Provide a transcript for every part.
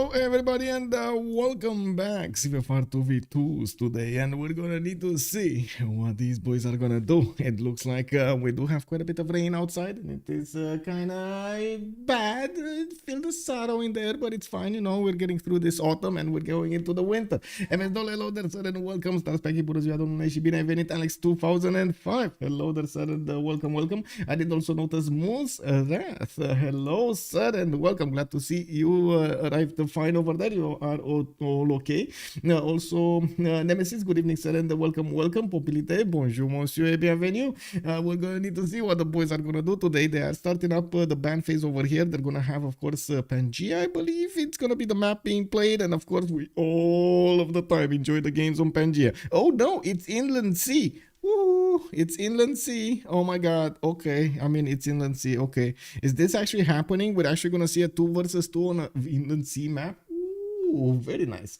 Hello everybody and welcome back CivFR 2v2s today, and we're gonna need to see what these boys are gonna do. It looks like we do have quite a bit of rain outside, and it is kinda bad. Feel the sorrow in there, but it's fine, you know, we're getting through this autumn and we're going into the winter. Hello there, sir, and welcome. Stars pe bună ziua, domnule, și bine ai venit, Alex 2005. Hello there, sir, and welcome. I did also notice Moose Wrath. Hello, sir, and welcome. Glad to see you arrived fine over there. You are all okay. Also, Nemesis, good evening, sir, and welcome. Popilite, bonjour, monsieur, et bienvenue. We're gonna need to see what the boys are gonna do today. They are starting up the ban phase over here. They're gonna have, of course, Pangea. I believe it's gonna be the map being played, and of course, we all of the time enjoy the games on Pangea. Oh no, it's Inland Sea. Woo, it's Inland Sea. Oh my god. Okay. I mean, it's Inland Sea. Okay. Is this actually happening? We're actually going to see a 2 versus 2 on an Inland Sea map. Ooh, very nice.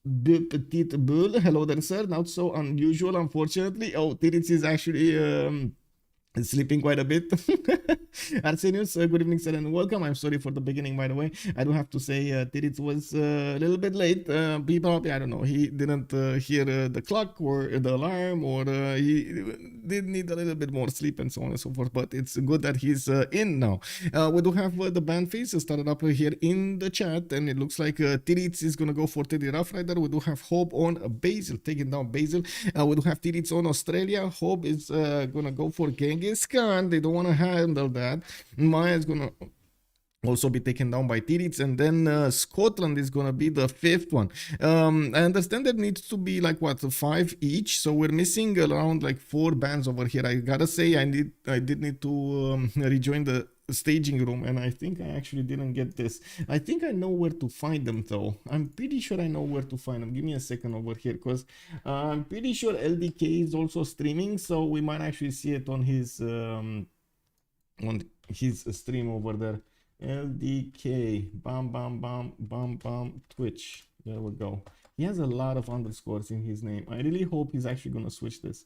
Petite bull. Hello there, sir. Not so unusual, unfortunately. Oh, Titiits is actually sleeping quite a bit. Arsenius, good evening, sir, and welcome. I'm sorry for the beginning, by the way. I do have to say Titiits was a little bit late. Probably, I don't know, he didn't hear the clock or the alarm, or he did need a little bit more sleep and so on and so forth, but it's good that he's in now. We do have the band phase started up here in the chat, and it looks like Titiits is going to go for Teddy Rough Rider. We do have Hobbbbb on Basil, taking down Basil. We do have Titiits on Australia. Hobbbbb is going to go for Genghis Khan. They don't want to handle that. Maya is gonna also be taken down by Titiits, and then Scotland is gonna be the 5th one. I understand there needs to be like what, 5 each, so we're missing around like 4 bands over here. I gotta say, I did need to rejoin the staging room, and I think I actually didn't get this. I think I know where to find them though. I'm pretty sure I know where to find them. Give me a second over here, because I'm pretty sure LDK is also streaming, so we might actually see it on his stream over there. LDK, bam, Twitch. There we go. He has a lot of underscores in his name. I really hope he's actually gonna switch this,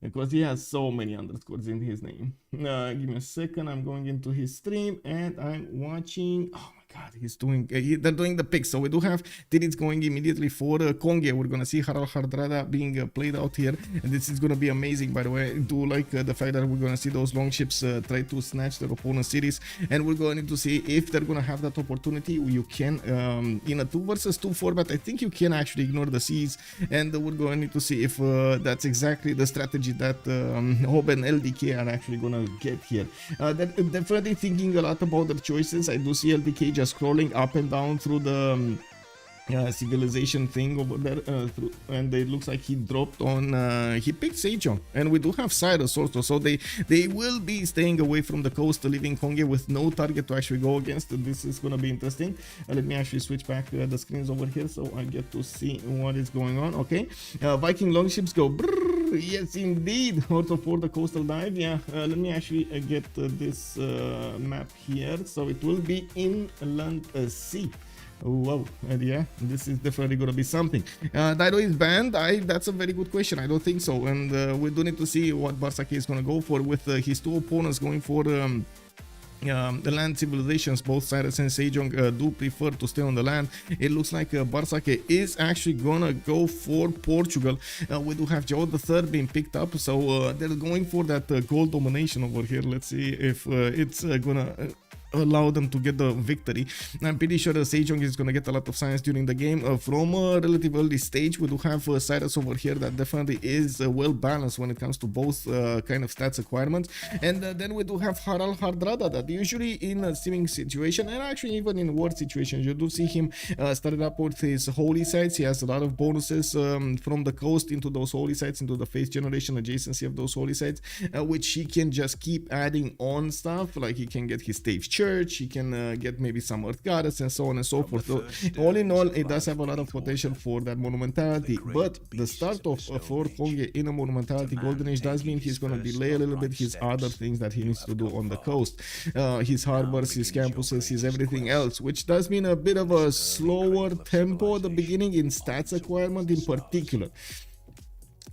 because he has so many underscores in his name. Give me a second. I'm going into his stream and I'm watching. Oh my god, he's doing they're doing the picks. So we do have Titiits going immediately for Konge. We're gonna see Harald Hardrada being played out here, and this is gonna be amazing, by the way. I do like the fact that we're gonna see those long ships try to snatch their opponent's cities, and we're going to see if they're gonna have that opportunity. You can in a 2 versus 2 format, I think you can actually ignore the seas, and we're going to see if that's exactly the strategy that Hobbbbb and LDK are actually gonna get here. They're definitely thinking a lot about their choices. I do see LDK just scrolling up and down through the civilization thing over there, and it looks like he dropped on he picked Sejong, and we do have Cyrus also, so they will be staying away from the coast, leaving Konge with no target to actually go against. This is gonna be interesting. Let me actually switch back the screens over here so I get to see what is going on. Okay, Viking longships go brrr, yes indeed, also for the coastal dive. Yeah, let me actually get this map here, so it will be Inland Sea. Wow, and yeah, this is definitely gonna be something. Dido is banned. That's a very good question. I don't think so, and we do need to see what Bartsake is gonna go for, with his 2 opponents going for the land civilizations. Both Cyrus and Sejong do prefer to stay on the land. It looks like Bartsake is actually gonna go for Portugal. We do have Joe III being picked up, so they're going for that gold domination over here. Let's see if it's gonna allow them to get the victory. I'm pretty sure Sejong is going to get a lot of science during the game. From a relative early stage, we do have Cyrus over here that definitely is well balanced when it comes to both kind of stats requirements. And then we do have Harald Hardrada, that usually in a steaming situation, and actually even in war situations, you do see him started up with his holy sites. He has a lot of bonuses from the coast into those holy sites, into the phase generation adjacency of those holy sites, which he can just keep adding on stuff. Like he can get his Stave Church, he can get maybe some Earth Goddess, and so on and so forth. So all in all, it does have a lot of potential for that monumentality, but the start of for Konge in a monumentality golden age does mean he's going to delay a little bit his other things that he needs to do on the coast, his harbors, his campuses, his everything else, which does mean a bit of a slower tempo at the beginning in stats acquirement in particular.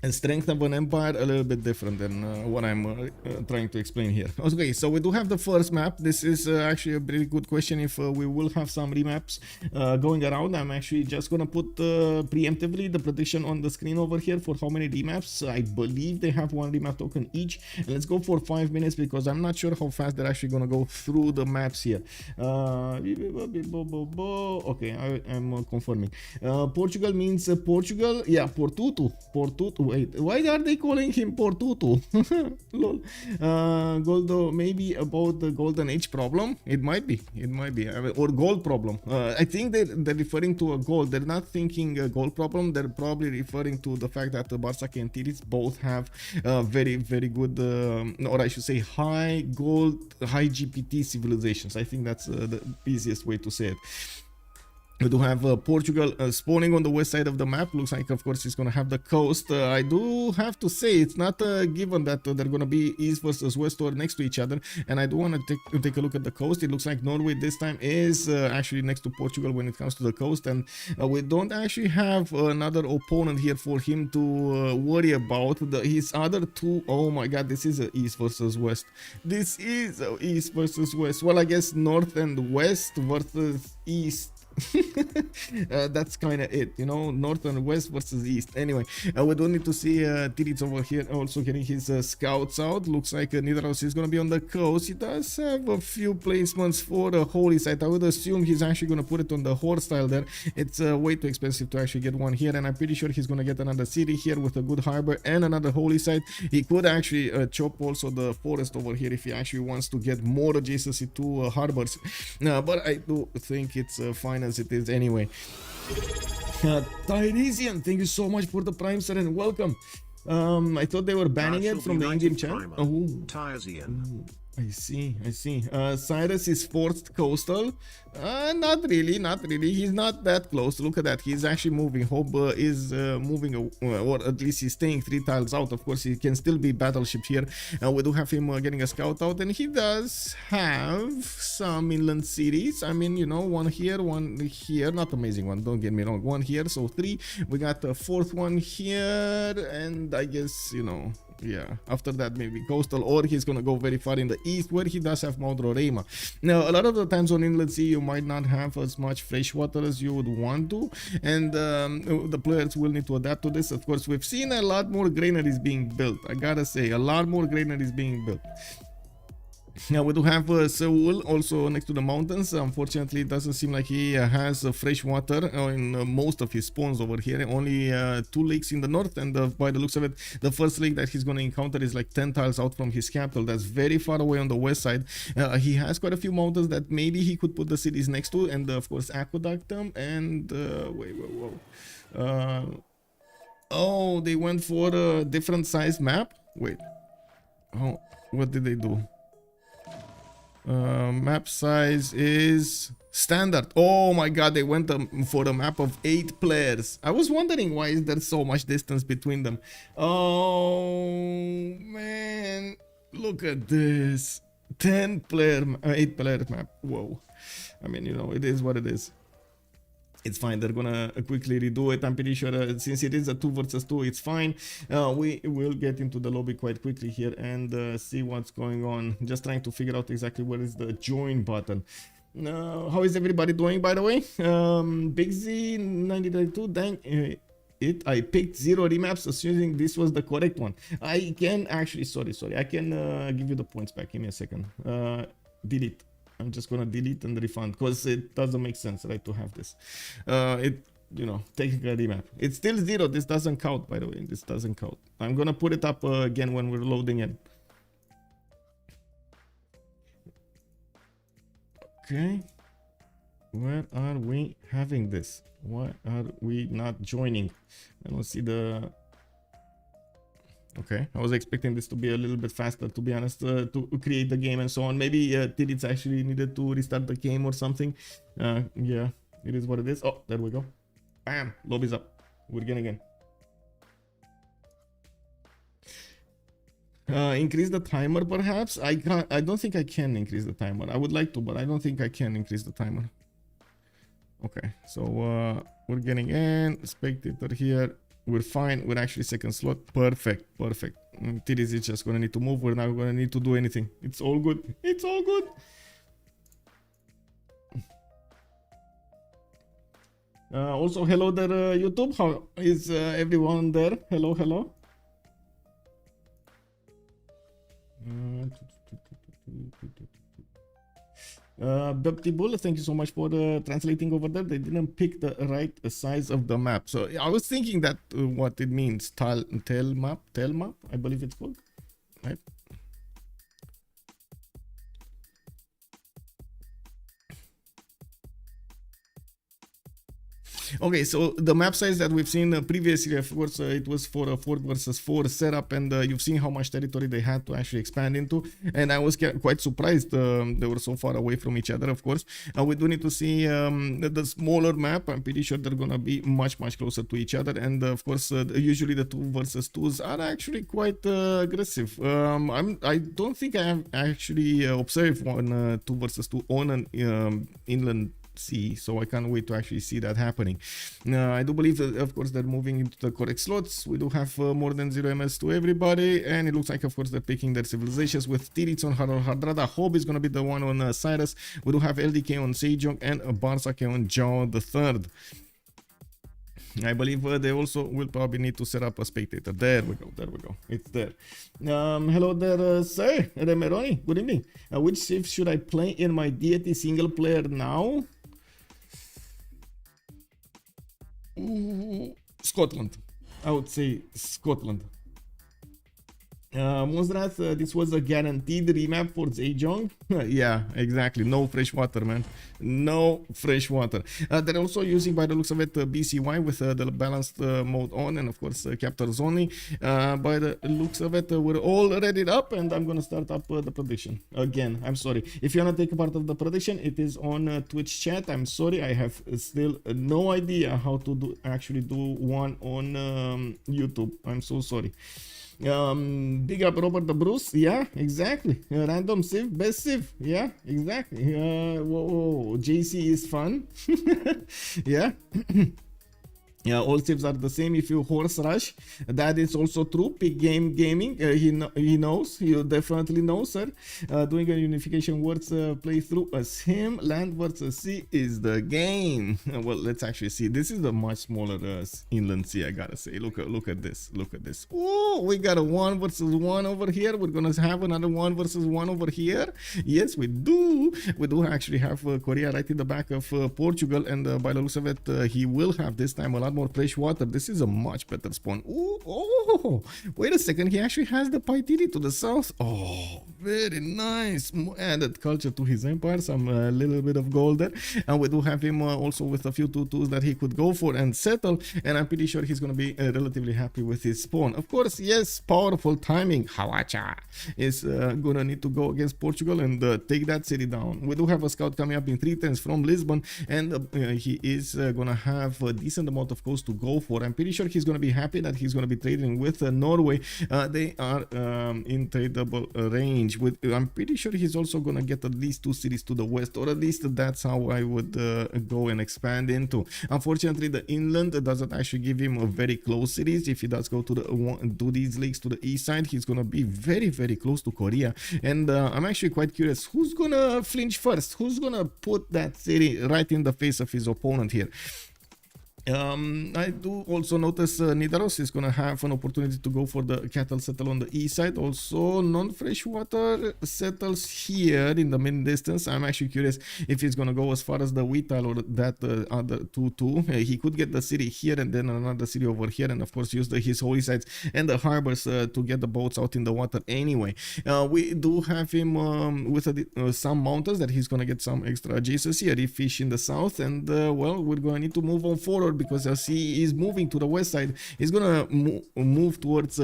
and strength of an empire a little bit different than what I'm trying to explain here. Okay, so we do have the first map. This is actually a pretty good question if we will have some remaps going around. I'm actually just gonna put preemptively the prediction on the screen over here for how many remaps. I believe they have one remap token each, and let's go for 5 minutes because I'm not sure how fast they're actually gonna go through the maps here. Okay, I'm confirming. Portugal means Portugal. Yeah, Portutu. Wait, why are they calling him Portutu? Lol. Goldo, maybe about the golden age problem. It might be. Or gold problem. I think they're referring to a gold. They're not thinking a gold problem. They're probably referring to the fact that Bartsake and Titiits both have very, very good, or I should say high gold, high GPT civilizations. I think that's the easiest way to say it. We do have Portugal spawning on the west side of the map. Looks like, of course, it's going to have the coast. I do have to say it's not given that they're going to be east versus west or next to each other. And I do want to take a look at the coast. It looks like Norway this time is actually next to Portugal when it comes to the coast. And we don't actually have another opponent here for him to worry about. His other two, oh my god, this is east versus west. This is east versus west. Well, I guess north and west versus east. That's kind of it, you know, north and west versus east. Anyway, we don't need to see Titiits over here also getting his scouts out. Looks like Nidaros is going to be on the coast. He does have a few placements for the holy site. I would assume he's actually going to put it on the horse style there. It's way too expensive to actually get one here, and I'm pretty sure he's going to get another city here with a good harbor and another holy site. He could actually chop also the forest over here if he actually wants to get more adjacency to harbors, but I do think it's fine as it is anyway. Tyresian, thank you so much for the prime sir and welcome. I thought they were banning it from the in-game chat. Oh, Tyresian. I see. Cyrus is forced coastal. Not really. He's not that close. Look at that. He's actually moving. Hobbbbb is moving, or at least he's staying 3 tiles out. Of course, he can still be battleship here. We do have him getting a scout out, and he does have some inland cities. I mean, you know, one here, one here. Not amazing one. Don't get me wrong. One here, so 3. We got a 4th one here, and I guess, you know, yeah, after that maybe coastal, or he's gonna go very far in the east where he does have Mount Roraima. Now, a lot of the times on inland sea you might not have as much fresh water as you would want to, and the players will need to adapt to this. Of course, we've seen a lot more granaries being built. I gotta say, a lot more granaries being built. Now we do have Seoul also next to the mountains. Unfortunately, it doesn't seem like he has fresh water in most of his spawns over here. Only 2 lakes in the north, and by the looks of it, the first lake that he's going to encounter is like 10 tiles out from his capital. That's very far away on the west side. He has quite a few mountains that maybe he could put the cities next to, and of course Aqueductum and oh, they went for a different size map. Wait, oh, what did they do? Map size is standard. Oh my god, they went for a map of 8 players. I was wondering why is there so much distance between them. Oh man, look at this. 8 player map. Whoa. I mean, you know, it is what it is. It's fine. They're gonna quickly redo it. I'm pretty sure since it is a 2 versus 2, it's fine. We will get into the lobby quite quickly here and see what's going on. Just trying to figure out exactly where is the join button. How is everybody doing, by the way? Big Z 9032. Dang it! I picked 0 remaps, assuming this was the correct one. I can actually, sorry. I can give you the points back. Give me a second. Delete. I'm just gonna delete and refund because it doesn't make sense, right, to have this. You know, technical remap. It's still 0. This doesn't count, by the way. This doesn't count. I'm gonna put it up again when we're loading in. Okay. Where are we having this? Why are we not joining? I don't see the... Okay, I was expecting this to be a little bit faster, to be honest, to create the game and so on. Maybe Titiits actually needed to restart the game or something. Yeah, it is what it is. Oh, there we go. Bam, lobby's up. We're getting in. Increase the timer, perhaps? I don't think I can increase the timer. I would like to, but I don't think I can increase the timer. Okay, so we're getting in. Spectator here. We're fine. We're actually second slot. Perfect. Perfect. Titiits is just gonna need to move. We're not gonna need to do anything. It's all good. It's all good. Also, hello there, YouTube. How is everyone there? Hello, hello. Bull, thank you so much for translating over there. They didn't pick the right size of the map. So I was thinking that what it means. Tail map, I believe it's called. Right? Okay, so the map size that we've seen previously, of course, it was for a 4 versus 4 setup, and you've seen how much territory they had to actually expand into, and I was quite surprised they were so far away from each other, of course. We do need to see the smaller map. I'm pretty sure they're gonna be much closer to each other, and of course, usually the 2 versus 2s are actually quite aggressive. I don't think I have actually observed one 2 versus 2 on an inland sea, so I can't wait to actually see that happening. I do believe that, of course, they're moving into the correct slots. We do have more than 0 MS to everybody, and it looks like, of course, they're picking their civilizations with Titiits on Hardrada. Hobbbbb is going to be the one on Cyrus. We do have LDK on Sejong and Bartsake on Zhao the Third. I believe they also will probably need to set up a spectator. There we go. There we go. It's there. Hello there, sir. Remeroni. Good evening. Which Civ should I play in my deity single player now? Scotland. I would say Scotland. Monstrat, this was a guaranteed remap for Zhejiang. Yeah, exactly. No fresh water, man. No fresh water. They're also using, by the looks of it, BCY with the balanced mode on, and of course captors only. By the looks of it, we're all ready up, and I'm gonna start up the prediction. Again, I'm sorry. If you wanna take a part of the prediction, it is on Twitch chat. I'm sorry, I have still no idea how to actually do one on YouTube. I'm so sorry. Big up Robert the Bruce. Yeah, exactly. Random Civ, best Civ. Yeah, exactly. Whoa, JC is fun. Yeah. Yeah, all Civs are the same if you horse rush. That is also true. Big game gaming. He knows. You definitely know, sir. Doing a unification words playthrough as him. Land versus sea is the game. Well, let's actually see. This is a much smaller inland sea, I gotta say. Look at this. Look at this. Oh, we got a 1 versus 1 over here. We're gonna have another 1 versus 1 over here. Yes, we do. We do actually have Korea right in the back of Portugal, and by the looks of it, he will have this time a lot more fresh water. This is a much better spawn. Ooh, oh, wait a second. He actually has the Paitiri to the south. Oh, very nice. Added culture to his empire. Some little bit of gold there. And we do have him also with a few 2-2s that he could go for and settle. And I'm pretty sure he's going to be relatively happy with his spawn. Of course, yes, powerful timing. Hawacha is going to need to go against Portugal and take that city down. We do have a scout coming up in 310s from Lisbon, and he is going to have a decent amount of coast to go for. I'm pretty sure he's going to be happy that he's going to be trading with Norway. They are in tradable range. I'm pretty sure he's also going to get at least 2 cities to the west, or at least that's how I would go and expand into. Unfortunately, the inland doesn't actually give him a very close cities. If he does go to these lakes to the east side, he's going to be very close to Korea. And I'm actually quite curious who's going to flinch first, who's going to put that city right in the face of his opponent here. I do also notice Nidaros is going to have an opportunity to go for the cattle settle on the east side. Also, non-freshwater settles here in the mid distance. I'm actually curious if he's going to go as far as the wheat tile or that other 2-2. He could get the city here and then another city over here, and of course use his holy sites and the harbors to get the boats out in the water anyway. We do have him with some mountains that he's going to get some extra adjacency, a reef fish in the south, and well, we're going to need to move on forward, because as he is moving to the west side, he's gonna move towards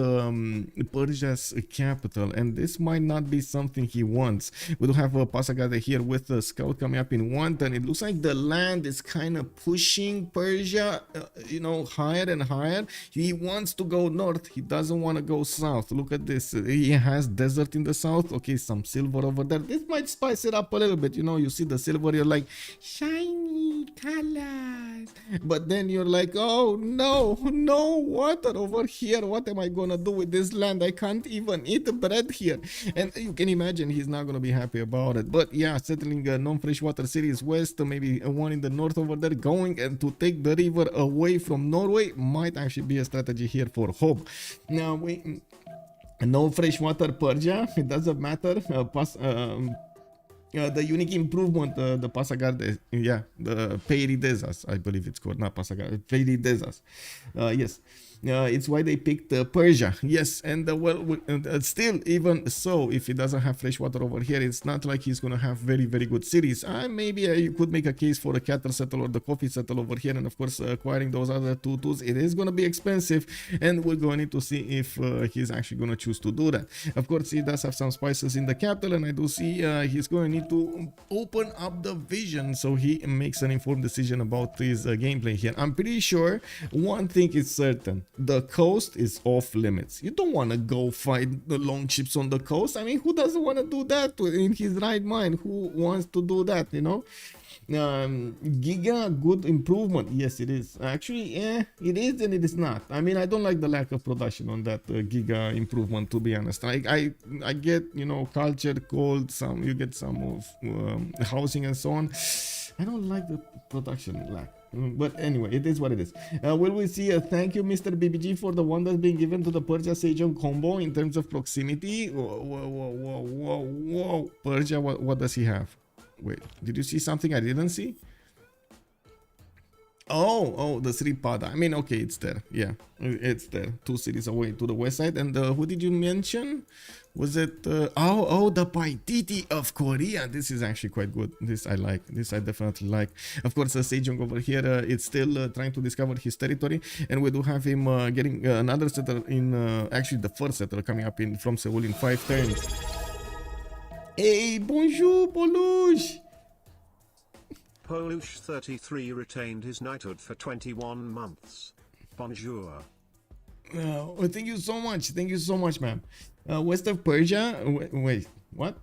Persia's capital, and this might not be something he wants. We do have Pasagada here with the scout coming up in 1 turn. It looks like the land is kind of pushing Persia, you know, higher and higher. He wants to go north. He doesn't want to go south. Look at this. He has desert in the south. Okay, some silver over there. This might spice it up a little bit. You know, you see the silver, you're like, shiny colors. But then you're like, oh no, no water over here. What am I gonna do with this land? I can't even eat bread here. And you can imagine he's not gonna be happy about it. But yeah, settling non-freshwater cities west, maybe one in the north over there, going and to take the river away from Norway might actually be a strategy here for Hobbbbb. Now we no freshwater Persia, it doesn't matter. The unique improvement, the Pasagarde, yeah, the Peiridezas, I believe it's called, not Pasagarde, Peiridezas. Yes, it's why they picked Persia. Yes, and still, even so, if he doesn't have fresh water over here, it's not like he's gonna have very, very good cities. Maybe you could make a case for a cattle settle or the coffee settle over here, and of course, acquiring those other two tools, it is gonna be expensive, and we're going to need to see if he's actually gonna choose to do that. Of course, he does have some spices in the capital, and I do see he's going to need to open up the vision so he makes an informed decision about his gameplay here. I'm pretty sure one thing is certain: the coast is off limits. You don't want to go fight the long ships on the coast. I mean, who doesn't want to do that in his right mind? Who wants to do that, you know? Giga, good improvement. Yes, it is. Actually, it is and it is not. I mean, I don't like the lack of production on that Giga improvement, to be honest. I get, you know, culture, cold, you get some of housing and so on. I don't like the production lack. But anyway, it is what it is. Will we see a thank you, Mr. BBG, for the one that's being given to the Persia Sejong combo in terms of proximity? Whoa. Persia, what does he have? Wait, did you see something I didn't see? Oh, the Sripada. I mean, okay, it's there. Yeah, it's there. 2 cities away to the west side. And who did you mention? Was it? The Paititi of Korea. This is actually quite good. This I like. This I definitely like. Of course, Sejong over here, it's still trying to discover his territory. And we do have him getting another settler in, actually the first settler coming up from Seoul in 5 turns. Hey, bonjour, Polush! Polush 33 retained his knighthood for 21 months. Bonjour. Thank you so much. Thank you so much, ma'am. West of Persia. Wait, what?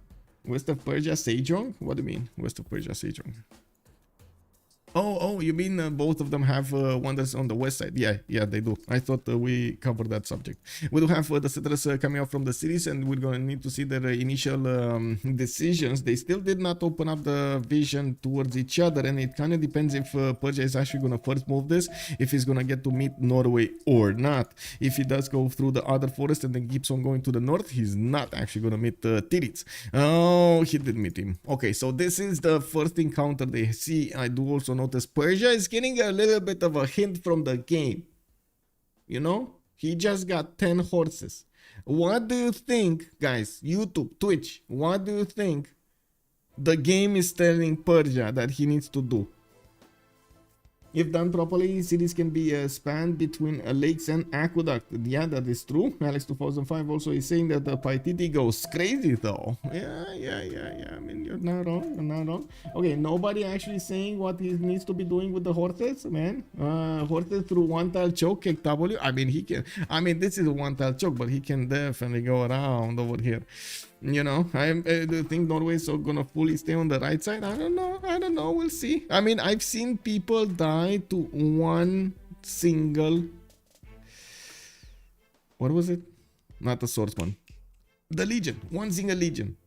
West of Persia, Sejong? What do you mean, West of Persia, Sejong? Oh, you mean both of them have wonders on the west side? Yeah, they do. I thought we covered that subject. We do have the settlers coming out from the cities, and we're going to need to see their initial decisions. They still did not open up the vision towards each other, and it kind of depends if Persia is actually going to first move this, if he's going to get to meet Norway or not. If he does go through the other forest and then keeps on going to the north, he's not actually going to meet Titiits. Oh, he did meet him. Okay, so this is the first encounter they see. I do also notice Persia is getting a little bit of a hint from the game. You know, he just got 10 horses. What do you think, guys? YouTube, Twitch, what do you think the game is telling Persia that he needs to do? If done properly, cities can be spanned between lakes and aqueduct. Yeah, that is true. Alex 2005 also is saying that the Paititi goes crazy though. Yeah. I mean, you're not wrong. Okay, nobody actually saying what he needs to be doing with the horses, man. Horses through one tile choke, KW. I mean, he can. I mean, this is a one tile choke, but he can definitely go around over here. You know, I do think Norway is gonna fully stay on the right side. I don't know. We'll see. I mean, I've seen people die to one single. What was it? Not the swordsman. The Legion. One single Legion.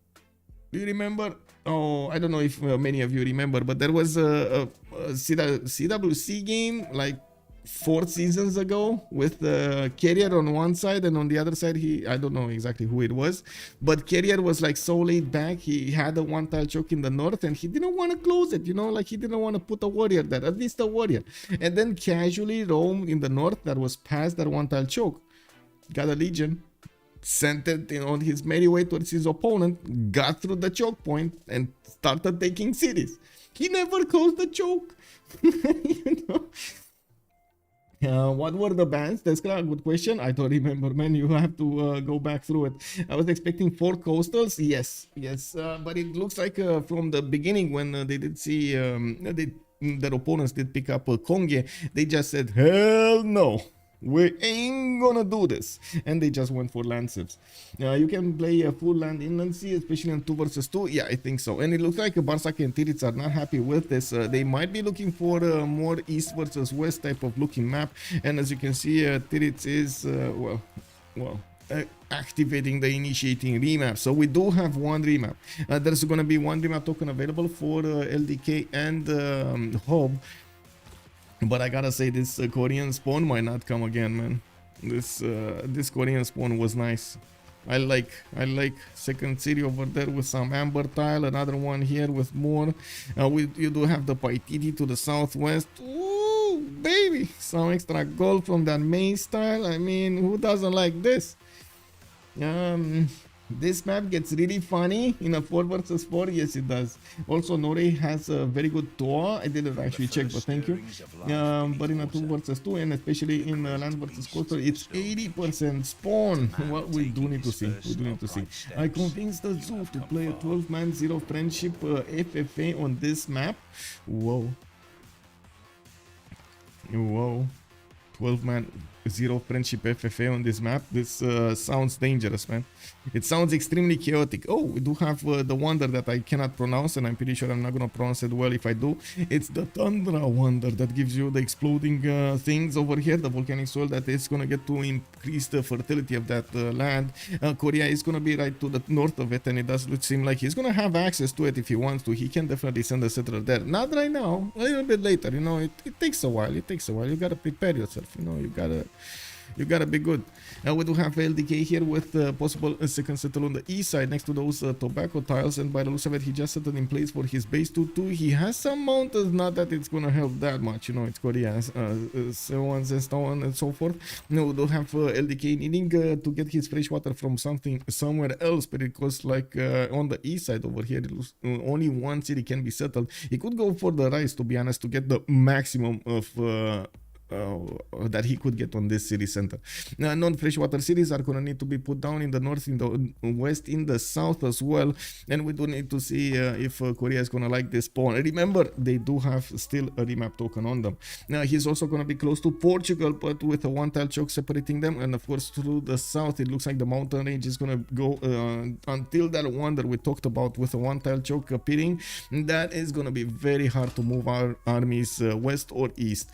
Do you remember? Oh, I don't know if many of you remember, but there was a CWC game like 4 seasons ago with the Carrier on one side, and on the other side I don't know exactly who it was, but Carrier was like so laid back. He had a one tile choke in the north and he didn't want to close it, you know, like he didn't want to put a warrior there, at least a warrior, and then casually roamed in the north that was past that one tile choke, got a Legion, sent it on his merry way towards his opponent, got through the choke point and started taking cities. He never closed the choke. You know. What were the bans? That's a good question. I don't remember, man. You have to go back through it. I was expecting 4 coastals. Yes. But it looks like from the beginning when they did see their opponents did pick up Kongye, they just said, hell no. We ain't ain't gonna do this. And they just went for land civs. You can play a full land inland sea, especially on 2 versus 2. Yeah, I think so. And it looks like Bartsake and Titiits are not happy with this. They might be looking for a more east versus west type of looking map. And as you can see, Titiits is, activating the initiating remap. So we do have one remap. There's going to be one remap token available for LDK and Hobbbbb. But I gotta say, this Korean spawn might not come again, man. This Korean spawn was nice. I like second city over there with some amber tile, another one here with more. You do have the Titiits to the southwest. Ooh, baby, some extra gold from that main style. I mean, who doesn't like this? This map gets really funny in a 4 versus 4. Yes, it does. Also, Norway has a very good tour. I didn't actually check, but thank you. But in a 2 versus 2, and especially in land versus coastal, it's 80% spawn. What we do need to see. I convinced the zoo to play a 12-man zero friendship FFA on this map. Whoa. 12-man zero friendship FFA on this map. This sounds dangerous, man. It sounds extremely chaotic. Oh, we do have the wonder that I cannot pronounce, and I'm pretty sure I'm not gonna pronounce it well if I do. It's the Tundra wonder that gives you the exploding things over here, the volcanic soil that is gonna get to increase the fertility of that land. Korea is gonna be right to the north of it, and it does seem like he's gonna have access to it if he wants to. He can definitely send a settler there. Not right now, a little bit later. You know, it takes a while. You gotta prepare yourself. You know, you gotta be good. We do have LDK here with possible second settle on the east side next to those tobacco tiles, and by the looks of it, he just settled in place for his base 2-2. He has some mountains, not that it's gonna help that much, you know, it's Korea, ones and so on and so forth. No, we do have LDK needing to get his fresh water from somewhere else, because like on the east side over here, only one city can be settled. He could go for the rice, to be honest, to get the maximum of that he could get on this city center. Non-freshwater cities are gonna need to be put down in the north, in the west, in the south as well, and we do need to see if Korea is gonna like this spawn. Remember, they do have still a remap token on them. Now he's also gonna be close to Portugal, but with a one tile choke separating them, and of course through the south it looks like the mountain range is gonna go until that wonder we talked about with a one tile choke appearing. That is gonna be very hard to move our armies west or east.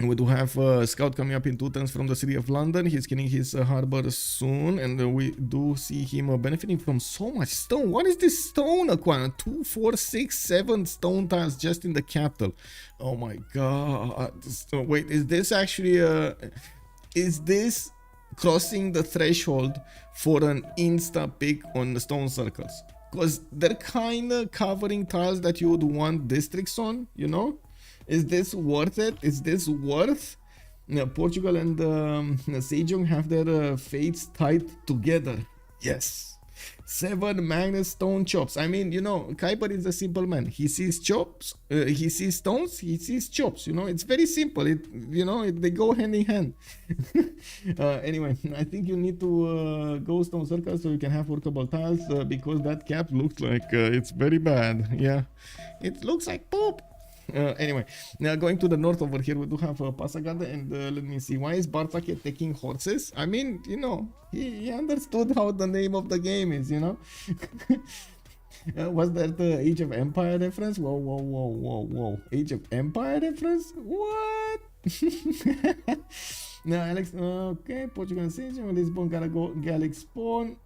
We do have a scout coming up in 2 turns from the city of London. He's getting his harbor soon, and we do see him benefiting from so much stone. What is this stone acquiring? 2, 4, 6, 7 stone tiles just in the capital. Oh my god. Wait, is this actually is this crossing the threshold for an insta pick on the stone circles? Because they're kind of covering tiles that you would want districts on, you know? Is this worth it? Is this worth? Portugal and Sejong have their fates tied together. Yes. 7 magnet stone chops. I mean, you know, Kuiper is a simple man. He sees chops, he sees stones, he sees chops. You know, it's very simple. They go hand in hand. Anyway, I think you need to go stone circles so you can have workable tiles, because that cap looks like it's very bad. Yeah, it looks like poop. Anyway, now going to the north over here, we do have Pasagada, and let me see, why is Bartsake taking horses? I mean, you know, he understood how the name of the game is, you know. Was that the Age of Empire reference? Whoa. Age of Empire reference? What? Now, Alex, okay, Portugal and Sejong, Lisbon gotta go Gallic spawn.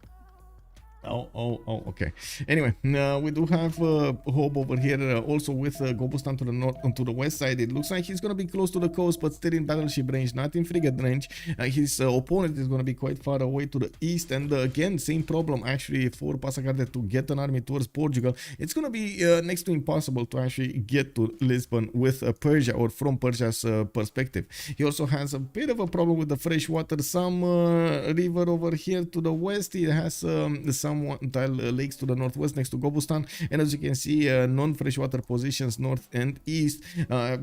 Oh, okay. Anyway, we do have Hobbbbb over here, also with Gobustan to the north, to the west side. It looks like he's gonna be close to the coast, but still in battleship range, not in frigate range. His opponent is gonna be quite far away to the east, and again, same problem actually for Passagarde to get an army towards Portugal. It's gonna be next to impossible to actually get to Lisbon with Persia, or from Persia's perspective. He also has a bit of a problem with the fresh water. Some river over here to the west. He has some tile lakes to the northwest next to Gobustan, and as you can see, non-freshwater positions north and east.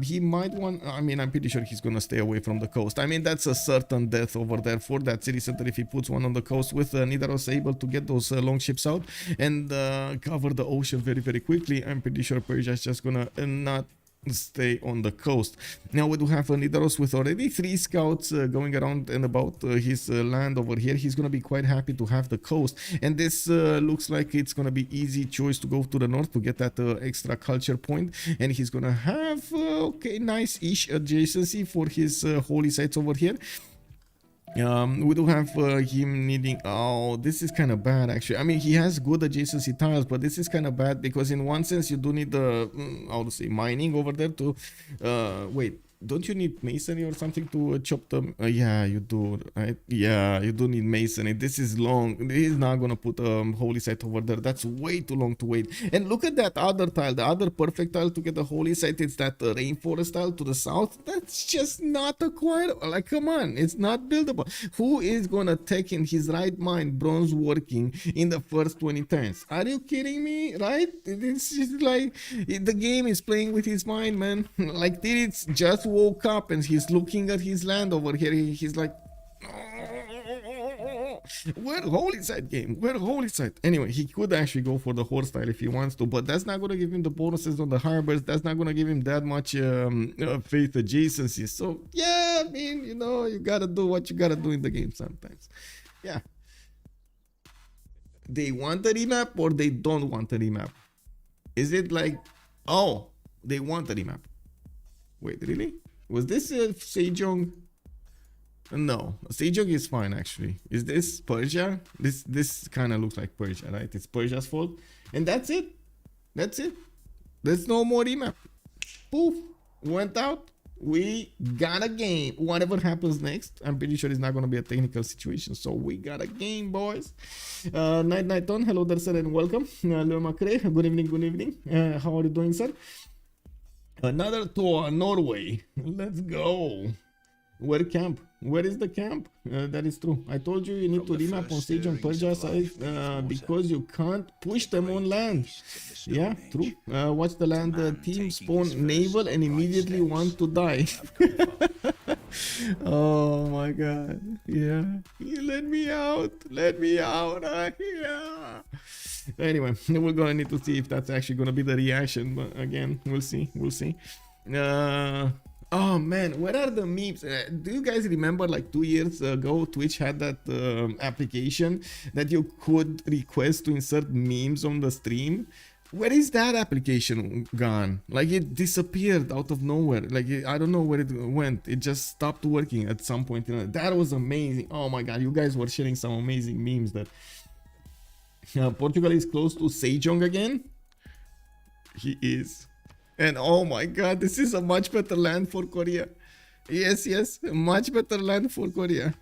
He might want, I mean, I'm pretty sure he's gonna stay away from the coast. I mean, that's a certain death over there for that city center if he puts one on the coast, with Nidaros able to get those long ships out and cover the ocean very, very quickly. I'm pretty sure Persia is just gonna not stay on the coast. Now we do have Nidaros with already 3 scouts going around and about his land over here. He's gonna be quite happy to have the coast, and this looks like it's gonna be easy choice to go to the north to get that extra culture point, and he's gonna have okay, nice-ish adjacency for his holy sites over here. We do have him needing, oh, this is kind of bad actually. I mean, he has good adjacency tiles, but this is kind of bad because in one sense you do need the how to say, mining over there to wait, don't you need masonry or something to chop them? Yeah, you do, right? Yeah, you do need masonry. This is long. He's not gonna put a holy site over there. That's way too long to wait. And look at that other tile, the other perfect tile to get the holy site. It's that rainforest tile to the south. That's just not acquired. Like, come on, it's not buildable. Who is gonna take in his right mind bronze working in the first 20 turns? Are you kidding me? Right? It's just like the game is playing with his mind, man. Like, Titiits just woke up and he's looking at his land over here. He's like, where holy site game? Where holy site? Anyway, he could actually go for the horse style if he wants to, but that's not gonna give him the bonuses on the harbors. That's not gonna give him that much faith adjacency. So yeah, I mean, you know, you gotta do what you gotta do in the game sometimes. Yeah. They want a remap or they don't want a remap? Is it like, oh, they want a remap? Wait, really? Was this Sejong? No, Sejong is fine actually. Is this Persia? This kind of looks like Persia, right? It's Persia's fault, and that's it. That's it. There's no more remap. Poof, went out. We got a game. Whatever happens next, I'm pretty sure it's not gonna be a technical situation. So we got a game, boys. Night on. Hello there, sir, and welcome. Leo Macrae. Good evening. Good evening. How are you doing, sir? Another tour, Norway. Let's go. Where camp? Where is the camp? That is true. I told you need to remap on stage on Persia side because you can't push them on land. Yeah, true. Watch the land team spawn naval and immediately want to die. Oh my god. Yeah. Let me out. Let me out. Yeah. Anyway, we're gonna need to see if that's actually gonna be the reaction, but again, we'll see. We'll see. Oh man, where are the memes? Do you guys remember like 2 years ago Twitch had that application that you could request to insert memes on the stream? Where is that application gone? Like, it disappeared out of nowhere. Like, I don't know where it went. It just stopped working at some point. That was amazing. Oh my god, you guys were sharing some amazing memes. That Portugal is close to Sejong again. He is. And oh my god, this is a much better land for Korea. Yes, yes, much better land for Korea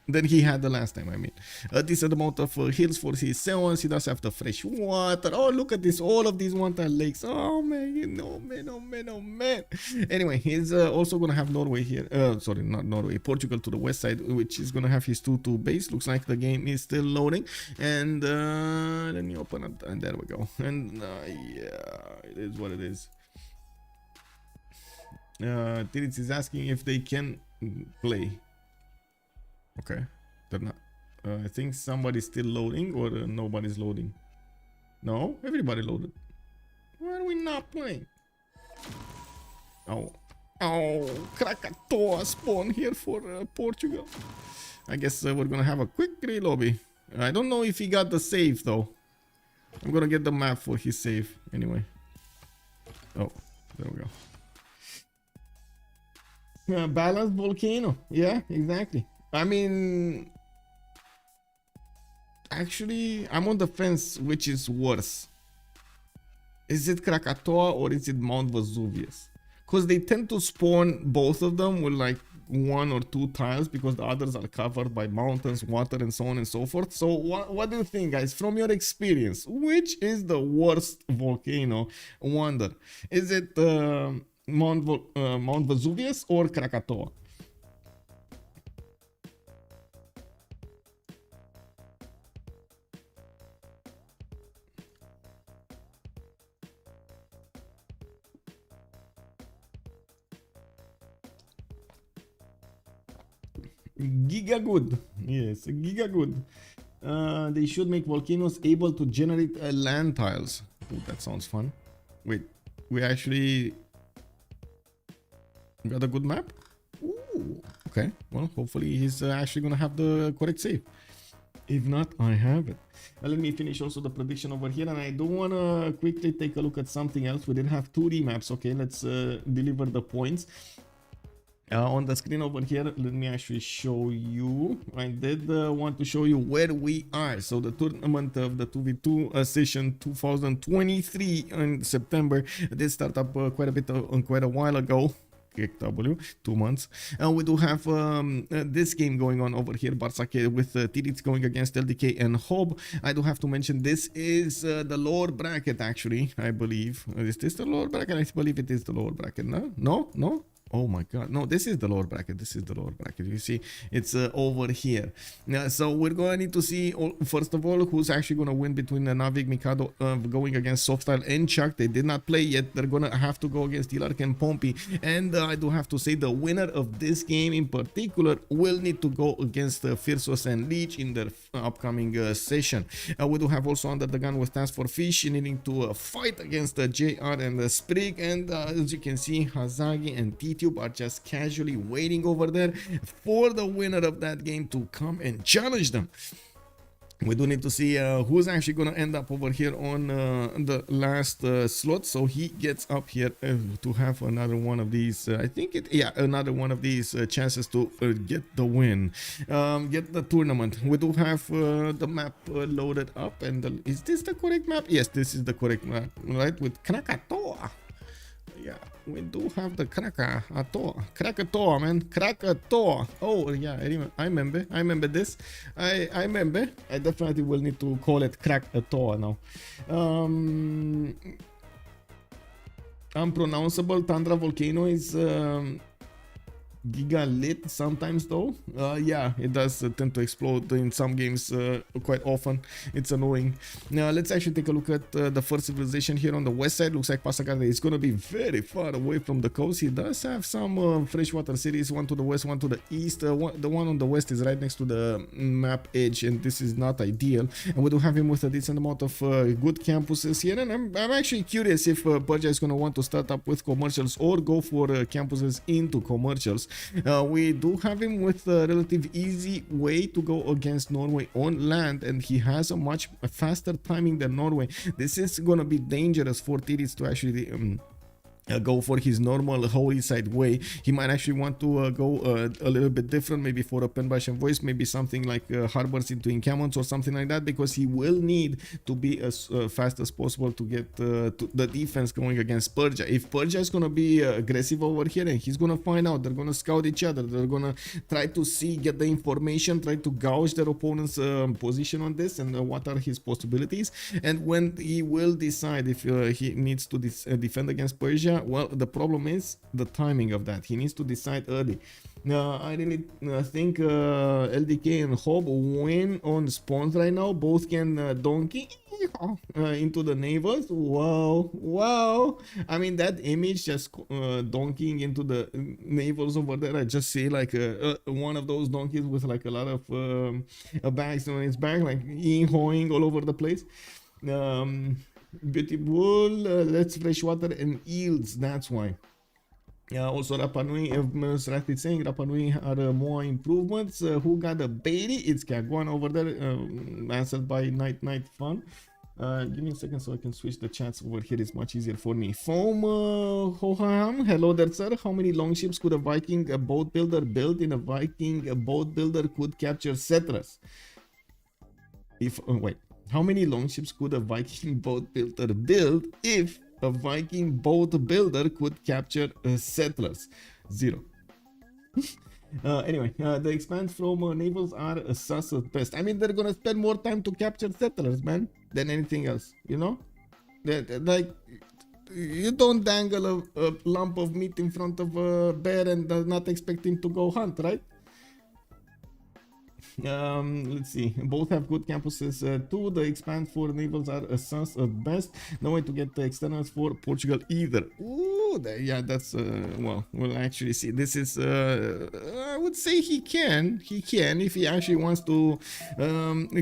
than he had the last time, I mean. A decent amount of hills for his sewons. He does have the fresh water. Oh, look at this, all of these one-tile lakes. Oh man, oh man, oh man, oh man. Anyway, he's also gonna have Norway here. Sorry, not Norway, Portugal to the west side, which is gonna have his 2-2 base. Looks like the game is still loading. And let me open it, and there we go. And yeah, it is what it is. Titiits is asking if they can play. Okay, they're not. I think somebody's still loading, or nobody's loading. No, everybody loaded. Why are we not playing? Oh, oh, Krakatoa spawn here for Portugal. I guess we're gonna have a quick re-lobby. I don't know if he got the save though. I'm gonna get the map for his save anyway. Oh, there we go. Balanced volcano. Yeah, exactly. I mean, actually, I'm on the fence which is worse. Is it Krakatoa or is it Mount Vesuvius? Because they tend to spawn both of them with like 1 or 2 tiles because the others are covered by mountains, water, and so on and so forth. So what do you think, guys, from your experience? Which is the worst volcano wonder? Is it Mount Vesuvius or Krakatoa? Giga good. Yes, giga good. They should make volcanoes able to generate land tiles. Ooh, that sounds fun. Wait, we actually Got a good map? Ooh, okay. Well, hopefully he's actually gonna have the correct save. If not, I have it. Let me finish also the prediction over here, and I do want to quickly take a look at something else. We did have 2 remaps. Okay, let's deliver the points. On the screen over here, let me actually show you. I did want to show you where we are. So the tournament of the 2v2 session 2023 in September did start up quite a while ago. W, 2 months. And we do have this game going on over here, Bartsake with Titiits going against LDK and Hobbbbb. I do have to mention this is the lower bracket actually, I believe. Is this the lower bracket? I believe it is the lower bracket. No? Oh my god, no, this is the lower bracket. You see, it's over here. So we're going to need to see, first of all, who's actually going to win between Navig, Mikado going against Softstyle and Chuck. They did not play yet. They're going to have to go against Ilark and Pompey. And I do have to say the winner of this game in particular will need to go against Fiersos and Leech in their upcoming session. We do have also Under the Gun with Task for Fish needing to fight against JR and Sprig. And as you can see, Hazagi and Titiits are just casually waiting over there for the winner of that game to come and challenge them. We do need to see who's actually going to end up over here on the last slot. So he gets up here to have another one of these. I think another one of these chances to get the win, get the tournament. We do have the map loaded up. And is this the correct map? Yes, this is the correct map, right? With Krakatoa. Yeah, we do have the Krakatoa, man. Krakatoa. Oh, yeah, I remember this. I remember. I definitely will need to call it Krakatoa now. Unpronounceable Tundra Volcano is giga lit sometimes though. Yeah, it does tend to explode in some games quite often. It's annoying. Now let's actually take a look at the first civilization here on the west side. Looks like Passagarde is going to be very far away from the coast. He does have some freshwater cities, one to the west, one to the east. The one on the west is right next to the map edge, and this is not ideal. And we do have him with a decent amount of good campuses here, and I'm actually curious if Persia is going to want to start up with commercials or go for campuses into commercials. We do have him with a relative easy way to go against Norway on land, and he has a much faster timing than Norway. This is gonna be dangerous for Titiits to actually go for his normal holy side way. He might actually want to go a little bit different, maybe for a Penbash and voice, maybe something like harbors into encampments or something like that, because he will need to be as fast as possible to get to the defense going against Persia. If Persia is going to be aggressive over here, and he's going to find out, they're going to scout each other, they're going to try to see, get the information, try to gouge their opponent's position on this, and what are his possibilities. And when he will decide if he needs to defend against Persia, well, the problem is the timing of that. He needs to decide early. I really think LDK and Hobbbbb win on spawns right now. Both can donkey into the navels. Wow. I mean, that image just donkeying into the navels over there. I just see like one of those donkeys with like a lot of bags on its back, like hoeing all over the place. Beautiful. Let's freshwater and yields. That's why. Also, Rapa Nui, Srati saying Rapa Nui are more improvements. Who got a baby? It's Kagwan over there. Answered by Night Fun. Give me a second so I can switch the chats over here. It's much easier for me. Foam Hoham. Hello there, sir. How many longships could a Viking boat builder build? In a Viking boat builder could capture settlers. Wait. How many longships could a Viking boat builder build if a Viking boat builder could capture settlers? 0. Anyway, the expand from navals are sus at best. I mean, they're gonna spend more time to capture settlers, man, than anything else, you know? Like, you don't dangle a lump of meat in front of a bear and not expect him to go hunt, right? Let's see. Both have good campuses too. The expand for navals are a sons at best. No way to get the externals for Portugal either. Ooh, yeah, that's well, we'll actually see. This is I would say he can if he actually wants to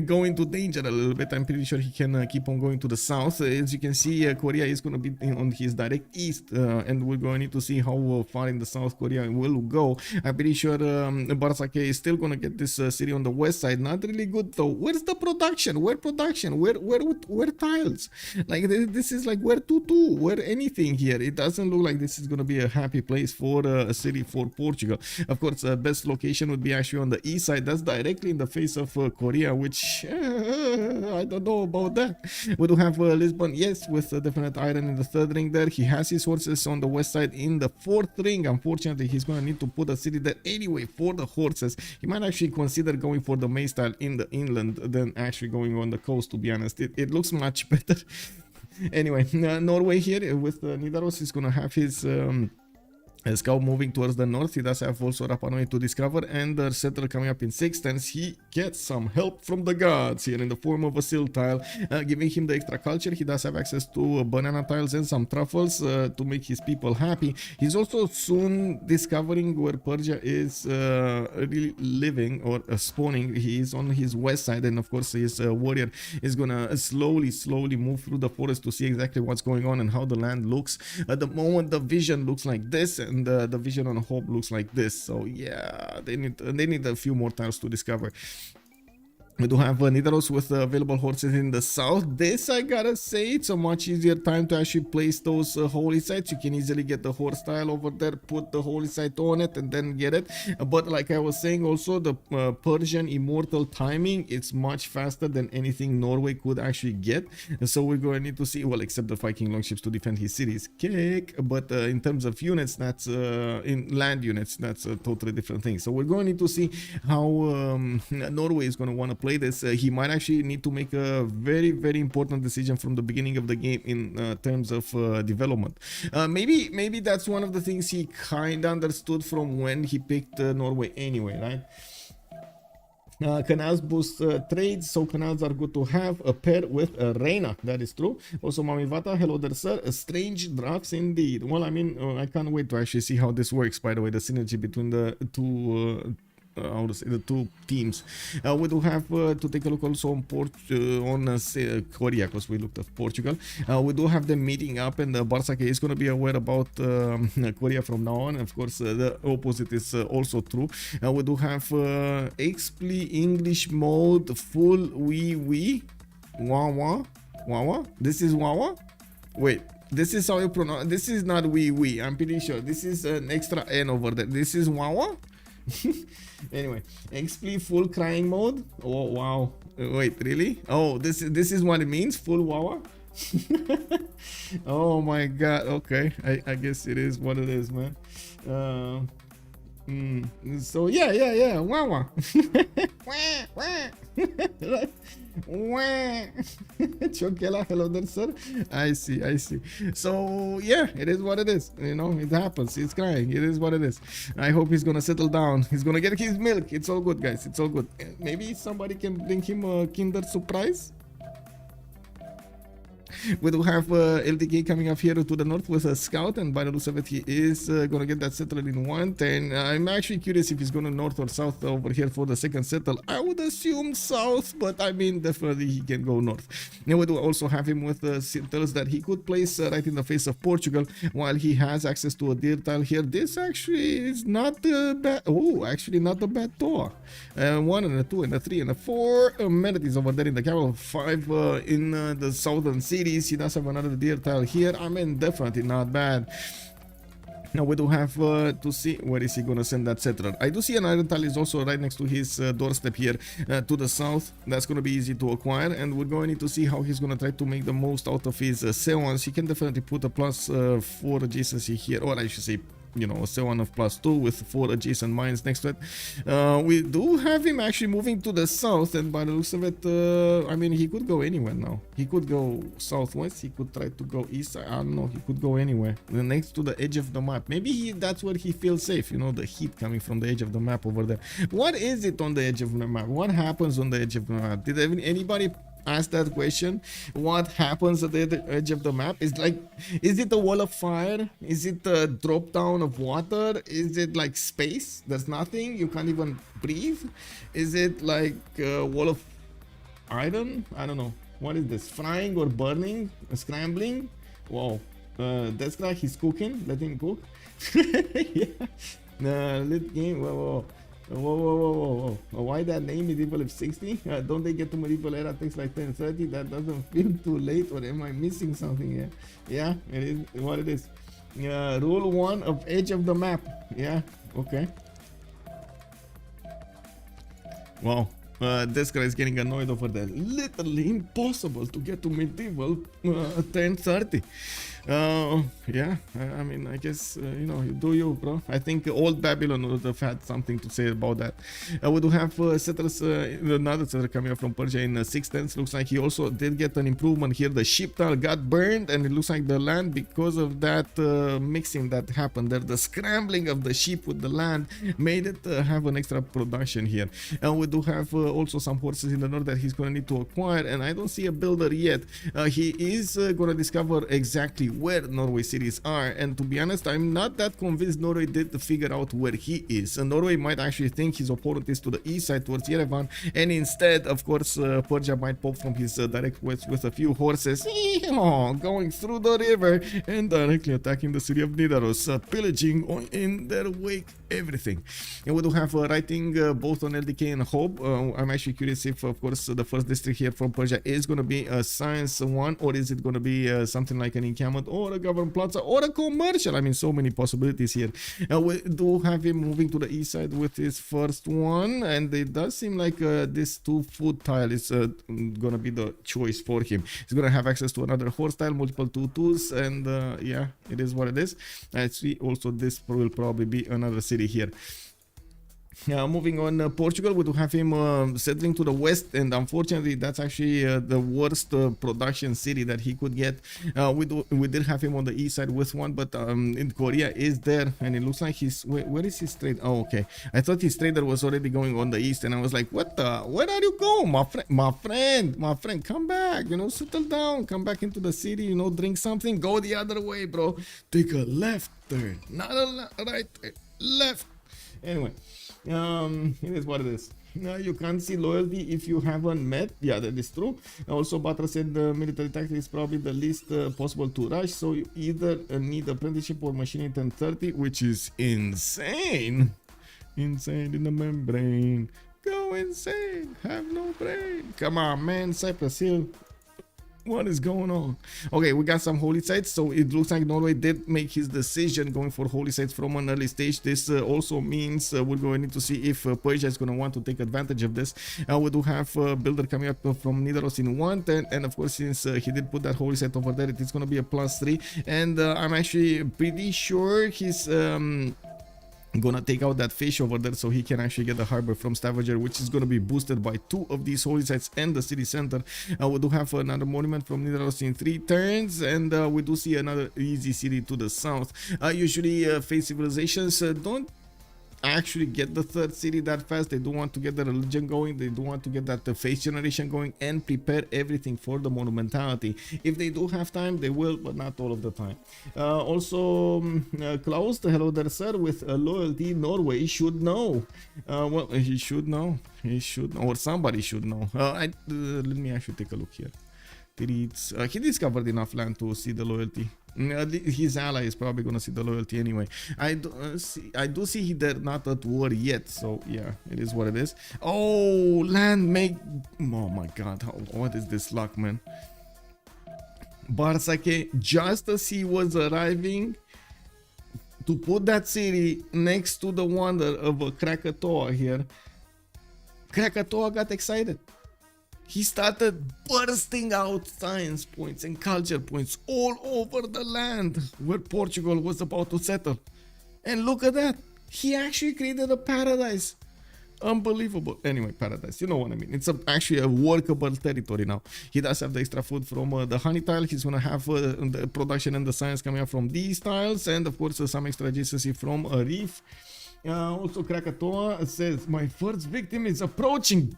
go into danger a little bit. I'm pretty sure he can keep on going to the south. As you can see, Korea is going to be on his direct east, and we're going to need to see how far in the south Korea will go. I'm pretty sure Bartsake is still going to get this city on the west side. Not really good though. Where's the production? Where production? Where tiles? Like this is like where tutu? Where anything here? It doesn't look like this is going to be a happy place for a city for Portugal. Of course, best location would be actually on the east side. That's directly in the face of Korea, which I don't know about that. We do have Lisbon, yes, with definite iron in the third ring there. He has his horses on the west side in the fourth ring. Unfortunately, he's going to need to put a city there anyway for the horses. He might actually consider going for the May style in the inland than actually going on the coast, to be honest. It looks much better. Anyway, Norway here with Nidaros is going to have his scout moving towards the north. He does have also Rapa Nui to discover, and the settler coming up in 6th, and he gets some help from the gods here in the form of a silt tile, giving him the extra culture. He does have access to banana tiles and some truffles to make his people happy. He's also soon discovering where Persia is really living or spawning. He is on his west side, and of course his warrior is gonna slowly move through the forest to see exactly what's going on and how the land looks. At the moment, the vision looks like this, and the vision on Hobbbbb looks like this. So yeah, they need a few more tiles to discover. We do have Nidaros with available horses in the south. This, I gotta say, it's a much easier time to actually place those holy sites. You can easily get the horse tile over there, put the holy site on it, and then get it. But like I was saying, also the Persian immortal timing, it's much faster than anything Norway could actually get. So we're going to need to see, well, except the Viking longships to defend his cities, kick. But in terms of units, that's in land units, that's a totally different thing. So we're going to need to see how Norway is going to want to play this. He might actually need to make a very important decision from the beginning of the game in terms of development. Maybe that's one of the things he kind of understood from when he picked Norway anyway, right? Canals boost trades, so canals are good to have a pair with Reina. That is true. Also, Mamivata, hello there, sir. Strange drafts indeed. Well, I mean, I can't wait to actually see how this works. By the way, the synergy between the two how to say, the two teams. We do have to take a look also on Korea, because we looked at Portugal. We do have them meeting up, and Bartsake is going to be aware about Korea from now on. Of course, the opposite is also true. We do have XP English mode full wee wawa. This is wawa. Wait, this is how you pronounce. This is not wee. I'm pretty sure this is an extra N over there. This is wawa. Anyway, XP full crying mode. Oh wow, wait, really? Oh, this is what it means, full wawa. Oh my god. Okay, I guess it is what it is, man. So yeah, wawa. Chokela, hello there, sir. I see. So yeah, it is what it is. You know, it happens. He's crying. It is what it is. I hope he's gonna settle down. He's gonna get his milk. It's all good, guys. It's all good. Maybe somebody can bring him a Kinder Surprise. We do have LDK coming up here to the north with a scout, and by the looks of it, he is gonna get that settled in one turn. I'm actually curious if he's gonna north or south over here for the second settle. I would assume south, but I mean, definitely he can go north. Now we do also have him with settles that he could place right in the face of Portugal, while he has access to a deer tile here. This actually is not bad. Oh, actually not a bad door. 1 and a 2 and a 3 and a 4 amenities over there in the capital. 5 in the southern cities. He does have another deer tile here. I mean, definitely not bad. Now we do have to see where is he gonna send that settler. I do see an iron tile is also right next to his doorstep here to the south. That's gonna be easy to acquire, and we're going to need to see how he's gonna try to make the most out of his seance. He can definitely put a +4 adjacency here, or I should say you know, 7 of +2 with 4 adjacent mines next to it. We do have him actually moving to the south, and by the looks of it, I mean, he could go anywhere now. He could go southwest, he could try to go east, I don't know, he could go anywhere. Next to the edge of the map. Maybe that's where he feels safe, you know, the heat coming from the edge of the map over there. What is it on the edge of the map? What happens on the edge of the map? Did anybody ask that question? What happens at the edge of the map? Is it a wall of fire? Is it a drop down of water? Is it like space? There's nothing, you can't even breathe? Is it like a wall of iron? I don't know. What is this? Frying or burning? Scrambling? Wow. That's like he's cooking. Let him cook. Yeah. Lit game. Whoa. Why that name medieval if 60? Don't they get to medieval era things like 1030? That doesn't feel too late, or am I missing something here? Yeah, it is what it is. Rule 1 of edge of the map. Yeah, okay. Wow. This guy is getting annoyed over there. Literally impossible to get to medieval 1030. Yeah, I mean, I guess, you know, you do you, bro. I think old Babylon would have had something to say about that. We do have settlers, another settler coming up from Persia in 610s. Looks like he also did get an improvement here. The ship tile got burned, and it looks like the land, because of that mixing that happened there, the scrambling of the ship with the land made it have an extra production here. And we do have also some horses in the north that he's going to need to acquire, and I don't see a builder yet. He is going to discover exactly where Norway cities are, and to be honest, I'm not that convinced Norway did figure out where he is. Norway might actually think his opponent is to the east side towards Yerevan, and instead, of course, Persia might pop from his direct west with a few horses going through the river and directly attacking the city of Nidaros, pillaging in their wake everything. And we do have writing both on LDK and Hobbbbb. I'm actually curious if, of course, the first district here from Persia is going to be a science one, or is it going to be something like an encampment or a government plaza or a commercial. I mean, so many possibilities here. We do have him moving to the east side with his first one, and it does seem like this 2-foot tile is gonna be the choice for him. He's gonna have access to another horse tile, multiple 2-2s, and yeah, it is what it is. I see also this will probably be another city here. Moving on, Portugal, we do have him settling to the west, and unfortunately that's actually the worst production city that he could get. We did have him on the east side with one, but in Korea is there, and it looks like he's where is his trade? Oh, okay, I thought his trader was already going on the east, and I was like, what the, where are you going, my friend, come back, you know, settle down, come back into the city, you know, drink something, go the other way, bro, take a left turn, not a right turn, left. Anyway, it is what it is. You can't see loyalty if you haven't met. Yeah, that is true. Also, Batra said the military tactic is probably the least possible to rush, so you either need apprenticeship or machining 1030, which is insane. Insane in the membrane. Go insane. Have no brain. Come on, man. Cypress Hill. What is going on? Okay, we got some holy sites, so it looks like Norway did make his decision going for holy sites from an early stage. This also means we're going to see if Persia is going to want to take advantage of this. We do have a builder coming up from Nidaros in 110, and of course, since he did put that holy site over there, it is going to be a +3, and I'm actually pretty sure he's gonna take out that fish over there so he can actually get the harbor from Stavanger, which is gonna be boosted by 2 of these holy sites and the city center. We do have another monument from Nidaros in 3 turns, and we do see another easy city to the south. Usually faith civilizations don't actually get the 3rd city that fast. They do want to get the religion going, they do want to get that faith generation going and prepare everything for the monumentality. If they do have time, they will, but not all of the time. Also, Klaus, hello there, sir, with loyalty, Norway should know. Well, he should know, or somebody should know. Let me actually take a look here. Titiits, he discovered enough land to see the loyalty. His ally is probably gonna see the loyalty anyway. I do see they're not at war yet, so yeah, it is what it is. Oh, land make, oh my god, what is this luck, man? Bartsake, just as he was arriving to put that city next to the wonder of a Krakatoa here, Krakatoa got excited. He started bursting out science points and culture points all over the land where Portugal was about to settle. And look at that. He actually created a paradise. Unbelievable. Anyway, paradise, you know what I mean. It's actually a workable territory now. He does have the extra food from the honey tile. He's gonna have the production and the science coming up from these tiles, and of course some extra adjacency from a reef. Also, Krakatoa says, my first victim is approaching.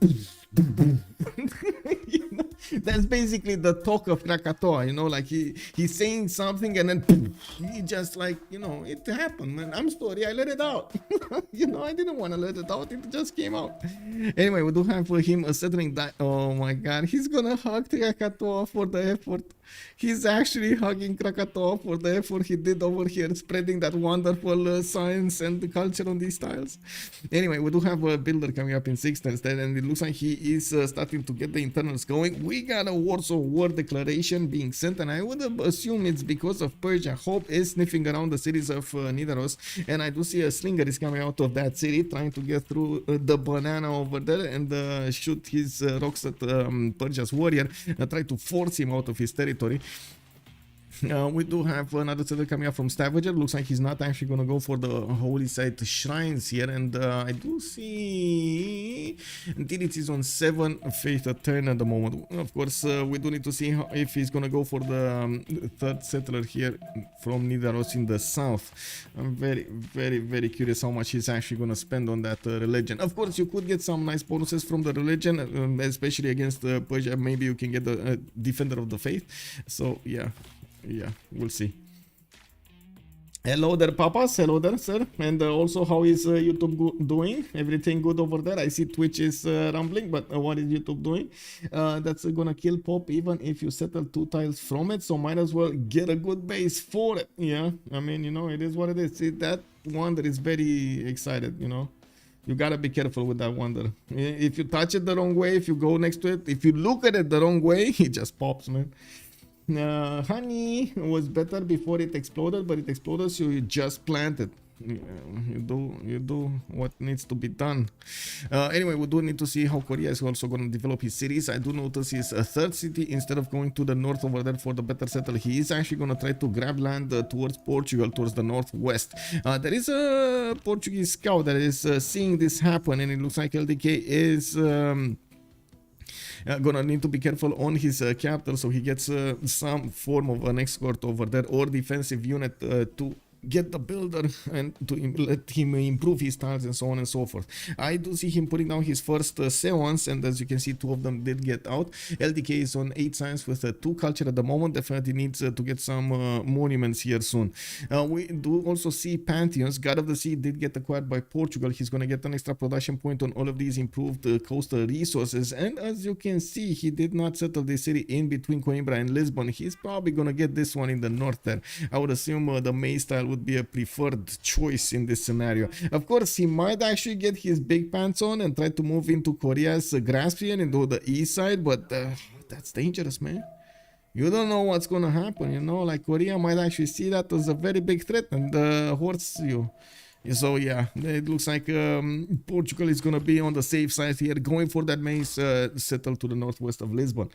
You know, that's basically the talk of Krakatoa, you know, like he's saying something and then he just like, you know, it happened, man. I'm sorry, I let it out. You know, I didn't want to let it out, it just came out. Anyway, we do have him settling that. Oh my god, he's gonna hug Krakatoa for the effort. He's actually hugging Krakatoa for the effort he did over here, spreading that wonderful science and the culture on these tiles. Anyway, we do have a builder coming up in 6th instead, and it looks like he is starting to get the internals going. We got a Warsaw War declaration being sent, and I would assume it's because of Persia. Hope is sniffing around the cities of Nidaros, and I do see a slinger is coming out of that city, trying to get through the banana over there and shoot his rocks at Persia's warrior, try to force him out of his territory. We do have another settler coming up from Stavager. Looks like he's not actually going to go for the holy site shrines here. And I do see Titiits is on 7 faith a turn at the moment. Of course, we do need to see if he's going to go for the third settler here from Nidaros in the south. I'm very curious how much he's actually going to spend on that religion. Of course, you could get some nice bonuses from the religion, especially against Persia. Maybe you can get the defender of the faith. So, yeah, we'll see. Hello there, papas. Hello there, sir. And also, how is YouTube doing? Everything good over there? I see Twitch is rumbling, but what is YouTube doing? That's gonna kill Pop even if you settle 2 tiles from it, so might as well get a good base for it. Yeah, I mean, you know, it is what it is. See, that wonder is very excited, you know. You gotta be careful with that wonder. If you touch it the wrong way, if you go next to it, if you look at it the wrong way, it just pops, man. Honey was better before it exploded, but it exploded, so you just plant it. You do what needs to be done. Anyway, we do need to see how Korea is also going to develop his cities. I do notice his third city, instead of going to the north over there for the better settle, he is actually going to try to grab land towards Portugal, towards the northwest. There is a Portuguese scout that is seeing this happen, and it looks like LDK is gonna need to be careful on his capital, so he gets some form of an escort over there or defensive unit to get the builder and to let him improve his tiles and so on and so forth. I do see him putting down his first seance, and as you can see, 2 of them did get out. LDK is on 8 science with 2 culture at the moment. Definitely needs to get some monuments here soon. We do also see Pantheons. God of the Sea did get acquired by Portugal. He's going to get an extra production point on all of these improved coastal resources, and as you can see, he did not settle this city in between Coimbra and Lisbon. He's probably going to get this one in the north there. I would assume the May style would be a preferred choice in this scenario. Of course, he might actually get his big pants on and try to move into Korea's grass field and do the east side, but that's dangerous, man. You don't know what's gonna happen, you know, like Korea might actually see that as a very big threat and horse you. So yeah, it looks like Portugal is gonna be on the safe side here, going for that maze settle to the northwest of Lisbon.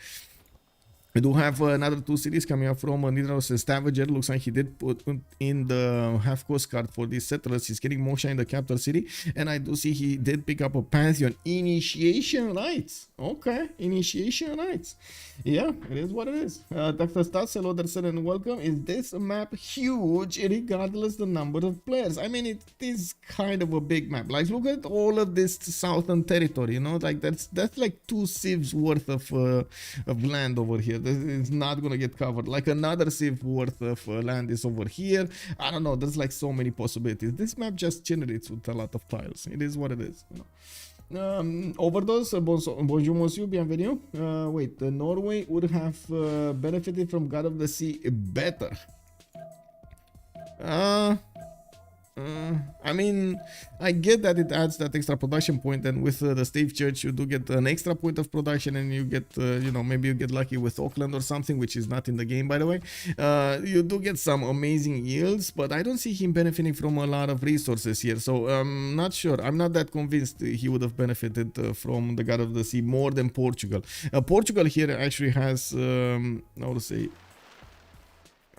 We do have another 2 cities coming up from Nidaros and Stavager. Looks like he did put in the half coast card for these settlers. He's getting motion in the capital city, and I do see he did pick up a Pantheon. Initiation rights. Okay, initiation rights. Yeah, it is what it is. Dr. Stats, hello there, and welcome. Is this map huge regardless the number of players? I mean, it is kind of a big map. Like, look at all of this southern territory, you know, like that's like 2 civs worth of land over here. It's not gonna get covered. Like another civ worth of land is over here. I don't know, there's like so many possibilities. This map just generates with a lot of tiles. It is what it is, you know. Overdose, bonjour monsieur, bienvenue. Wait, Norway would have benefited from God of the Sea better. I mean, I get that it adds that extra production point, and with the Stave Church you do get an extra point of production, and you get, you know, maybe you get lucky with Auckland or something, which is not in the game, by the way. You do get some amazing yields, but I don't see him benefiting from a lot of resources here, so I'm not sure. I'm not that convinced he would have benefited from the God of the Sea more than Portugal. Portugal here actually has, how to say,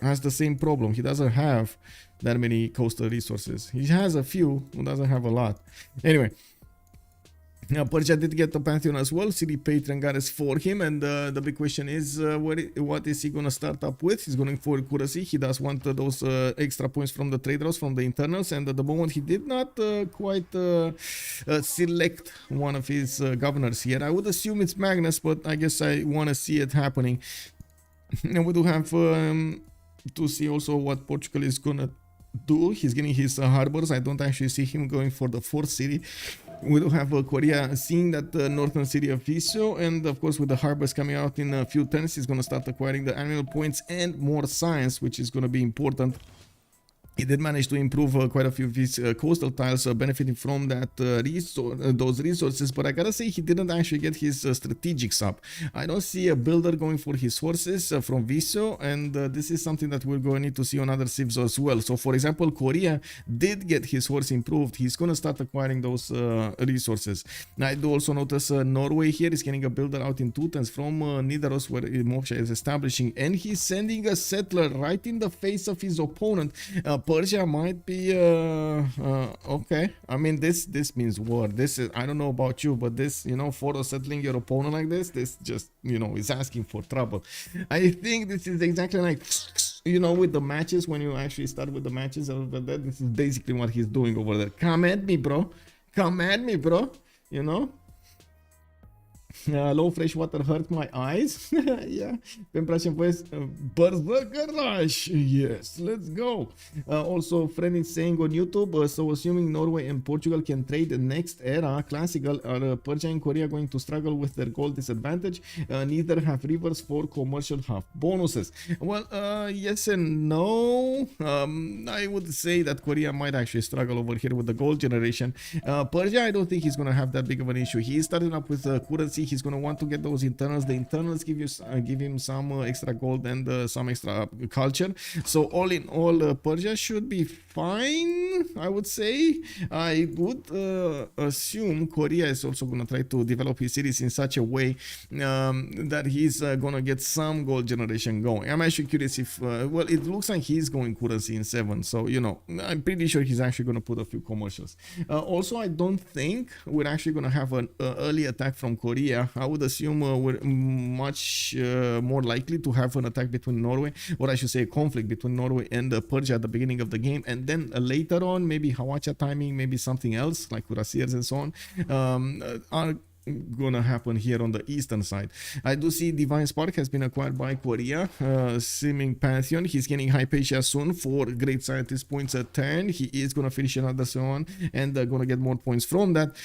has the same problem. He doesn't have that many coastal resources. He has a few, but doesn't have a lot. Anyway, now Persia did get the Pantheon as well. City paid Trengares for him, and the big question is what is he gonna start up with? He's going for accuracy. He does want those extra points from the trade routes, from the internals, and at the moment he did not quite select one of his governors yet. I would assume it's Magnus, but I guess I want to see it happening. And we do have to see also what Portugal is gonna do. He's getting his harbors. I don't actually see him going for the fourth city. We do have Korea seeing that northern city of Visio, and of course with the harbors coming out in a few turns, he's going to start acquiring the annual points and more science, which is going to be important. He did manage to improve quite a few of his coastal tiles, benefiting from that those resources, but I gotta say he didn't actually get his strategics up. I don't see a builder going for his horses from Visio, and this is something that we're going to need to see on other civs as well. So for example, Korea did get his horse improved. He's going to start acquiring those resources. Now, I do also notice Norway here is getting a builder out in Tutens from Nidaros, where Moksha is establishing, and he's sending a settler right in the face of his opponent. Persia might be okay. I mean, this means war. This is, I don't know about you, but this, you know, for settling your opponent like this just, you know, is asking for trouble. I think this is exactly like, you know, with the matches, when you actually start with the matches over there, this is basically what he's doing over there. Come at me, bro. Come at me, bro. You know? Low fresh water hurt my eyes. Yeah. Pe-mi place voice. Berserker Rush. Yes, let's go. Also, friend is saying on YouTube, so assuming Norway and Portugal can trade the next era, classical, are Persia and Korea going to struggle with their gold disadvantage? Neither have rivers for commercial half bonuses. Well, yes and no. I would say that Korea might actually struggle over here with the gold generation. Persia, I don't think he's going to have that big of an issue. He's starting up with currency. He's going to want to get those internals. The internals give him some extra gold and some extra culture. So all in all, Persia should be fine, I would say. I would assume Korea is also going to try to develop his cities in such a way that he's going to get some gold generation going. I'm actually curious if, well, it looks like he's going currency in 7. So, you know, I'm pretty sure he's actually going to put a few commercials. Also, I don't think we're actually going to have an early attack from Korea. I would assume we're much more likely to have an attack between Norway, or I should say a conflict between Norway and Persia at the beginning of the game, and then later on maybe Hawacha timing, maybe something else like Kurasiers and so on are gonna happen here on the eastern side. I do see Divine Spark has been acquired by Korea. Seeming Pantheon, he's getting Hypatia soon for Great Scientist points a turn. He is gonna finish another one and gonna get more points from that.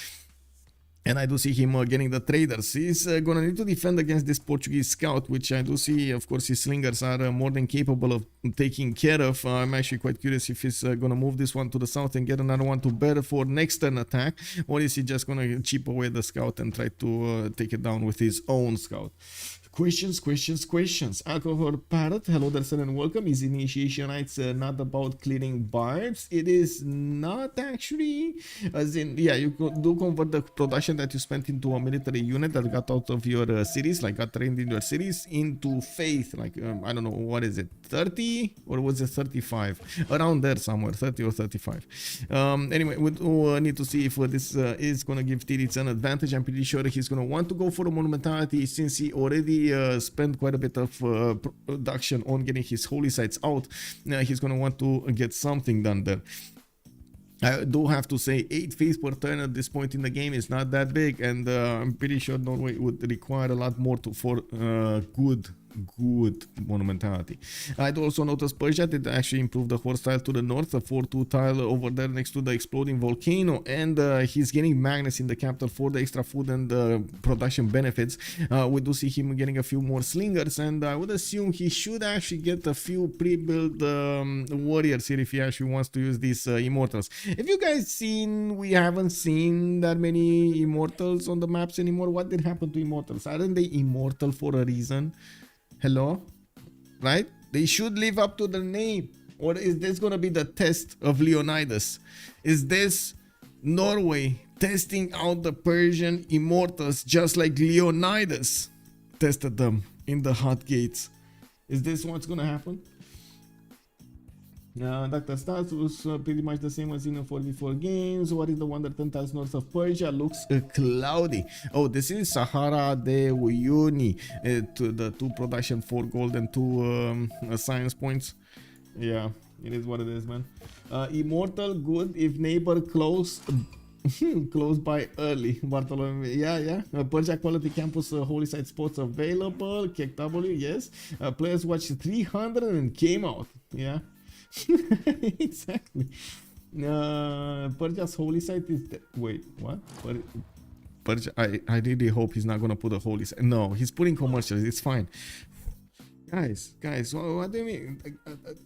And I do see him getting the traders. He's going to need to defend against this Portuguese scout, which I do see, of course, his slingers are more than capable of taking care of. I'm actually quite curious if he's going to move this one to the south and get another one to bear for next turn attack, or is he just going to chip away the scout and try to take it down with his own scout? Questions. Alcohol Parrot, hello there, sir, and welcome. Is Initiation Nights not about clearing barbs? It is not actually. As in, yeah, you do convert the production that you spent into a military unit that got out of your series, like got trained in your series, into faith. Like, I don't know, what is it, 30? Or was it 35? Around there somewhere, 30 or 35. Anyway, we do need to see if this is going to give Titiits an advantage. I'm pretty sure he's going to want to go for a monumentality since he already spent quite a bit of production on getting his holy sites out. He's going to want to get something done there. I do have to say 8 faiths per turn at this point in the game is not that big, and I'm pretty sure Norway would require a lot more for good monumentality. I do also notice Persia did actually improve the horse tile to the north, a 4-2 tile over there next to the exploding volcano, and he's getting Magnus in the capital for the extra food and production benefits. We do see him getting a few more slingers, and I would assume he should actually get a few pre-built warriors here if he actually wants to use these immortals. If you guys seen, we haven't seen that many immortals on the maps anymore. What did happen to immortals? Aren't they immortal for a reason? Hello? Right? They should live up to the name. Or is this going to be the test of Leonidas? Is this Norway testing out the Persian immortals just like Leonidas tested them in the hot gates? Is this what's going to happen? Dr. Stats was pretty much the same as in the 44 games. What is the wonder 10,000 north of Persia? Looks cloudy. Oh, this is Sahara de Uyuni. To the 2 production, 4 gold and 2 science points. Yeah, it is what it is, man. Immortal good if neighbor close. Close by early. Bartolome, yeah. Persia quality campus holy site spots available. KW, yes. Players watched 300 and came out. Yeah. Exactly. Persia's holy site is wait, what? Persia, I really hope he's not gonna put a holy site. No, he's putting commercials. It's fine. Guys, what do you mean?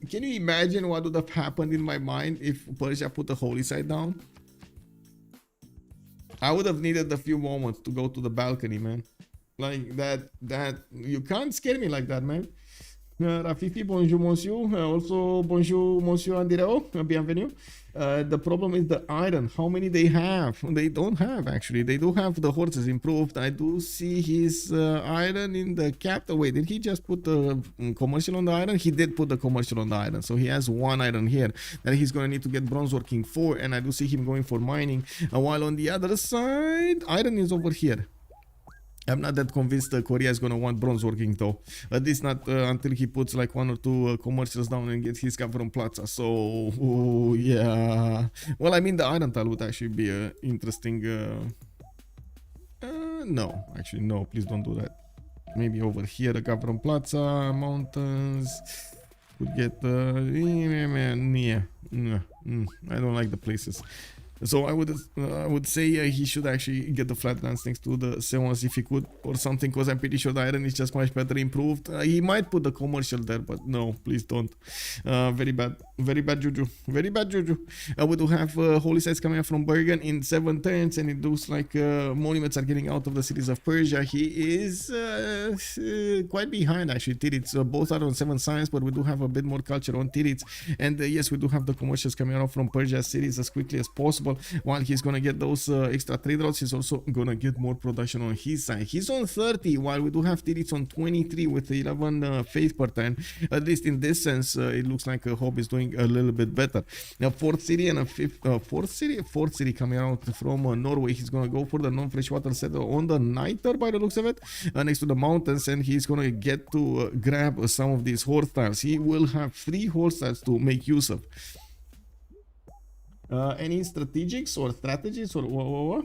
Can you imagine what would have happened in my mind if Persia put a holy site down? I would have needed a few moments to go to the balcony, man. Like that you can't scare me like that, man. Rafifi, bonjour monsieur. Also bonjour monsieur Andireo. Bienvenue. The problem is the iron. How many they have? They don't have, actually. They do have the horses improved. I do see his iron in the capital. Wait, did he just put the commercial on the iron? He did put the commercial on the iron. So he has 1 iron here that he's going to need to get bronze working for. And I do see him going for mining. While on the other side, iron is over here. I'm not that convinced Korea is going to want bronze working though. At least not until he puts like 1 or 2 commercials down and gets his cover from Plaza. So, yeah. Well, I mean, the iron tile would actually be interesting. No, actually, no, please don't do that. Maybe over here, the Gavron Plaza, mountains. Would get yeah. I don't like the places. So I would say he should actually get the flatlands next to the Seons if he could, or something, because I'm pretty sure the iron is just much better improved. He might put the commercial there, but no, please don't. Very bad juju, very bad juju. We do have holy sites coming up from Bergen in 7 turns, and it looks like monuments are getting out of the cities of Persia. He is quite behind, actually. Titiits, both are on 7 science, but we do have a bit more culture on Titiits. And yes, we do have the commercials coming out from Persia cities as quickly as possible. While he's gonna get those extra trade routes, he's also gonna get more production on his side. He's on 30, while we do have Titiits on 23 with 11 faith per turn. At least in this sense, it looks like Hobbbbb is doing a little bit better. Now, fourth city and a fourth city coming out from Norway. He's gonna go for the non-freshwater settle on the Niter by the looks of it, next to the mountains, and he's gonna get to grab some of these horse tiles. He will have 3 horse tiles to make use of. Any strategics or strategies or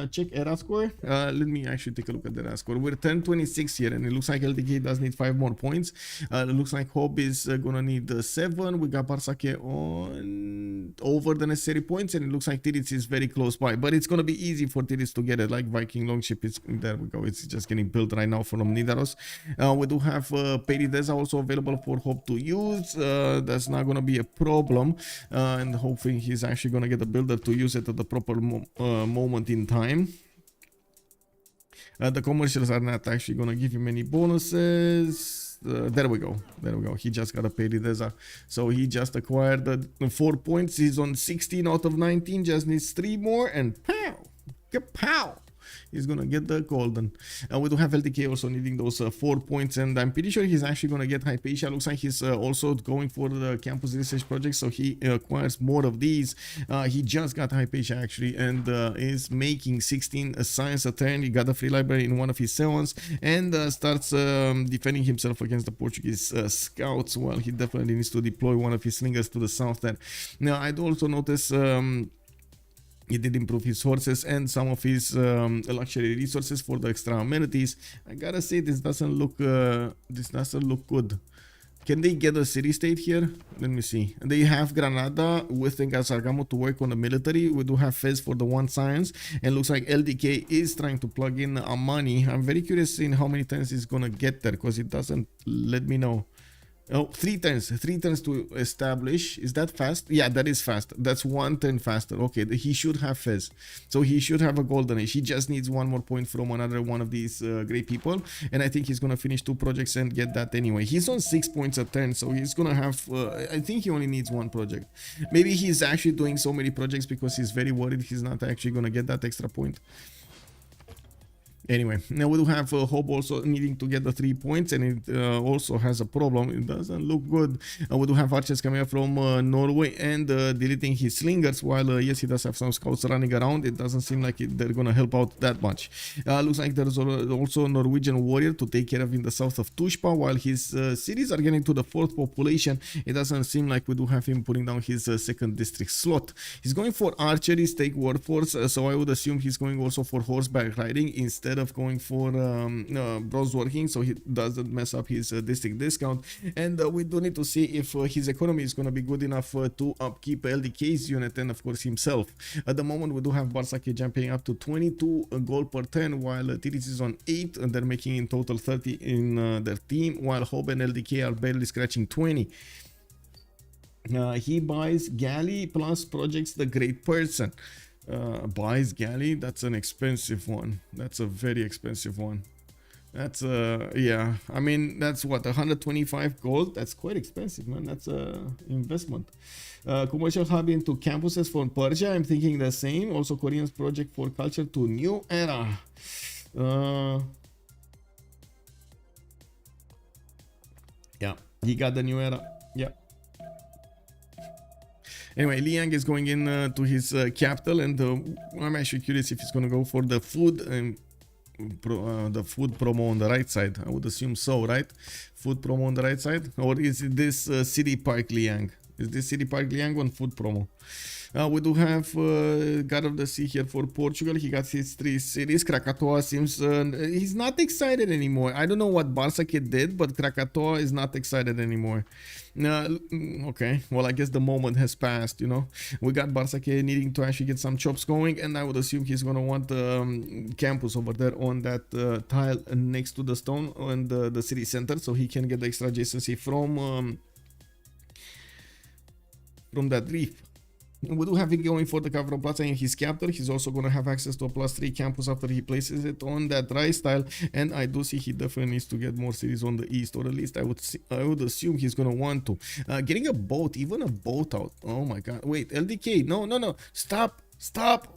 check era score. Let me actually take a look at the era score. We're 1026 here, and it looks like LDK does need 5 more points. It looks like Hobbbbb is gonna need 7. We got Bartsake on over the necessary points, and it looks like Titiits is very close by. But it's gonna be easy for Titiits to get it. Like Viking Longship is there. We go. It's just getting built right now from Nidaros. We do have Perideza also available for Hobbbbb to use. That's not gonna be a problem, and hopefully he's actually gonna get a builder to use it at the proper moment in time. The commercials are not actually gonna give him any bonuses. There we go. He just got a Perideza, so he just acquired 4 points. He's on 16 out of 19, just needs 3 more, and pow, kapow, he's gonna get the golden. We do have LDK also needing those 4 points, and I'm pretty sure he's actually gonna get Hypatia. Looks like he's also going for the campus research project, so he acquires more of these. He just got Hypatia actually, and is making 16 science a turn. He got a free library in one of his Seons, and starts defending himself against the Portuguese scouts. Well, he definitely needs to deploy one of his slingers to the south there. Now, I'd also notice he did improve his horses and some of his luxury resources for the extra amenities. I gotta say, this doesn't look good. Can they get a city state here? Let me see. They have Granada with Engasargamo to work on the military. We do have Fez for the 1 science, and looks like LDK is trying to plug in Amani. I'm very curious in how many turns he's gonna get there, because it doesn't let me know. Oh, 3 turns to establish. Is that fast? Yeah, that is fast. That's 1 turn faster. Okay, he should have Fez, so he should have a golden age. He just needs 1 more point from another one of these great people, and I think he's gonna finish 2 projects and get that anyway. He's on 6 points a turn, so he's gonna have I think he only needs 1 project. Maybe he's actually doing so many projects because he's very worried he's not actually gonna get that extra point. Anyway, now we do have Hobbbbb also needing to get the 3 points, and it also has a problem. It doesn't look good. We do have archers coming up from Norway and deleting his slingers, while yes, he does have some scouts running around. It doesn't seem like they're gonna help out that much. Looks like there's also a Norwegian warrior to take care of in the south of Tushpa, while his cities are getting to the 4th population. It doesn't seem like we do have him putting down his 2nd district slot. He's going for archery, stake workforce, so I would assume he's going also for horseback riding instead of going for bronze working, so he doesn't mess up his district discount. And we do need to see if his economy is going to be good enough to upkeep LDK's unit and of course himself. At the moment we do have Bartsake jumping up to 22 gold per 10, while Titiits is on 8, and they're making in total 30 in their team, while Hobbbbb and LDK are barely scratching 20. He buys galley plus projects the great person. Buys galley, that's an expensive one. That's a very expensive one. That's yeah, I mean, that's what, 125 gold. That's quite expensive, man. That's a investment. Commercial hub into campuses for Persia, I'm thinking the same. Also Korean's project for culture to new era. Yeah, he got the new era. Yeah. Anyway, Liang is going in to his capital, and I'm actually curious if he's going to go for the food and the food promo on the right side. I would assume so, right? Food promo on the right side, or is it this City Park Liang? Is this City Park Liang on food promo? We do have God of the Sea here for Portugal. He got his 3 cities. Krakatoa seems he's not excited anymore. I don't know what Bartsake did, but Krakatoa is not excited anymore. Okay, well, I guess the moment has passed, you know. We got Bartsake needing to actually get some chops going, and I would assume he's gonna want campus over there on that tile next to the stone and the city center, so he can get the extra adjacency from that reef. We do have him going for the Cavro Plaza in his capital. He's also going to have access to a +3 campus after he places it on that rice tile. And I do see he definitely needs to get more cities on the east, or at least I would assume he's going to want to. Getting a boat, even a boat out. Oh my god. Wait, LDK. No. Stop.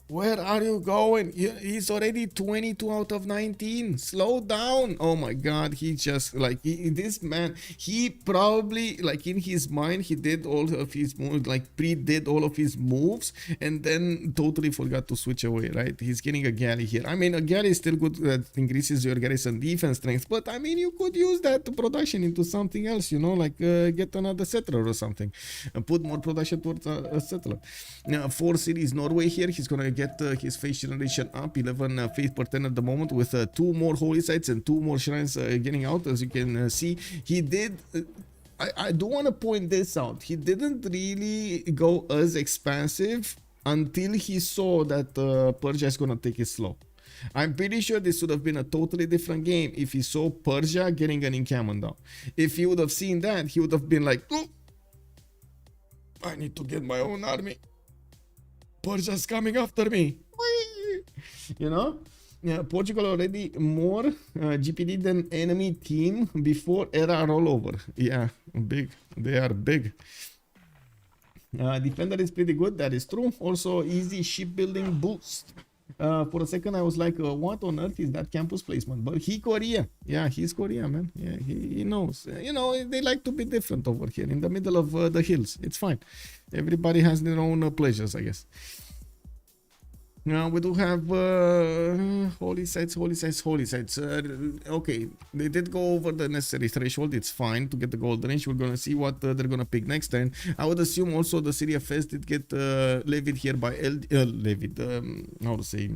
Where are you going? He's already 22 out of 19. Slow down. Oh my god. He just like this man. He probably like in his mind he did all of his moves, like pre-did all of his moves, and then totally forgot to switch away. Right? He's getting a galley here. I mean, a galley is still good. That increases your garrison defense strength, but I mean, you could use that production into something else. You know, like get another settler or something, and put more production towards a settler. Now, 4 cities Norway. Here he's gonna get his faith generation up 11 faith per 10 at the moment, with 2 more holy sites and 2 more shrines getting out. As you can see, he did I do want to point this out. He didn't really go as expansive until he saw that Persia is gonna take it slow. I'm pretty sure this would have been a totally different game if he saw Persia getting an encampment down. If he would have seen that, he would have been like, oh, I need to get my own army. Persia's coming after me. You know? Yeah, Portugal already more GPD than enemy team before era rollover. Yeah, big. They are big. Defender is pretty good. That is true. Also, easy shipbuilding boost. For a second, I was like, what on earth is that campus placement? But he Korea. Yeah, he's Korea, man. Yeah, he knows. You know, they like to be different over here in the middle of the hills. It's fine. Everybody has their own pleasures, I guess. Now we do have holy sites. Okay, they did go over the necessary threshold. It's fine to get the golden age. We're gonna see what they're gonna pick next turn. I would assume also the city of Fez did get levied here by how to say?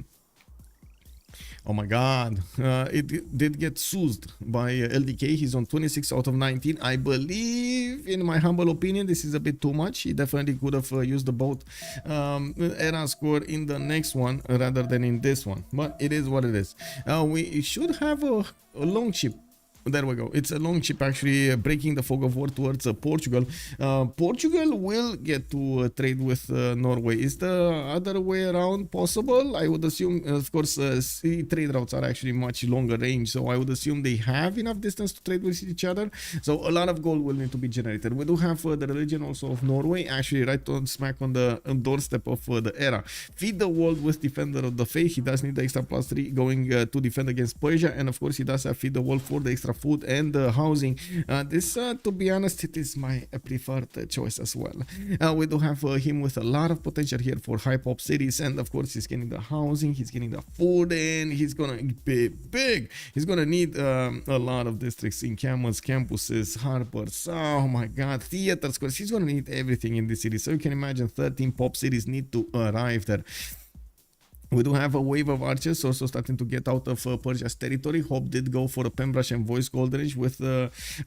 Oh my god, it did get soothed by LDK. He's on 26 out of 19. I believe, in my humble opinion, this is a bit too much. He definitely could have used the boat era score in the next one rather than in this one, but it is what it is. We should have a long ship There we go. It's a long ship actually breaking the fog of war towards Portugal. Portugal will get to trade with Norway. Is the other way around possible? I would assume, of course, sea trade routes are actually much longer range, so I would assume they have enough distance to trade with each other. So a lot of gold will need to be generated. We do have the religion also of Norway, actually right on smack on the doorstep of the era. Feed the world with Defender of the Faith. He does need the extra +3 going to defend against Persia, and of course he does have Feed the World for the extra food and housing. This, to be honest, it is my preferred choice as well. We do have him with a lot of potential here for high pop cities, and of course he's getting the housing, he's getting the food, and he's gonna be big. He's gonna need a lot of districts, encampments, campuses, harbors. Oh my god, theaters, because he's gonna need everything in this city. So you can imagine 13 pop cities need to arrive there. We do have a wave of archers also starting to get out of Persia's territory. Hobbbbb did go for a Pembroke and Voice Golden Age with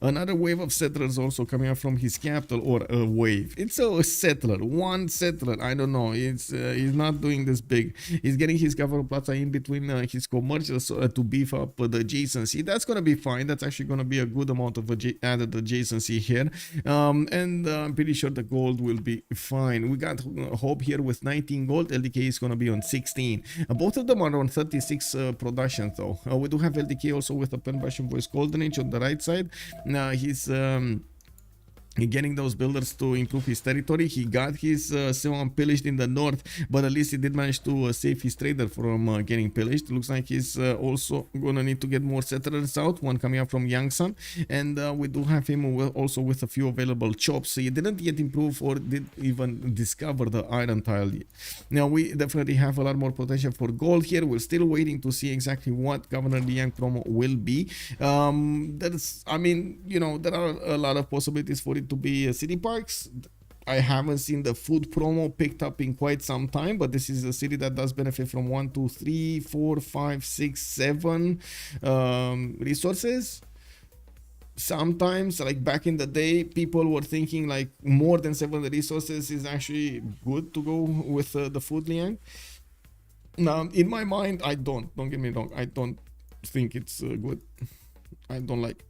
another wave of settlers also coming up from his capital, or a wave. It's a settler, one settler. I don't know. It's he's not doing this big. He's getting his Governor Plaza in between his commercials to beef up the adjacency. That's gonna be fine. That's actually gonna be a good amount of added adjacency here, and I'm pretty sure the gold will be fine. We got Hobbbbb here with 19 gold. LDK is gonna be on 16. Both of them are on 36 production though. We do have LDK also with a Pembroke Voice Golden Age on the right side. He's getting those builders to improve his territory. He got his Sewan pillaged in the north, but at least he did manage to save his trader from getting pillaged. Looks like he's also gonna need to get more settlers out, one coming up from Yangsan, and we do have him also with a few available chops. He didn't yet improve or did even discover the iron tile yet. Now we definitely have a lot more potential for gold here. We're still waiting to see exactly what Governor Liang promo will be. I mean, you know, there are a lot of possibilities for it to be city parks. I haven't seen the food promo picked up in quite some time, but this is a city that does benefit from 1, 2, 3, 4, 5, 6, 7 resources. Sometimes, like back in the day, people were thinking like more than 7 resources is actually good to go with the food liang. Now, in my mind, I don't get me wrong, I don't think it's good. I don't like.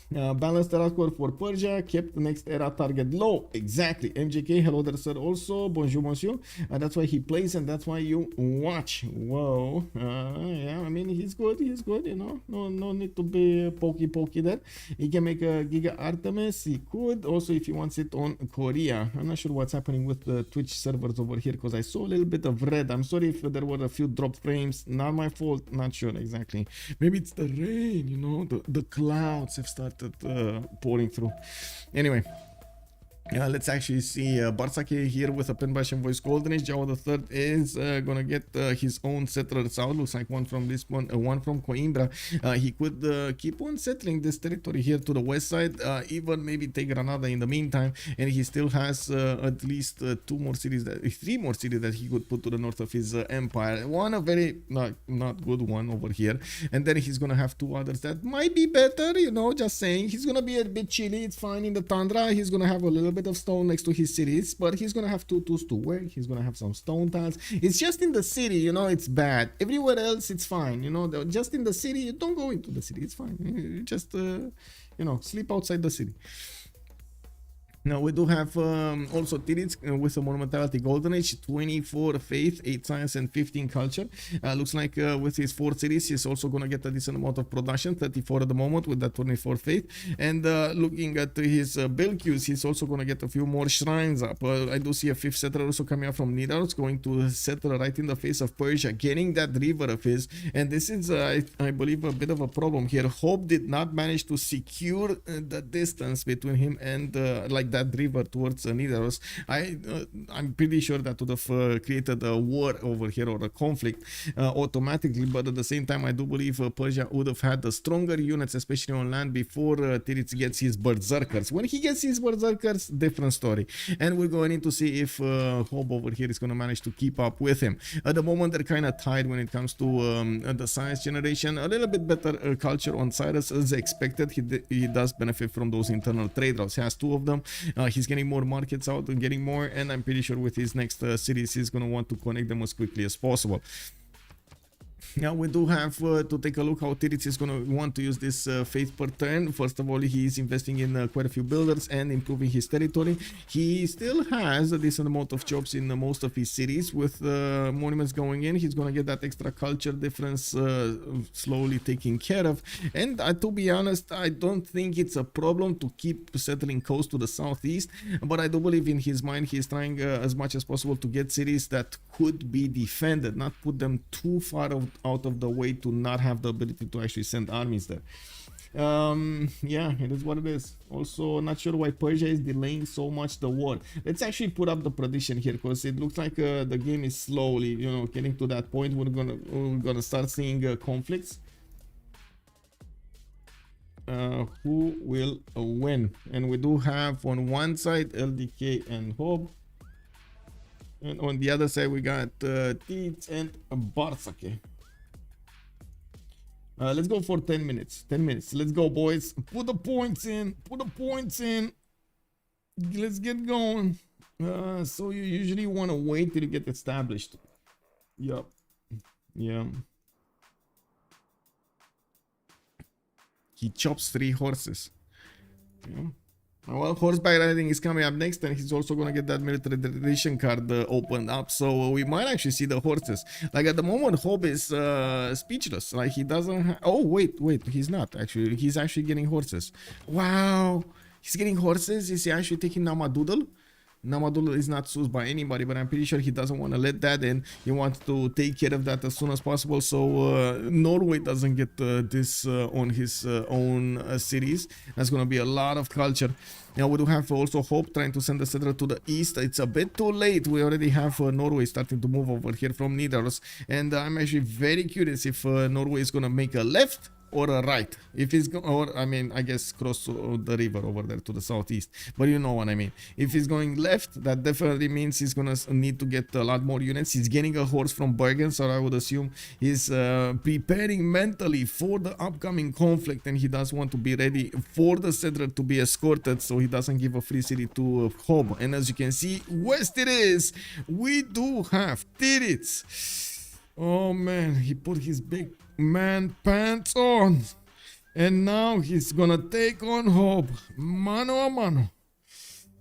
Balanced era score for Persia, kept the next era target low. Exactly. MJK, hello there, sir. Also, bonjour, monsieur. That's why he plays, and that's why you watch. Whoa. Yeah, I mean, he's good. You know, no need to be pokey there. He can make a Giga Artemis. He could also if he wants it on Korea. I'm not sure what's happening with the Twitch servers over here because I saw a little bit of red. I'm sorry if there were a few drop frames. Not my fault. Not sure exactly. Maybe it's the rain. You know, the clouds have started pouring through. Anyway, let's actually see Bartsake here with a Pembroke Voice Golden Age. Jao the Third is gonna get his own settlers out. Looks like one from Lisbon, one from Coimbra. He could keep on settling this territory here to the west side, even maybe take Granada in the meantime, and he still has at least 3 more cities that he could put to the north of his empire. One a very not good one over here, and then he's gonna have 2 others that might be better, you know, just saying. He's gonna be a bit chilly, it's fine in the tundra. He's gonna have a little bit of stone next to his cities, but he's gonna have tutus to wear. He's gonna have some stone tiles. It's just in the city, you know, it's bad. Everywhere else it's fine, you know. Just in the city, you don't go into the city, it's fine. You just you know, sleep outside the city. Now we do have also Titiits with a Monumentality Golden Age, 24 Faith, 8 Science, and 15 Culture. Looks like with his 4 cities, he's also going to get a decent amount of production, 34 at the moment with that 24 Faith. And looking at his build queues, he's also going to get a few more shrines up. I do see a 5th settler also coming up from Nidaros, going to settle right in the face of Persia, getting that river of his. And this is, I believe, a bit of a problem here. Hobbbbb did not manage to secure the distance between him and like that river towards Nidaros. I'm pretty sure that would have created a war over here, or a conflict automatically, but at the same time I do believe Persia would have had the stronger units, especially on land, before Titiits gets his berserkers. When he gets his berserkers, different story, and we're going in to see if Hobbbbb over here is going to manage to keep up with him. At the moment they're kind of tied when it comes to the science generation. A little bit better culture on Cyrus as expected. He does benefit from those internal trade routes. He has 2 of them. He's getting more markets out and getting more, and I'm pretty sure with his next cities he's going to want to connect them as quickly as possible. Now we do have to take a look how Titiits is going to want to use this faith per turn. First of all, he's investing in quite a few builders and improving his territory. He still has a decent amount of jobs in most of his cities. With monuments going in, he's going to get that extra culture difference slowly taken care of. And to be honest, I don't think it's a problem to keep settling coast to the southeast, but I do believe in his mind he's trying as much as possible to get cities that could be defended, not put them too far out of the way to not have the ability to actually send armies there. Yeah, it is what it is. Also, not sure why Persia is delaying so much the war. Let's actually put up the prediction here, because it looks like the game is slowly, you know, getting to that point. We're gonna start seeing conflicts. Who will win? And we do have on one side LDK and Hobbbbb, and on the other side we got Titiits and Bartsake. Let's go for 10 minutes. 10 minutes. Let's go, boys. Put the points in. Put the points in. Let's get going. So you usually want to wait till you get established. Yup. Yeah. He chops 3 horses. Yeah. Well, horseback riding is coming up next, and he's also gonna get that military tradition card opened up, so we might actually see the horses. Like at the moment, Hobbbbb is speechless. Like he doesn't. Oh wait, he's not actually. He's actually getting horses. Wow, he's getting horses. Is he actually taking Namadoodle? Namadoodle is not used by anybody, but I'm pretty sure he doesn't want to let that in. He wants to take care of that as soon as possible, so Norway doesn't get this on his own cities. That's going to be a lot of culture. Now we do have also Hobbbbb trying to send the settler to the east. It's a bit too late. We already have Norway starting to move over here from Nidaros, and I'm actually very curious if Norway is going to make a left or a right. If he's or I mean, I guess cross the river over there to the southeast, but you know what I mean. If he's going left, that definitely means he's gonna need to get a lot more units. He's getting a horse from Bergen, so I would assume he's preparing mentally for the upcoming conflict, and he does want to be ready for the settler to be escorted, so he doesn't give a free city to Hobbbbb. And as you can see, west it is. We do have Titiits. Oh man, he put his big man pants on, and now he's gonna take on Hobbbbb mano a mano.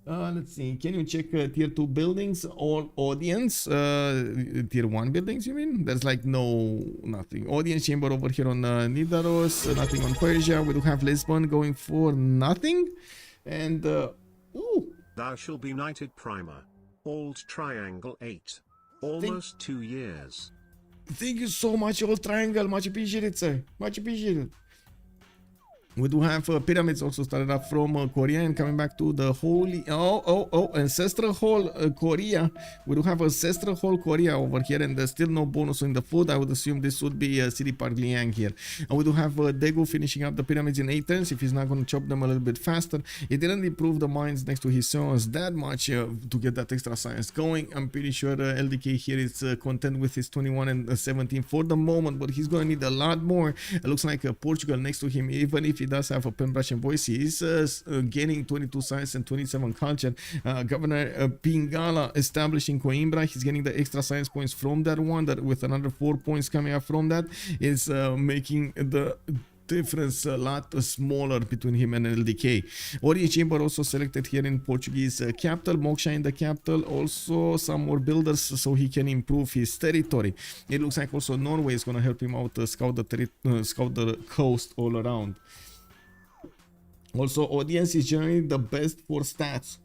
Let's see, can you check tier 2 buildings or audience? Tier 1 buildings, you mean? There's like nothing. Audience chamber over here on Nidaros, nothing on Persia. We do have Lisbon going for nothing, and ooh, Thou shall be knighted primer. Alt triangle 8. Almost 2 years. Thank you so much, Old Triangle. Much appreciated, sir. Much appreciated. We do have pyramids also started up from Korea and coming back to the holy ancestral hall Korea. We do have ancestral hall Korea over here, and there's still no bonus in the food. I would assume this would be City Park Liang here. And we do have Daegu finishing up the pyramids in 8 turns. If he's not going to chop them a little bit faster, he didn't improve the mines next to his sons that much to get that extra science going. I'm pretty sure LDK here is content with his 21 and 17 for the moment, but he's going to need a lot more. It looks like Portugal next to him, even if he does have a pen brush and voice, he is gaining 22 science and 27 culture. Governor Pingala establishing Coimbra, he's getting the extra science points from that one, that with another 4 points coming up from that is making the difference a lot smaller between him and LDK. Ori Chamber also selected here in Portuguese capital, Moksha in the capital, also some more builders so he can improve his territory. It looks like also Norway is going to help him out scout the coast all around. Also, audience is generally the best for stats.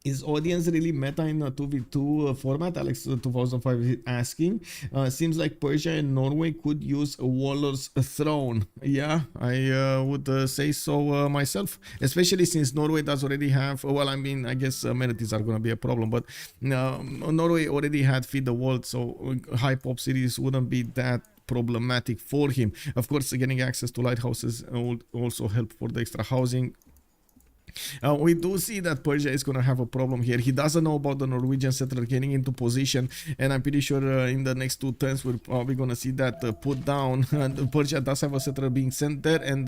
Is audience really meta in a 2v2 format? Alex 2005 is asking. Seems like Persia and Norway could use a warlord's throne. Yeah, I would say so myself. Especially since Norway does already have, well, I mean, I guess amenities are going to be a problem, but Norway already had Feed the World, so high pop cities wouldn't be that problematic for him. Of course, getting access to lighthouses would also help for the extra housing. We do see that Persia is going to have a problem here. He doesn't know about the Norwegian settler getting into position, and I'm pretty sure in the next 2 turns we're probably going to see that put down. Persia does have a settler being sent there, and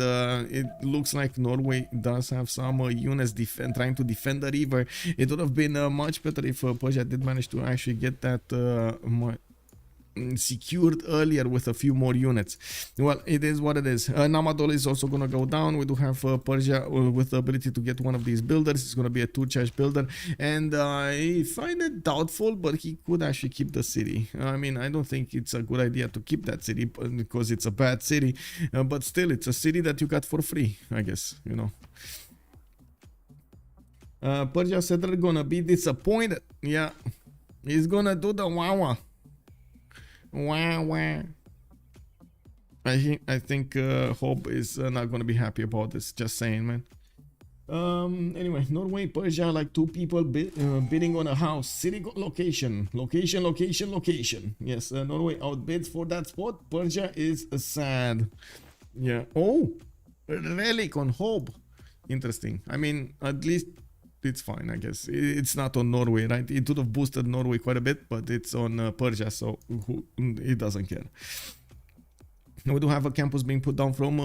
it looks like Norway does have some units trying to defend the river. It would have been much better if Persia did manage to actually get that secured earlier with a few more units. Well, it is what it is. Namadol is also going to go down. We do have Persia with the ability to get one of these builders. It's going to be a 2-charge builder, and I find it doubtful, but he could actually keep the city. I mean, I don't think it's a good idea to keep that city because it's a bad city, but still, it's a city that you got for free, I guess, you know. Persia settler gonna be disappointed. Yeah, he's gonna do the wah. I think Hobbbbb is not gonna be happy about this. Just saying, man. Anyway, Norway, Persia, like 2 people bidding on a house. City location. Yes, Norway outbids for that spot. Persia is sad. Yeah. Oh, relic on Hobbbbb. Interesting. I mean, at least it's fine, I guess. It's not on Norway, right? It would have boosted Norway quite a bit, but it's on Persia, so it doesn't care. We do have a campus being put down from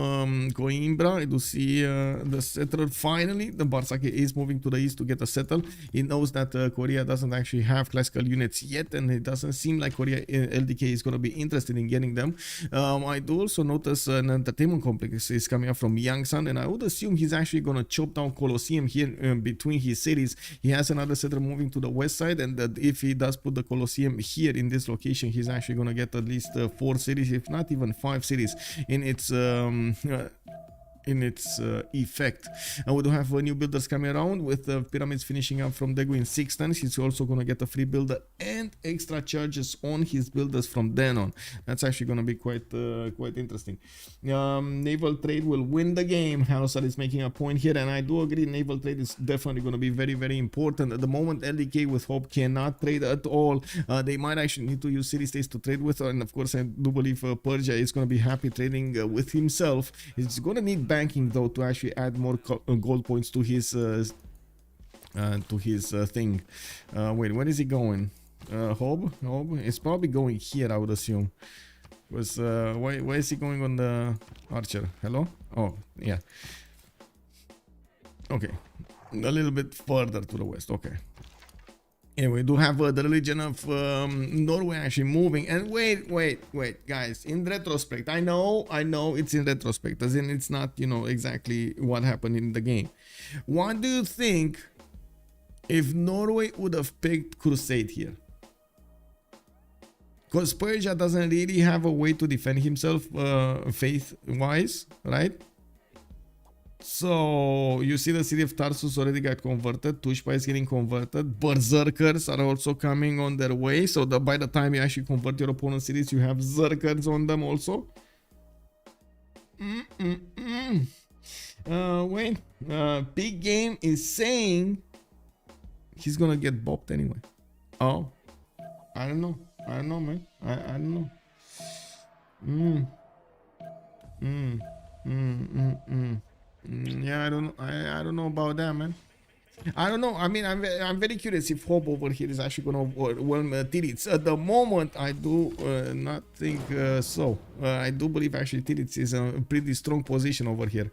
Coimbra. I do see the settler finally. The Bartsake is moving to the east to get a settle. He knows that Korea doesn't actually have classical units yet, and it doesn't seem like Korea LDK is going to be interested in getting them. I do also notice an entertainment complex is coming up from Yangsan, and I would assume he's actually going to chop down Colosseum here between his cities. He has another settler moving to the west side, and if he does put the Colosseum here in this location, he's actually going to get at least 4 cities, if not even 5 cities in its effect. And we do have new builders coming around with the pyramids finishing up from Daegu in 6 turns. He's also going to get a free builder and extra charges on his builders from then on. That's actually going to be quite interesting. Naval trade will win the game. Hausar is making a point here, and I do agree naval trade is definitely going to be very, very important. At the moment, LDK with Hobbbbb cannot trade at all. They might actually need to use city-states to trade with, and of course I do believe Persia is going to be happy trading with himself. He's going to need banking though to actually add more gold points to his thing. Wait, where is he going? Hobbbbb is probably going here, I would assume. Was why is he going on the archer? Hello? Oh yeah. Okay, a little bit further to the west. Okay. Anyway, we do have the religion of Norway actually moving. And wait, guys. In retrospect, I know it's in retrospect, as in it's not, you know, exactly what happened in the game. What do you think if Norway would have picked Crusade here? Because Persia doesn't really have a way to defend himself faith-wise, right? So you see the city of Tarsus already got converted. Tushpa is getting converted. Berserkers are also coming on their way. So that by the time you actually convert your opponent's cities, you have Zerkers on them also. Wait. Big Game is saying he's gonna get bopped anyway. Oh, I don't know. I don't know, man. I don't know. Yeah, I don't know about that, man. I don't know. I mean, I'm very curious if Hobbbbb over here is actually going to overwhelm Titiits. At the moment, I do not think so. I do believe actually Titiits is a pretty strong position over here.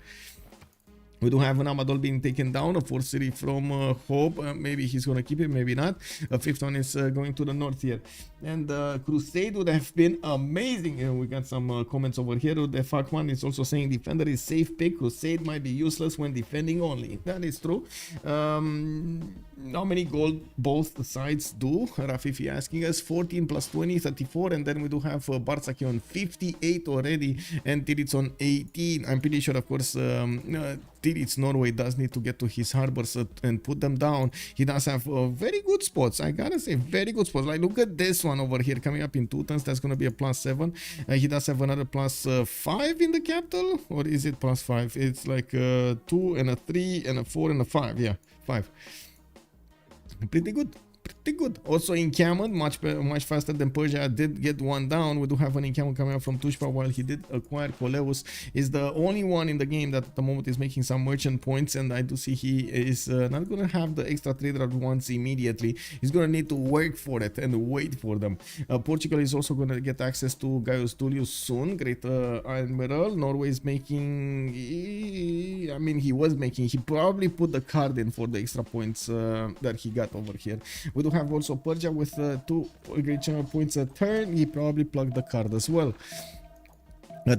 We do have an Amadol being taken down, a 4th city from Hobbbbb. Maybe he's going to keep it, maybe not. A 5th one is going to the north here. And Crusade would have been amazing. We got some comments over here. The fact one is also saying Defender is safe pick. Crusade might be useless when defending only. That is true. How many gold both sides do? Rafifi asking us 14 plus 20, 34. And then we do have Bartsake on 58 already and Titiits on 18. I'm pretty sure, of course, Titiits Norway does need to get to his harbors and put them down. He does have very good spots. I gotta say, very good spots. Like, look at this one over here coming up in 2 turns. That's gonna be a +7. He does have another +5 in the capital, or is it +5? It's like 2 and a 3 and a 4 and a 5. Yeah, 5. Pretty good. Pretty good. Also encampment, much faster than Persia did get one down. We do have an encampment coming up from Tushpa, while he did acquire Koleus. Is the only one in the game that at the moment is making some merchant points, and I do see he is not going to have the extra trader at once immediately. He's going to need to work for it and wait for them. Portugal is also going to get access to Gaius Tullius soon. Great Admiral. Norway is making... I mean, he was making... He probably put the card in for the extra points that he got over here. We do do have also Persia with 2 great general points a turn. He probably plugged the card as well.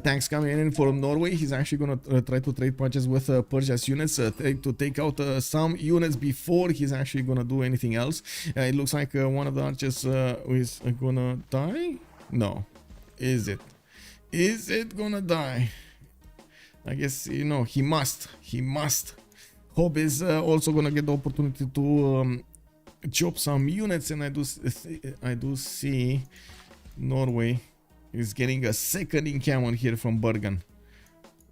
Tanks coming in from Norway. He's actually going to try to trade punches with Persia's units to take out some units before he's actually going to do anything else. It looks like one of the archers is going to die. No. Is it? Is it going to die? I guess, you know, he must. He must. Hobbbbb is also going to get the opportunity to chop some units. And I do see Norway is getting a second encampment here from Bergen.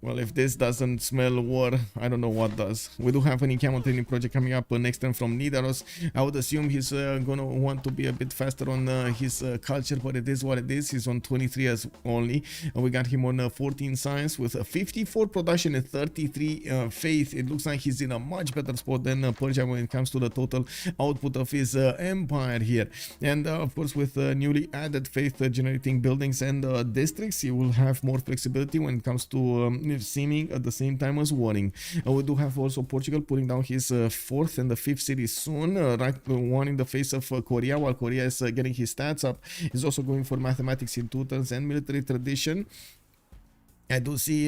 Well, if this doesn't smell war, I don't know what does. We do have an encampment training project coming up next time from Nidaros. I would assume he's gonna want to be a bit faster on his culture, but it is what it is. He's on 23 as only. We got him on 14 science with 54 production and 33 faith. It looks like he's in a much better spot than Persia when it comes to the total output of his empire here. And of course, with newly added faith generating buildings and districts, he will have more flexibility when it comes to seeming at the same time as warring. We do have also Portugal putting down his 4th and the 5th city soon, right one in the face of Korea, while Korea is getting his stats up. He's also going for mathematics in Teutons and military tradition. I do see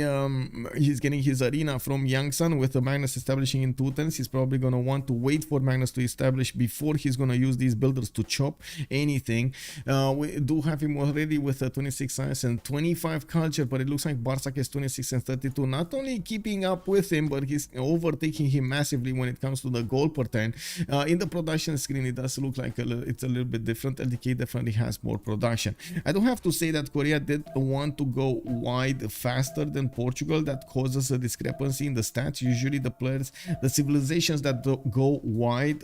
he's getting his arena from Yangsan with the Magnus establishing in Teutons. He's probably going to want to wait for Magnus to establish before he's going to use these builders to chop anything. We do have him already with 26 science and 25 culture, but it looks like Bartsake is 26 and 32. Not only keeping up with him, but he's overtaking him massively when it comes to the gold per turn. In the production screen, it does look like it's a little bit different. LDK definitely has more production. I do have to say that Korea did want to go wide faster than Portugal. That causes a discrepancy in the stats. Usually the players, the civilizations that go wide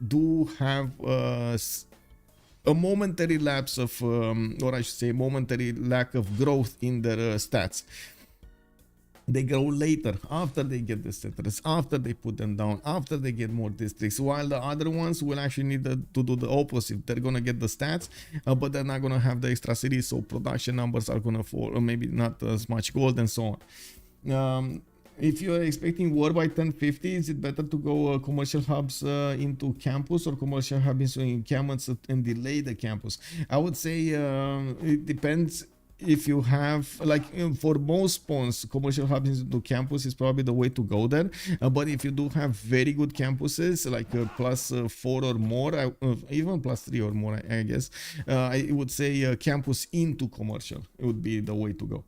do have a momentary lapse of or I should say momentary lack of growth in their stats. They grow later, after they get the settlers, after they put them down, after they get more districts, while the other ones will actually need to do the opposite. They're going to get the stats, but they're not going to have the extra cities, so production numbers are going to fall, or maybe not as much gold and so on. If you're expecting war by 1050, is it better to go commercial hubs into campus or commercial hubs into encampments and delay the campus? I would say it depends. If you have, like, for most spawns, commercial hubs into campus is probably the way to go there. But if you do have very good campuses, like +4 or more, even +3 or more, I guess, I would say campus into commercial. It would be the way to go.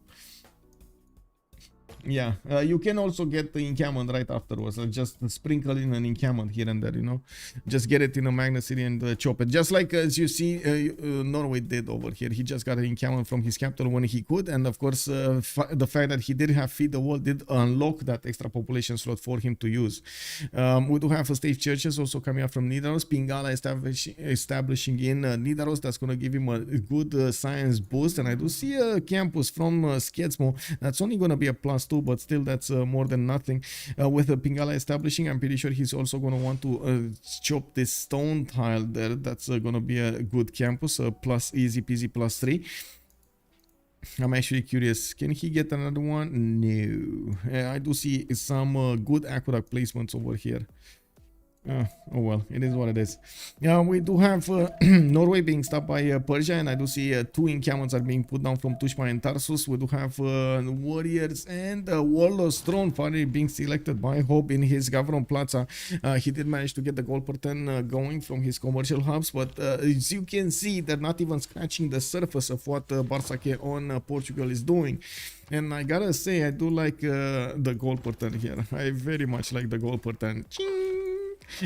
Yeah, you can also get the encampment right afterwards. Just sprinkle in an encampment here and there, you know. Just get it in a Magna City and chop it. Just like as you see, Norway did over here. He just got an encampment from his capital when he could. And of course, the fact that he did have Feed the Wall did unlock that extra population slot for him to use. We do have state churches also coming up from Nidaros. Pingala establishing in Nidaros. That's going to give him a good science boost. And I do see a campus from Sketsmo. That's only going to be a +2, but still that's more than nothing. With Pingala establishing, I'm pretty sure he's also going to want to chop this stone tile there. That's going to be a good campus, plus easy peasy +3. I'm actually curious, can he get another one? No. I do see some good aqueduct placements over here. Oh well, it is what it is. We do have Norway being stopped by Persia, and I do see 2 encampments are being put down from Tushma and Tarsus. We do have warriors and Warlord's Throne finally being selected by Hobbbbb in his Gavron Plaza. He did manage to get the gold per 10 going from his commercial hubs, but as you can see, they're not even scratching the surface of what Bartsake on Portugal is doing. And I gotta say, I do like the gold per 10 here. I very much like the gold per 10. Ching!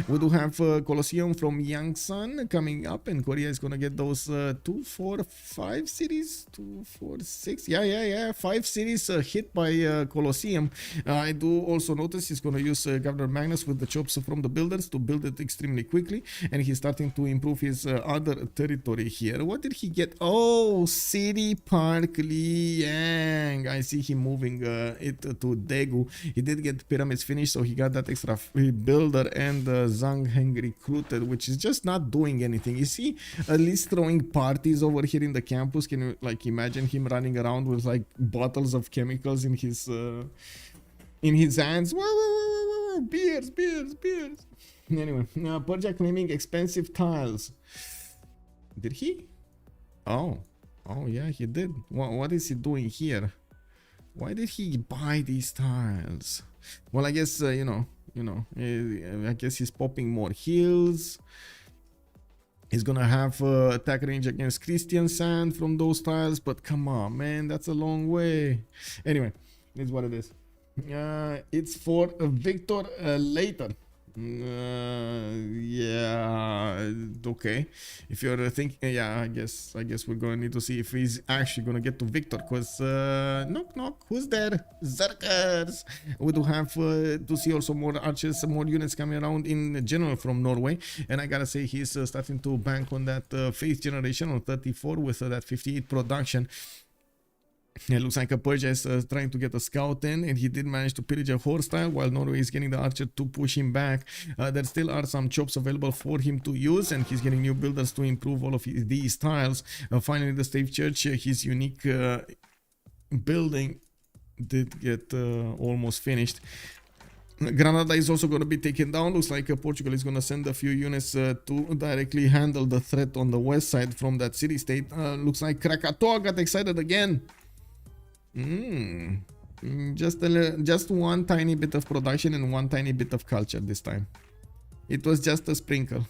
We do have Colosseum from Yangsan coming up, and Korea is gonna get those 2, 4, 5 cities. 2, 4, 6. Yeah. 5 cities hit by Colosseum. I do also notice he's gonna use Governor Magnus with the chops from the builders to build it extremely quickly, and he's starting to improve his other territory here. What did he get? Oh, City Park Liang. I see him moving it to Daegu. He did get pyramids finished, so he got that extra builder and Zhang Heng recruited, which is just not doing anything. You see, at least throwing parties over here in the campus. Can you like imagine him running around with like bottles of chemicals in his hands? Whoa, beers. Anyway, Persia claiming expensive tiles. Did he? Oh yeah, he did. What is he doing here? Why did he buy these tiles? Well, I guess I guess he's popping more heals. He's gonna have attack range against Christian Sand from those tiles, but come on, man, that's a long way. Anyway, it's what it is. It's for Victor later. Yeah, okay. If you're thinking, yeah, I guess we're gonna need to see if he's actually gonna get to Victor, because knock knock, who's there? Zerkers. We do have to see also more archers, some more units coming around in general from Norway, and I gotta say he's starting to bank on that faith generation on 34 with that 58 production. It looks like a Persia is trying to get a scout in, and he did manage to pillage a horse tile while Norway is getting the archer to push him back. There still are some chops available for him to use, and he's getting new builders to improve all of these tiles. Finally, the Stave Church, his unique building, did get almost finished. Granada is also going to be taken down. Looks like Portugal is going to send a few units to directly handle the threat on the west side from that city-state. Looks like Krakatoa got excited again. Just one tiny bit of production and one tiny bit of culture this time. It was just a sprinkle.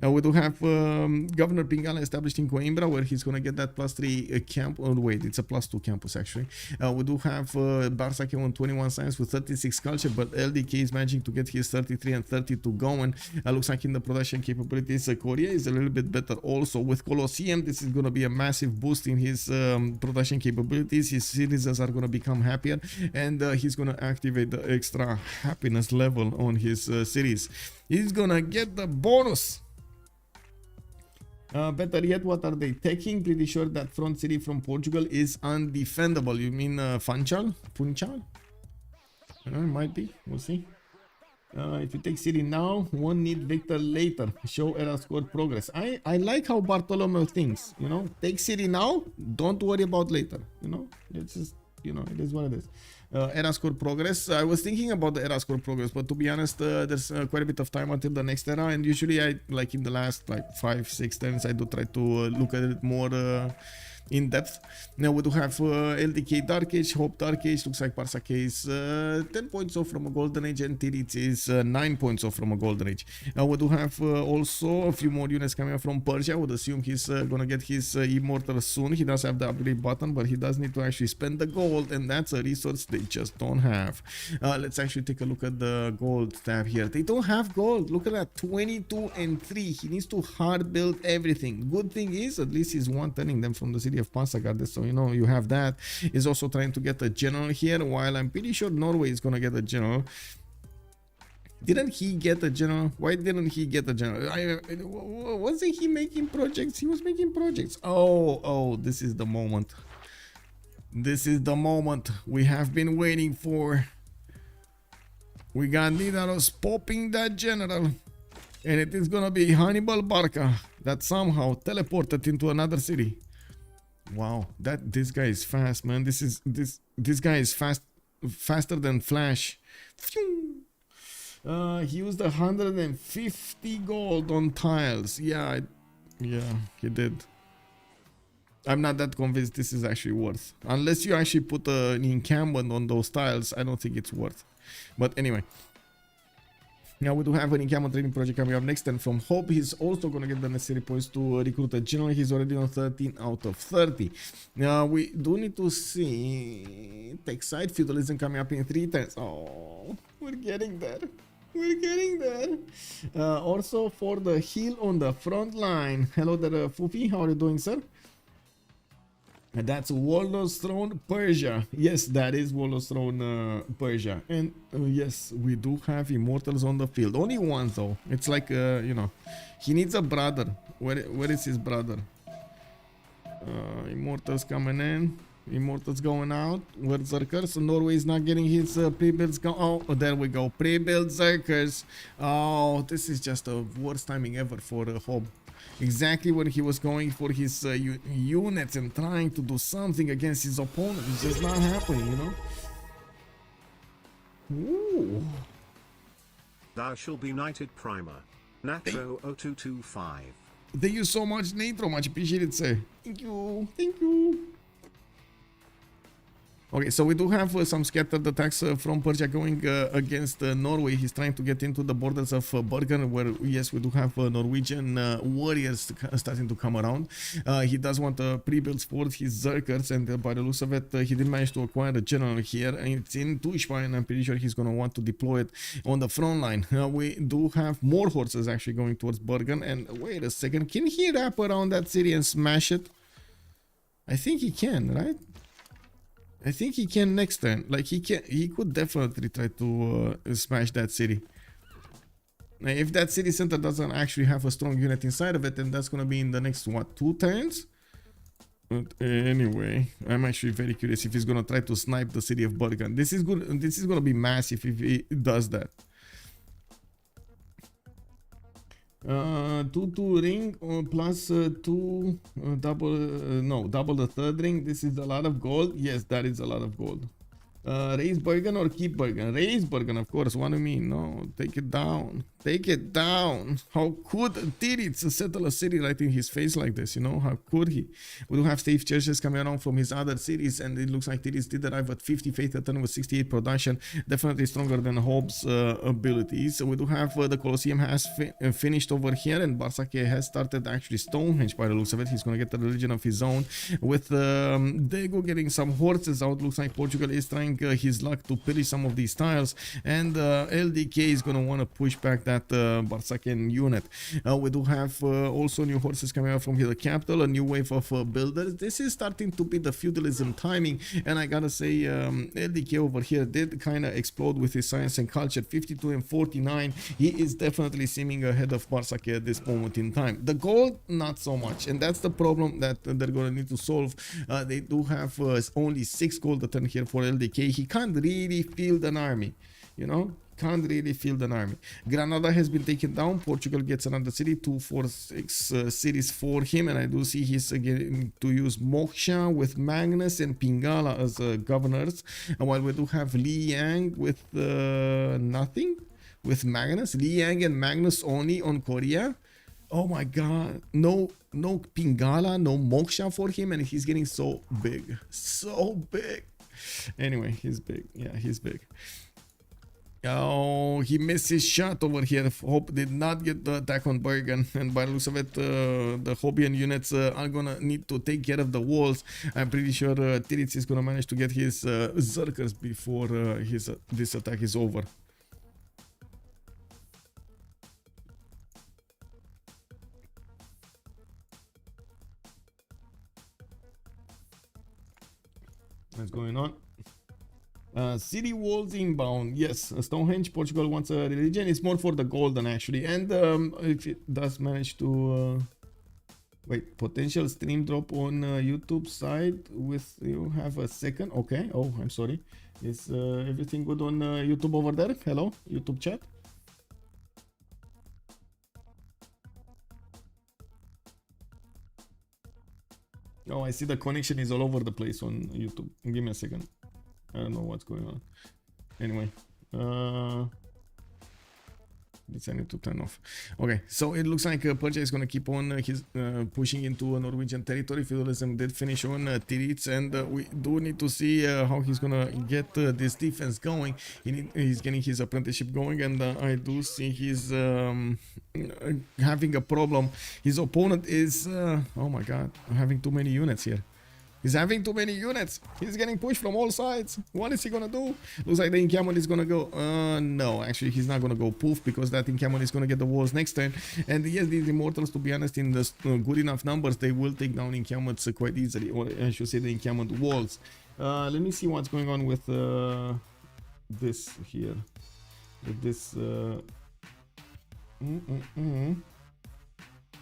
We do have Governor Pingala established in Coimbra, where he's going to get that +3 camp. Oh, wait, it's a +2 campus, actually. We do have Bartsake on 21 science with 36 culture, but LDK is managing to get his 33 and 32 going. Looks like in the production capabilities, Korea is a little bit better also. With Colosseum, this is going to be a massive boost in his production capabilities. His citizens are going to become happier, and he's going to activate the extra happiness level on his cities. He's going to get the bonus. Better yet, what are they taking? Pretty sure that front city from Portugal is undefendable. You mean Funchal? Funchal? It might be. We'll see. If you take city now, won't need Victor later. Show era score progress. I like how Bartolomeo thinks. You know, take city now. Don't worry about later. You know, it's just, you know, it is what it is. Era score progress. I was thinking about the era score progress, but to be honest, there's quite a bit of time until the next era, and usually I, like in the last like 5, 6 turns, I do try to look at it more in depth. Now we do have LDK Dark Age, Hope Dark Age. Looks like Bartsake is 10 points off from a Golden Age, and Titiits is 9 points off from a Golden Age. We do have also a few more units coming from Persia. I would assume he's gonna get his Immortal soon. He does have the upgrade button, but he does need to actually spend the gold, and that's a resource they just don't have. Let's actually take a look at the gold tab here. They don't have gold. Look at that, 22 and 3. He needs to hard build everything. Good thing is, at least he's one-turning them from the city of Passagarde, so you know you have that. He's also trying to get a general here, while I'm pretty sure Norway is gonna get a general. Didn't he get a general? Why didn't he get a general? Wasn't he making projects? He was making projects. Oh, this is the moment. This is the moment we have been waiting for. We got Nidaros popping that general, and it is gonna be Hannibal Barca that somehow teleported into another city. Wow, this guy is fast, man. This guy is faster than Flash. He used 150 gold on tiles. Yeah, he did. I'm not that convinced this is actually worth. Unless you actually put an encampment on those tiles, I don't think it's worth. But anyway. Now we do have an encampment training project coming up next, and from Hobbbbb he's also going to get the necessary points to recruit a general. He's already on 13 out of 30. Now we do need to see tech side feudalism coming up in 3 turns. Oh, we're getting there. We're getting there. Also for the heal on the front line. Hello there, Fufi. How are you doing, sir? That's Warlord's Throne Persia. Yes, that is Warlord's Throne Persia. And yes, we do have Immortals on the field. Only one though. It's like, you know, he needs a brother. Where is his brother? Immortals coming in. Immortals going out. Where's Zerkers? So Norway is not getting his pre-builds. Oh, there we go. Pre-build Zerkers. Oh, this is just the worst timing ever for Hobbbbb. Exactly when he was going for his units and trying to do something against his opponent. It's just not happening, you know? Ooh. Thou shall be knighted primer. Natro 0225. Thank you so much, Nitro. Much appreciated, sir. Thank you. Thank you. Okay, so we do have some scattered attacks from Persia going against Norway. He's trying to get into the borders of Bergen, where, yes, we do have Norwegian warriors starting to come around. He does want pre-builds for his Zerkers, and by the looks of it, he did manage to acquire a general here. And it's in Tushpa, and I'm pretty sure he's going to want to deploy it on the front line. We do have more horses actually going towards Bergen. And wait a second, can he wrap around that city and smash it? I think he can, right? I think he can next turn. Like he could definitely try to smash that city. Now, if that city center doesn't actually have a strong unit inside of it, then that's gonna be in the next what, 2 turns? But anyway, I'm actually very curious if he's gonna try to snipe the city of Bergen. This is good. This is gonna be massive if he does that. 2 ring plus 2 double the third ring. This is a lot of gold. Yes, that is a lot of gold. Raise Bergen or keep Bergen? Raise Bergen, of course. What do you mean? No, take it down. Take it down. How could Titiits settle a city right in his face like this? You know, how could he? We do have safe churches coming around from his other cities, and it looks like Titiits did arrive at 50 faith a turn with 68 production. Definitely stronger than Hobbb's abilities. So we do have the Colosseum has finished over here, and Bartsake has started actually Stonehenge by the looks of it. He's going to get a religion of his own. With Dago getting some horses out, looks like Portugal is trying his luck to pillage some of these tiles, and LDK is going to want to push back that Bartsakean unit. We do have also new horses coming out from here, the capital, a new wave of builders. This is starting to be the feudalism timing, and I gotta say LDK over here did kind of explode with his science and culture. 52 and 49. He is definitely seeming ahead of Bartsake at this moment in time. The gold, not so much, and that's the problem that they're going to need to solve. They do have only 6 gold a turn here for LDK. He can't really field an army, you know, can't really field an army. Granada has been taken down. Portugal gets another city, 2, 4, 6 cities for him, and I do see he's again to use Moksha with Magnus and Pingala as governors, and while we do have Li Yang with nothing, with Magnus, Li Yang and Magnus only on Korea. Oh my god, no Pingala, no Moksha for him, and he's getting so big, so big. Anyway, he's big. Yeah, he's big. Oh, he missed his shot over here. Hope did not get the attack on Bergen, and by the looks of it, the Hobbian units are gonna need to take care of the walls. I'm pretty sure Titiits is gonna manage to get his Zerkers before this attack is over. What's going on? City walls inbound. Yes, Stonehenge. Portugal wants a religion. It's more for the golden actually, and if it does manage to wait, potential stream drop on YouTube side. With you have a second? Okay. Oh, I'm sorry. Is everything good on YouTube over there? Hello, YouTube chat. Oh, I see the connection is all over the place on YouTube. Give me a second. I don't know what's going on. Anyway, this I need to turn off. Okay, so it looks like Persia is going to keep on his pushing into Norwegian territory. Feudalism did finish on Titiits, and we do need to see how he's going to get this defense going. He's getting his apprenticeship going, and I do see he's having a problem. His opponent is, oh my god, having too many units here. He's having too many units. He's getting pushed from all sides. What is he gonna do? Looks like the encampment is gonna go. No, actually, he's not gonna go poof, because that encampment is gonna get the walls next turn. And yes, these immortals, to be honest, in the good enough numbers, they will take down encampments quite easily, or I should say the encampment walls. Let me see what's going on with this here. With this.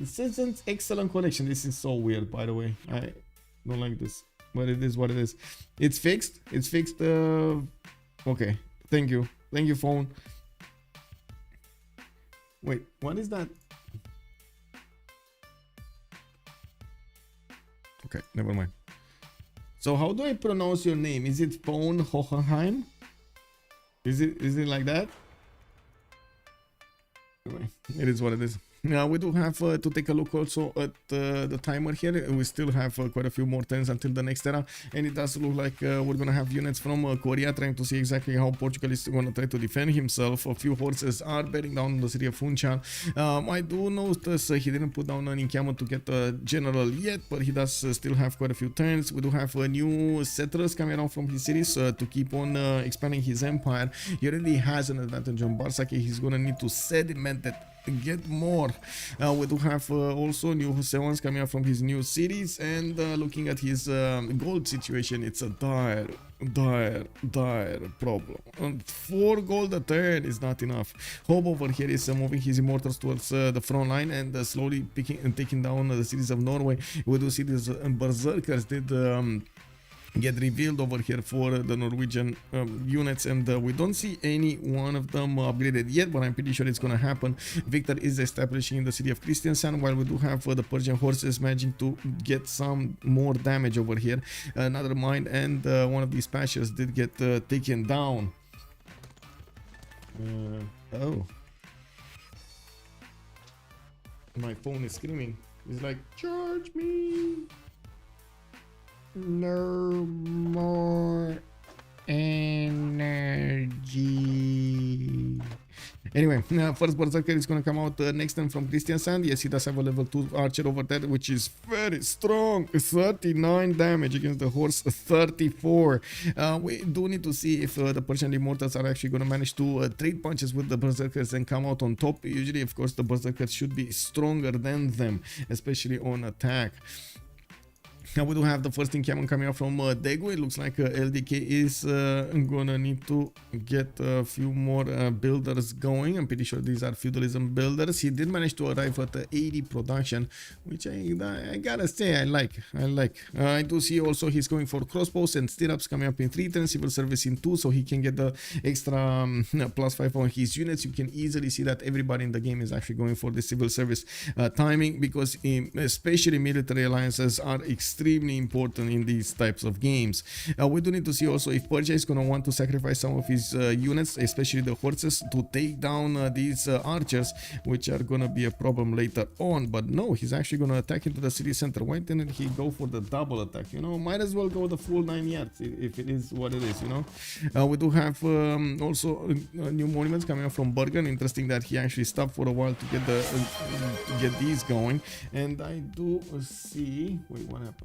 It says an excellent connection. This is so weird, by the way. I don't like this, but it is what it is. It's fixed. It's fixed. Okay. Thank you. Thank you, phone. Wait, what is that? Okay, never mind. So how do I pronounce your name? Is it phone Hohenheim? Is it like that? Anyway, it is what it is. Now we do have to take a look also at the timer here. We still have quite a few more turns until the next era, and it does look like we're gonna have units from Korea trying to see exactly how Portugal is gonna try to defend himself. A few horses are bearing down on the city of Funchal. I do notice he didn't put down an encampment to get a general yet, but he does still have quite a few turns. We do have new settlers coming around from his cities to keep on expanding his empire. He already has an advantage on Bartsake. He's gonna need to sediment that, get more. We do have also new Hoseans coming up from his new cities, and looking at his gold situation, it's a dire problem. And 4 gold a turn is not enough. Hobbbbb over here is moving his immortals towards the front line and slowly picking and taking down the cities of Norway. We do see these berserkers did get revealed over here for the Norwegian units, and we don't see any one of them upgraded yet, but I'm pretty sure it's gonna happen. Victor is establishing in the city of Kristiansand, while we do have the Persian horses managing to get some more damage over here. Another mine and one of these pastures did get taken down. Oh, my phone is screaming. It's like, charge me. No more energy. Anyway, first Berserker is gonna come out next time from Kristiansand. Yes, he does have a level 2 archer over there, which is very strong. 39 damage against the horse, 34. We do need to see if the Persian Immortals are actually gonna manage to trade punches with the Berserkers and come out on top. Usually, of course, the Berserkers should be stronger than them, especially on attack. Now we do have the first encampment coming up from Daegu. It looks like LDK is gonna need to get a few more builders going. I'm pretty sure these are feudalism builders. He did manage to arrive at 80 production, which I gotta say I like. I do see also he's going for crossbows and stirrups coming up in 3 turns, civil service in 2, so he can get the extra +5 on his units. You can easily see that everybody in the game is actually going for the civil service timing, because especially military alliances are extremely important in these types of games. We do need to see also if Persia is going to want to sacrifice some of his units, especially the horses, to take down these archers, which are going to be a problem later on. But no, he's actually going to attack into the city center. Why didn't he go for the double attack? You know, might as well go the full 9 yards if it is what it is, you know. We do have also new monuments coming up from Bergen. Interesting that he actually stopped for a while to get the get these going. And I do see, wait, what happened?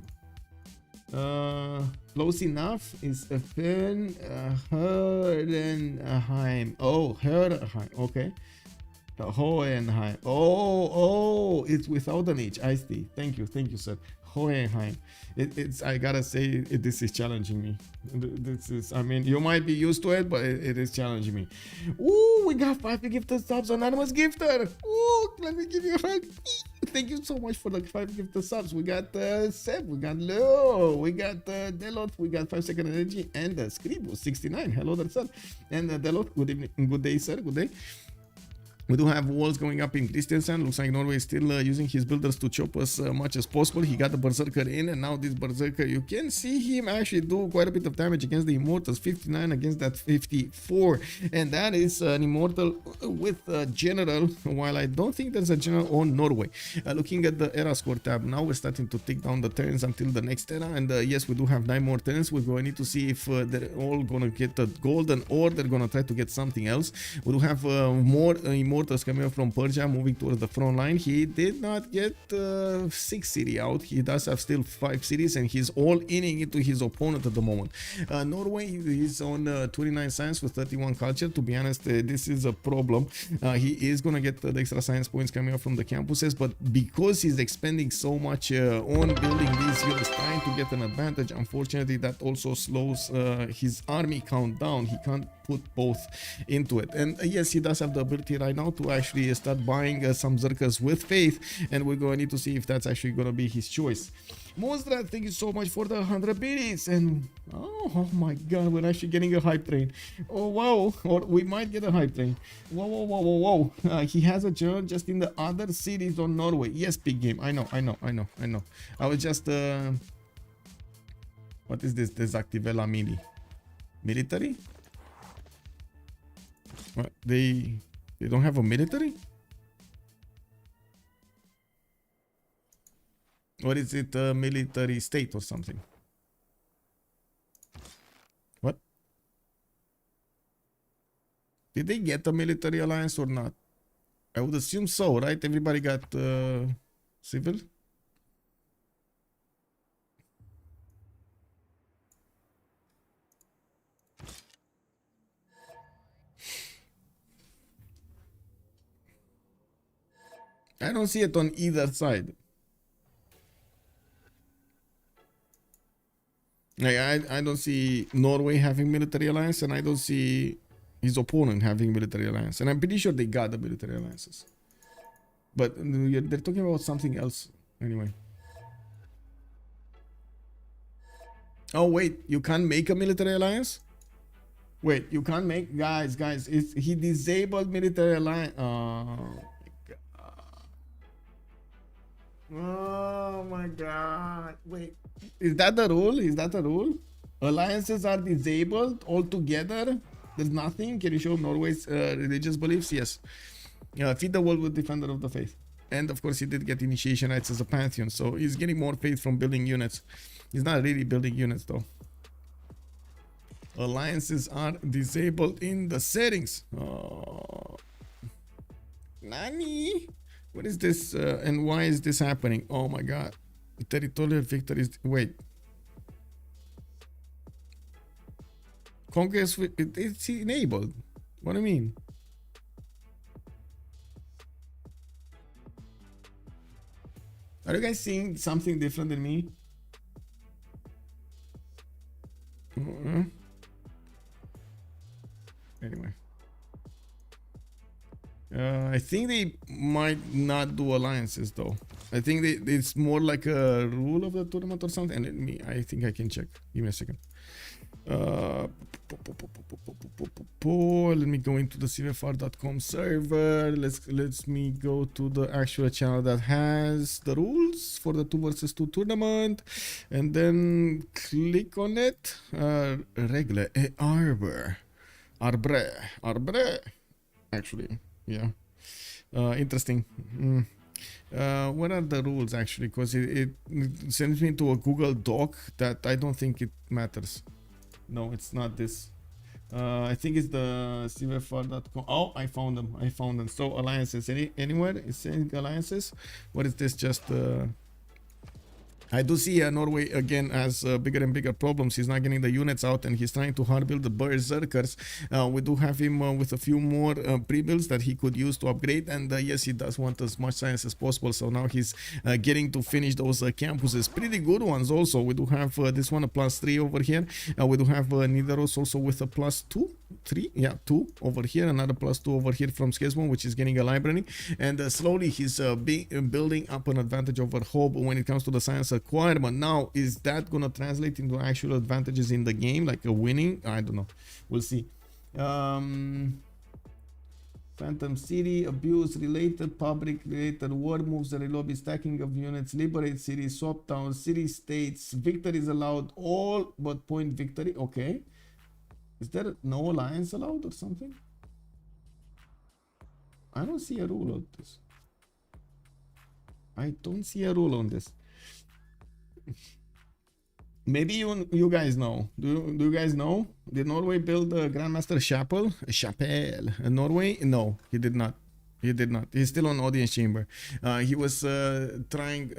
Close enough is Herdenheim. Oh, Herdenheim. Okay. Hohenheim. Oh, it's without an H. I see. Thank you, sir. Hohenheim. It's. I gotta say, this is challenging me. This is. I mean, you might be used to it, but it is challenging me. Ooh, we got 5 gifted subs, anonymous gifter. Ooh, let me give you a hug. Thank you so much for the 5 gifted subs. We got Seb, we got Leo, we got Delot, we got 5 second energy, and Scribo 69. Hello there, sir. And Delot, good evening, good day, sir. Good day. We do have walls going up in Kristiansand. Looks like Norway is still using his builders to chop as much as possible. He got the Berserker in, and now this Berserker, you can see him actually do quite a bit of damage against the Immortals. 59 against that 54. And that is an Immortal with a General, while I don't think there's a General on Norway. Looking at the Era Score tab, now we're starting to take down the turns until the next era. And yes, we do have 9 more turns. We're going to need to see if they're all going to get the golden, or they're going to try to get something else. We do have more Immortals coming up from Persia, moving towards the front line. He did not get 6 city out. He does have still 5 cities, and he's all inning into his opponent at the moment. Norway is on 29 science with 31 culture. To be honest, this is a problem. He is gonna get the extra science points coming up from the campuses, but because he's expending so much on building these units, trying to get an advantage, unfortunately that also slows his army count down. He can't put both into it. And yes, he does have the ability right now to actually start buying some Zerkers with faith, and we're going to need to see if that's actually going to be his choice. Mosdrat, thank you so much for the 100 biddies, and oh my god, we're actually getting a hype train. Oh wow, or we might get a hype train. Whoa. He has a general just in the other cities on Norway. Yes, big game. I know. I was just what is this? Desactivela mili military? What? They don't have a military? Or is it a military state or something? What? Did they get a military alliance or not? I would assume so, right? Everybody got civil? I don't see it on either side. I don't see Norway having military alliance, and I don't see his opponent having military alliance. And I'm pretty sure they got the military alliances. But they're talking about something else anyway. Oh wait, you can't make a military alliance? Wait, you can't make... Guys, he disabled military alliance. Oh my god. Wait, is that the rule? Is that the rule? Alliances are disabled altogether? There's nothing? Can you show Norway's religious beliefs? Yes. Feed the world with Defender of the Faith. And of course he did get initiation rights as a Pantheon, so he's getting more faith from building units. He's not really building units though. Alliances are disabled in the settings. Oh. Nani? What is this and why is this happening? Oh my god. Territorial victories. Wait. Conquest, it's enabled. What do you mean? Are you guys seeing something different than me? Anyway. I think they might not do alliances though. I think it's more like a rule of the tournament or something. And I think I can check. Give me a second. Let me go into the CivFR.com server. Let's me go to the actual channel that has the rules for the 2 versus 2 tournament, and then click on it. Regle arbre. Actually, yeah. Interesting. What are the rules actually? Because it sends me to a Google Doc that I don't think it matters. No, it's not this. I think it's the CivFR.com. Oh, I found them. So alliances. Anywhere? It's saying alliances. What is this? Just I do see Norway again has bigger and bigger problems. He's not getting the units out, and he's trying to hard build the berserkers. We do have him with a few more pre-builds that he could use to upgrade, and yes, he does want as much science as possible. So now he's getting to finish those campuses, pretty good ones. Also, we do have this one a +3 over here. We do have Nidaros also with a +2 over here, another +2 over here from Schismo, which is getting a library, and slowly he's building up an advantage over Hobbbbb when it comes to the science acquirement. Now, is that gonna translate into actual advantages in the game, like a winning? I don't know. We'll see. Phantom City, abuse related, public related, war moves, and lobby, stacking of units, liberate cities, swap towns, city states, victories allowed, all but point victory. Okay. Is there no alliance allowed or something? I don't see a rule on this. I don't see a rule on this. Maybe you guys know. Do you guys know? Did Norway build the Grandmaster Chapel? Norway? No, he did not. He did not. He's still on audience chamber. He was trying.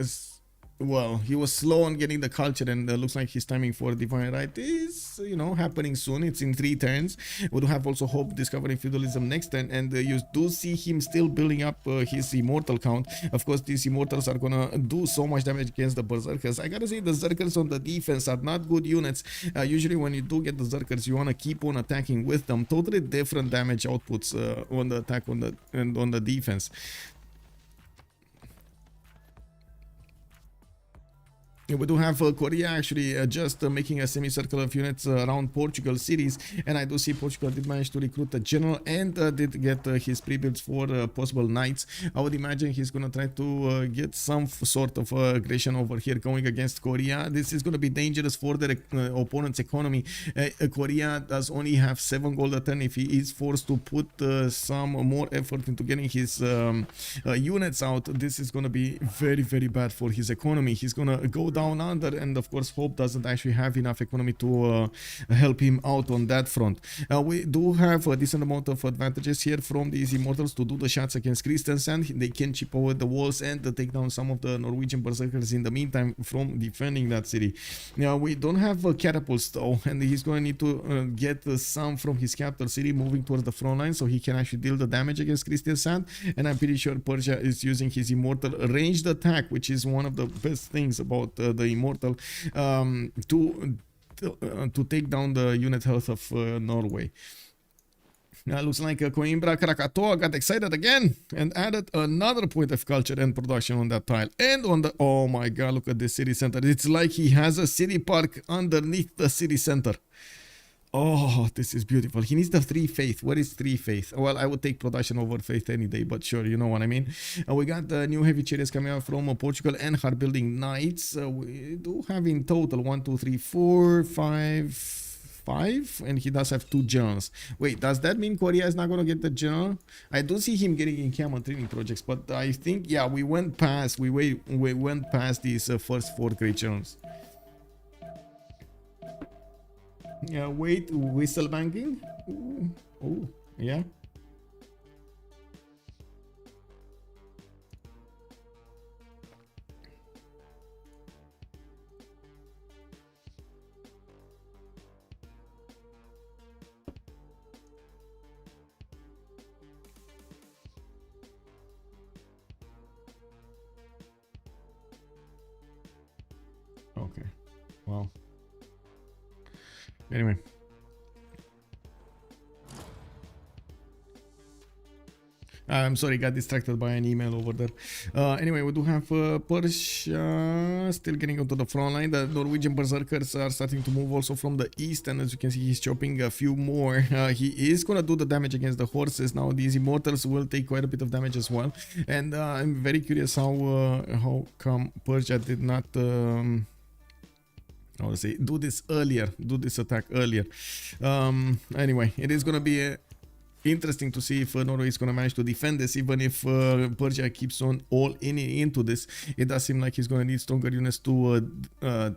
Well, he was slow on getting the culture, and looks like his timing for Divine Right is, happening soon. It's in 3 turns. We do have also Hobbbbb discovering feudalism next turn, and you do see him still building up his immortal count. Of course, these immortals are gonna do so much damage against the berserkers. I gotta say, the berserkers on the defense are not good units. Usually, when you do get the berserkers, you wanna keep on attacking with them. Totally different damage outputs on the attack and on the defense. We do have Korea actually just making a semicircle of units around Portugal cities, and I do see Portugal did manage to recruit a general and did get his pre-builds for possible knights. I would imagine he's gonna try to get some sort of aggression over here going against Korea. This is gonna be dangerous for their opponent's economy. Korea does only have 7 gold a turn. If he is forced to put some more effort into getting his units out, this is gonna be very, very bad for his economy. He's gonna go down under, and of course Hope doesn't actually have enough economy to help him out on that front. We do have a decent amount of advantages here from these immortals to do the shots against Christensen. They can chip over the walls and take down some of the Norwegian berserkers in the meantime from defending that city. Now we don't have catapults though, and he's going to need to get some from his capital city moving towards the front line so he can actually deal the damage against Christensen. And I'm pretty sure Persia is using his immortal ranged attack, which is one of the best things about the immortal, to take down the unit health of Norway. Now looks like Coimbra Krakatoa got excited again and added another point of culture and production on that tile. And on the, oh my god, look at this city center. It's like he has a city park underneath the city center. Oh, this is beautiful. He needs the 3 faith. What is 3 faith? Well, I would take production over faith any day, but sure, you know what I mean. We got the new heavy chariots coming out from Portugal and hard building knights. We do have in total 1, 2, 3, 4, 5, and he does have 2 generals. Wait, does that mean Korea is not going to get the general? I do see him getting in camel training projects, but I think, yeah, we went past these first 4 great generals. Yeah, wait, whistle banking? Oh, yeah. Okay, well. Anyway. I'm sorry, got distracted by an email over there. Anyway, we do have Persia still getting onto the front line. The Norwegian berserkers are starting to move also from the east, and as you can see, he's chopping a few more. He is gonna do the damage against the horses. Now these immortals will take quite a bit of damage as well, and I'm very curious how come Persia did not I would say do this attack earlier. Anyway, it is gonna be interesting to see if Norway is gonna manage to defend this, even if Persia keeps on all into this. It does seem like he's gonna need stronger units to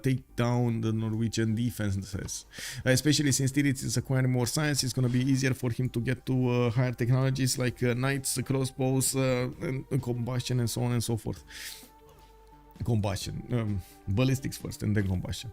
take down the Norwegian defenses, especially since Titiits is acquiring more science. It's gonna be easier for him to get to higher technologies like knights, crossbows, and combustion, and so on and so forth. Combustion, ballistics first and then combustion.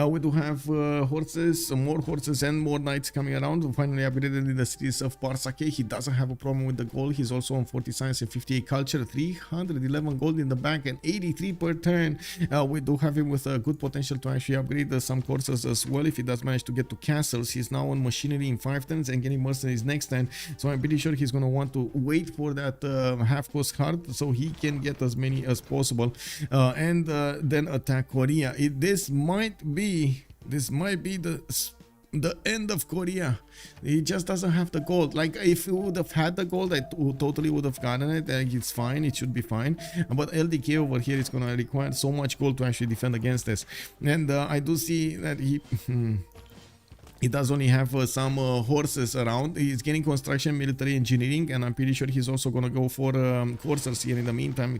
We do have horses, more horses and more knights coming around. We finally upgraded in the cities of Bartsake. He doesn't have a problem with the gold. He's also on 40 science and 58 culture, 311 gold in the bank and 83 per turn. We do have him with a good potential to actually upgrade some courses as well if he does manage to get to castles. He's now on machinery in 5 turns and getting mercenaries next turn, so I'm pretty sure he's going to want to wait for that half cost card so he can get as many as possible. And then attack Korea. This might be the end of Korea. He just doesn't have the gold. Like, if he would have had the gold, I totally would have gotten it. It's fine, it should be fine. But LDK over here is gonna require so much gold to actually defend against this. And I do see that he does only have some horses around. He's getting construction, military engineering, and I'm pretty sure he's also gonna go for coursers here in the meantime,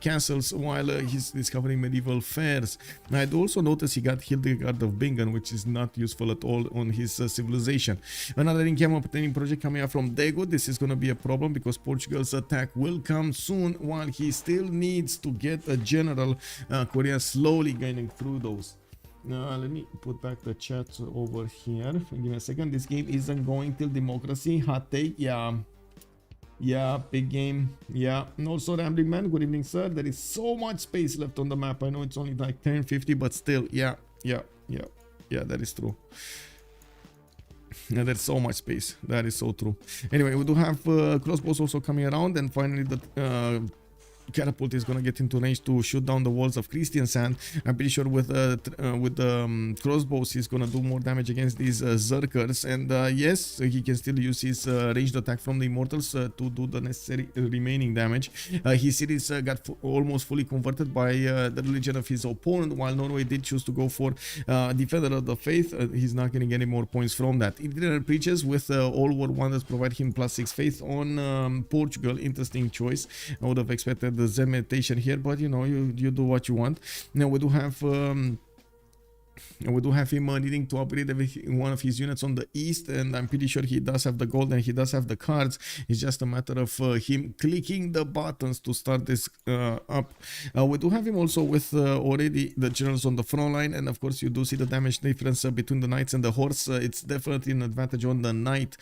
castles, while he's discovering medieval fairs. I do also notice he got Hildegard of Bingen, which is not useful at all on his civilization. Another in-camp obtaining project coming out from Daegu. This is gonna be a problem because Portugal's attack will come soon, while he still needs to get a general. Korea slowly gaining through those. Let me put back the chat over here. Give me a second. This game isn't going till democracy. Hot take. Yeah, big game. Yeah. And also, Rambling Man, good evening, sir. There is so much space left on the map. I know it's only like 1050, but still, yeah, that is true. Yeah, there's so much space. That is so true. Anyway, we do have crossbows also coming around, and finally the catapult is gonna get into range to shoot down the walls of Christian Sand. I'm pretty sure with crossbows he's gonna do more damage against these Zerkers, and yes, he can still use his ranged attack from the Immortals to do the necessary remaining damage. His cities got almost fully converted by the religion of his opponent, while Norway did choose to go for Defender of the Faith. He's not getting any more points from that. Itinerant Preachers with All War Wonders provide him +6 faith on Portugal. Interesting choice. I would have expected the Zen meditation here, but you know, you do what you want. Now we do have him needing to upgrade one of his units on the east, and I'm pretty sure he does have the gold and he does have the cards. It's just a matter of him clicking the buttons to start this up. We do have him also with already the generals on the front line, and of course you do see the damage difference between the knights and the horse. It's definitely an advantage on the knight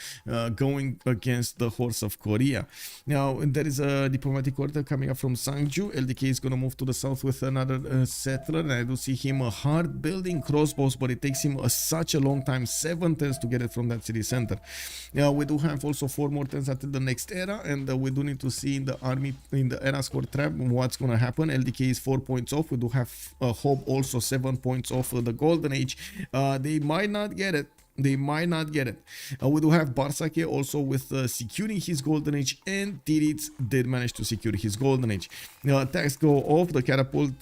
going against the horse of Korea. Now there is a diplomatic order coming up from Sangju. LDK is going to move to the south with another settler, and I do see him hard building crossbows, but it takes him such a long time, 7 turns to get it from that city center. We do have also 4 more turns until the next era, and we do need to see in the army, in the era score trap, what's gonna happen. LDK is 4 points off. We do have Hobbbbb also 7 points off the golden age. They might not get it. They might not get it. We do have Bartsake also with securing his golden age, and Titiits did manage to secure his golden age. Attacks go off. The catapult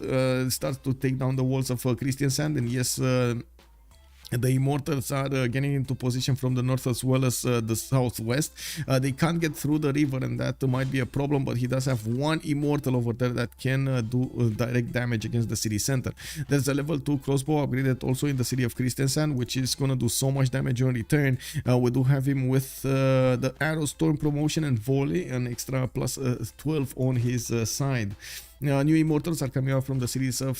starts to take down the walls of Christian Sand, and yes, the Immortals are getting into position from the north as well as the southwest. They can't get through the river, and that might be a problem, but he does have 1 Immortal over there that can do direct damage against the city center. There's a level 2 crossbow upgraded also in the city of Kristiansand, which is going to do so much damage on return. We do have him with the arrow storm promotion and volley, an extra plus 12 on his side. New Immortals are coming out from the cities of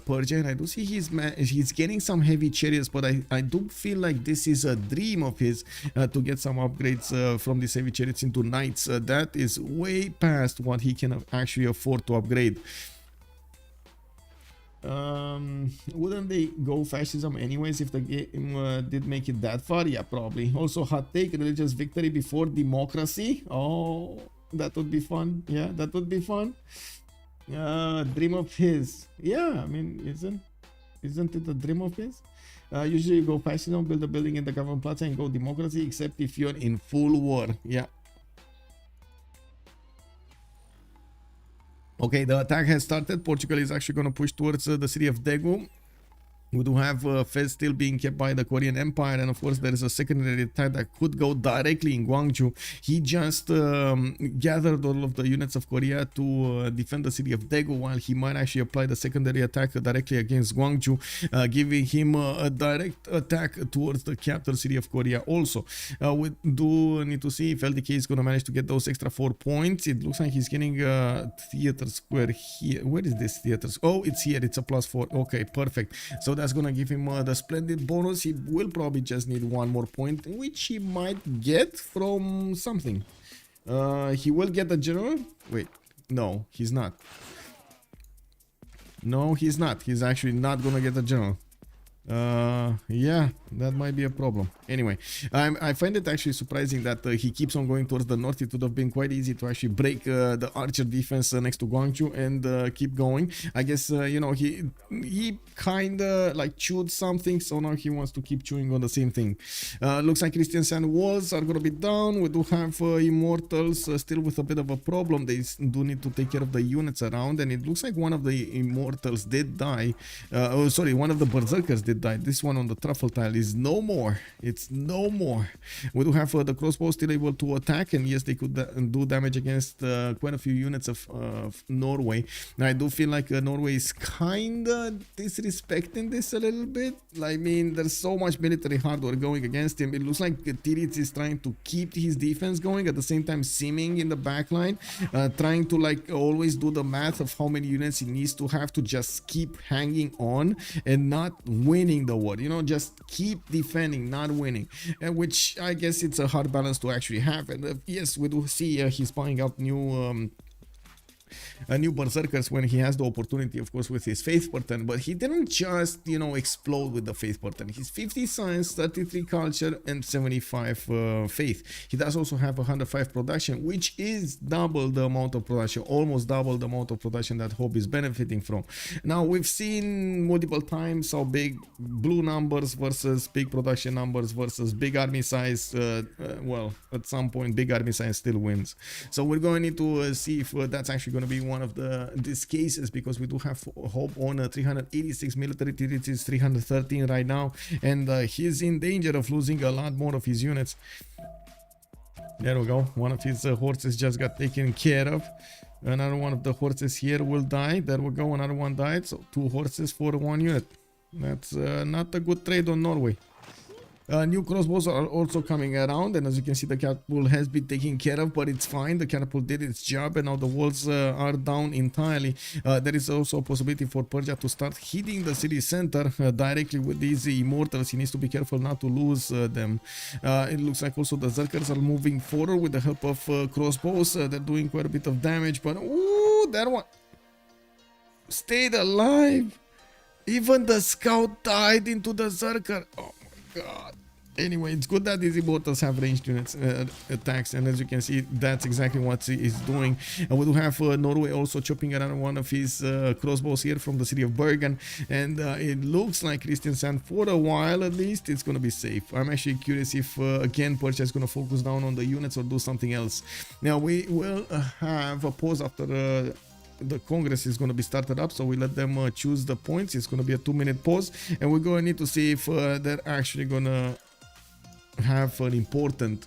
Persia, and I do see he's getting some heavy chariots, but I do feel like this is a dream of his to get some upgrades from these heavy chariots into knights. That is way past what he can actually afford to upgrade. Wouldn't they go fascism anyways if the game did make it that far? Yeah, probably. Also, hot take, religious victory before democracy. Oh, that would be fun. Yeah, that would be fun. Dream of his. Yeah, I mean, isn't it a dream of his? Usually you go fascism, build a building in the government plaza, and go democracy, except if you're in full war. Yeah. Okay, the attack has started. Portugal is actually going to push towards the city of Daegu. We do have Fez still being kept by the Korean Empire, and of course there is a secondary attack that could go directly in Gwangju. He just gathered all of the units of Korea to defend the city of Daegu, while he might actually apply the secondary attack directly against Gwangju, giving him a direct attack towards the capital city of Korea also. We do need to see if LDK is going to manage to get those extra 4 points. It looks like he's getting theater square here. Where is this theater? Oh, it's here. It's a +4. Okay, perfect. So that's gonna give him the splendid bonus. He will probably just need 1 more point, which he might get from something. He will get the general. Wait, no, he's not. No, he's not. He's actually not gonna get the general. Yeah, that might be a problem. Anyway, I find it actually surprising that he keeps on going towards the north. It would have been quite easy to actually break the archer defense next to Gwangju and keep going. I guess, you know, he kind of like chewed something, so now he wants to keep chewing on the same thing. Looks like Christian Sand walls are going to be down. We do have Immortals still with a bit of a problem. They do need to take care of the units around, and it looks like one of the Immortals did die. Oh, sorry, one of the Berserkers did die. This one on the truffle tile is no more. It's no more. We do have the crossbow still able to attack, and yes, they could do damage against quite a few units of Norway. Now, I do feel like Norway is kind of disrespecting this a little bit. I mean, there's so much military hardware going against him. It looks like Titiits is trying to keep his defense going, at the same time simming in the back line, trying to like always do the math of how many units he needs to have to just keep hanging on and not winning the war, you know, just keep defending, not winning, which I guess it's a hard balance to actually have. And yes, we do see he's buying up new new berserkers when he has the opportunity, of course, with his faith pattern. But he didn't just, you know, explode with the faith pattern. He's 50 science, 33 culture, and 75 faith. He does also have 105 production, which is double the amount of production, almost double the amount of production that Hobbbbb is benefiting from. Now, we've seen multiple times how big blue numbers versus big production numbers versus big army size. Well, at some point, big army size still wins. So we're going to need to see if that's actually going to be one of these cases, because we do have Hobbbbb on 386 military, Titiits is 313 right now, and he's in danger of losing a lot more of his units. There we go. One of his horses just got taken care of. Another one of the horses here will die. There we go. Another one died. So 2 horses for 1 unit. That's not a good trade on Norway. New crossbows are also coming around, and as you can see, the catapult has been taken care of, but it's fine. The catapult did its job, and now the walls are down entirely. There is also a possibility for Persia to start hitting the city center directly with these immortals. He needs to be careful not to lose them. It looks like also the Zerkers are moving forward with the help of crossbows. They're doing quite a bit of damage, but ooh, that one stayed alive. Even the scout died into the Zerker. Oh my god. Anyway, it's good that these immortals have ranged units attacks, and as you can see, that's exactly what he's doing. And we do have Norway also chopping around one of his crossbows here from the city of Bergen, and it looks like Christiansand, for a while at least, it's going to be safe. I'm actually curious if again Persia is going to focus down on the units or do something else. Now we will have a pause after the Congress is going to be started up, so we let them choose the points. It's going to be a 2-minute pause, and we're going to need to see if they're actually going to have an important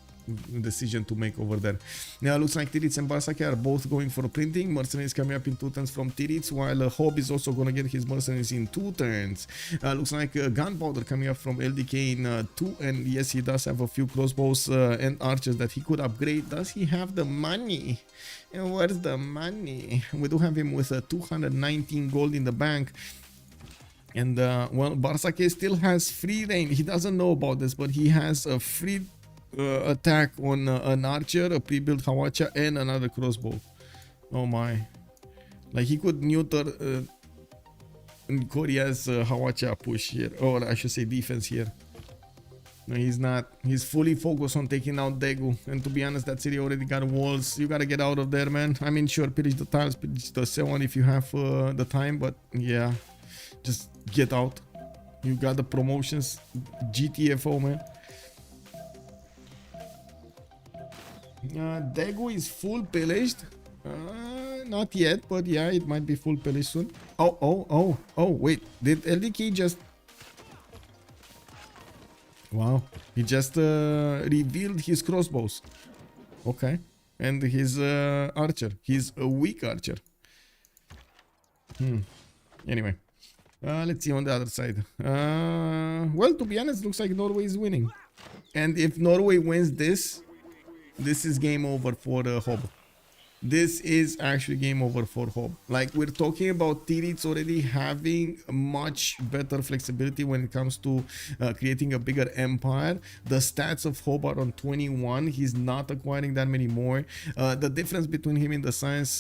decision to make over there. Now it looks like Titiits and Bartsake are both going for printing. Mercenaries coming up in 2 turns from Titiits, while Hobbbbb is also going to get his mercenaries in 2 turns. Looks like gunpowder coming up from LDK in 2, and yes, he does have a few crossbows and archers that he could upgrade. Does he have the money? And where's the money? We do have him with 219 gold in the bank. And well, Bartsake still has free reign. He doesn't know about this, but he has a free attack on an archer, a pre-built Hawacha, and another crossbow. Oh my. Like, he could neuter Korea's Hawacha push here, or I should say defense here. No, he's not. He's fully focused on taking out Daegu, and to be honest, that city already got walls. You gotta get out of there, man. I mean, sure, pillage the tiles, pillage the C1 if you have the time, but yeah, just get out. You got the promotions, GTFO, man. Daegu is full pillaged. Not yet, but yeah, it might be full pillaged soon. Oh, wait, did LDK just... Wow, he just revealed his crossbows. Okay, and his archer. He's a weak archer. Anyway, let's see on the other side. Well, to be honest, looks like Norway is winning. And if Norway wins this is game over for Hobbbbb. This is actually game over for Hobbbbb. Like, we're talking about Titiits already having much better flexibility when it comes to creating a bigger empire. The stats of Hobbbbb are on 21. He's not acquiring that many more. The difference between him and the science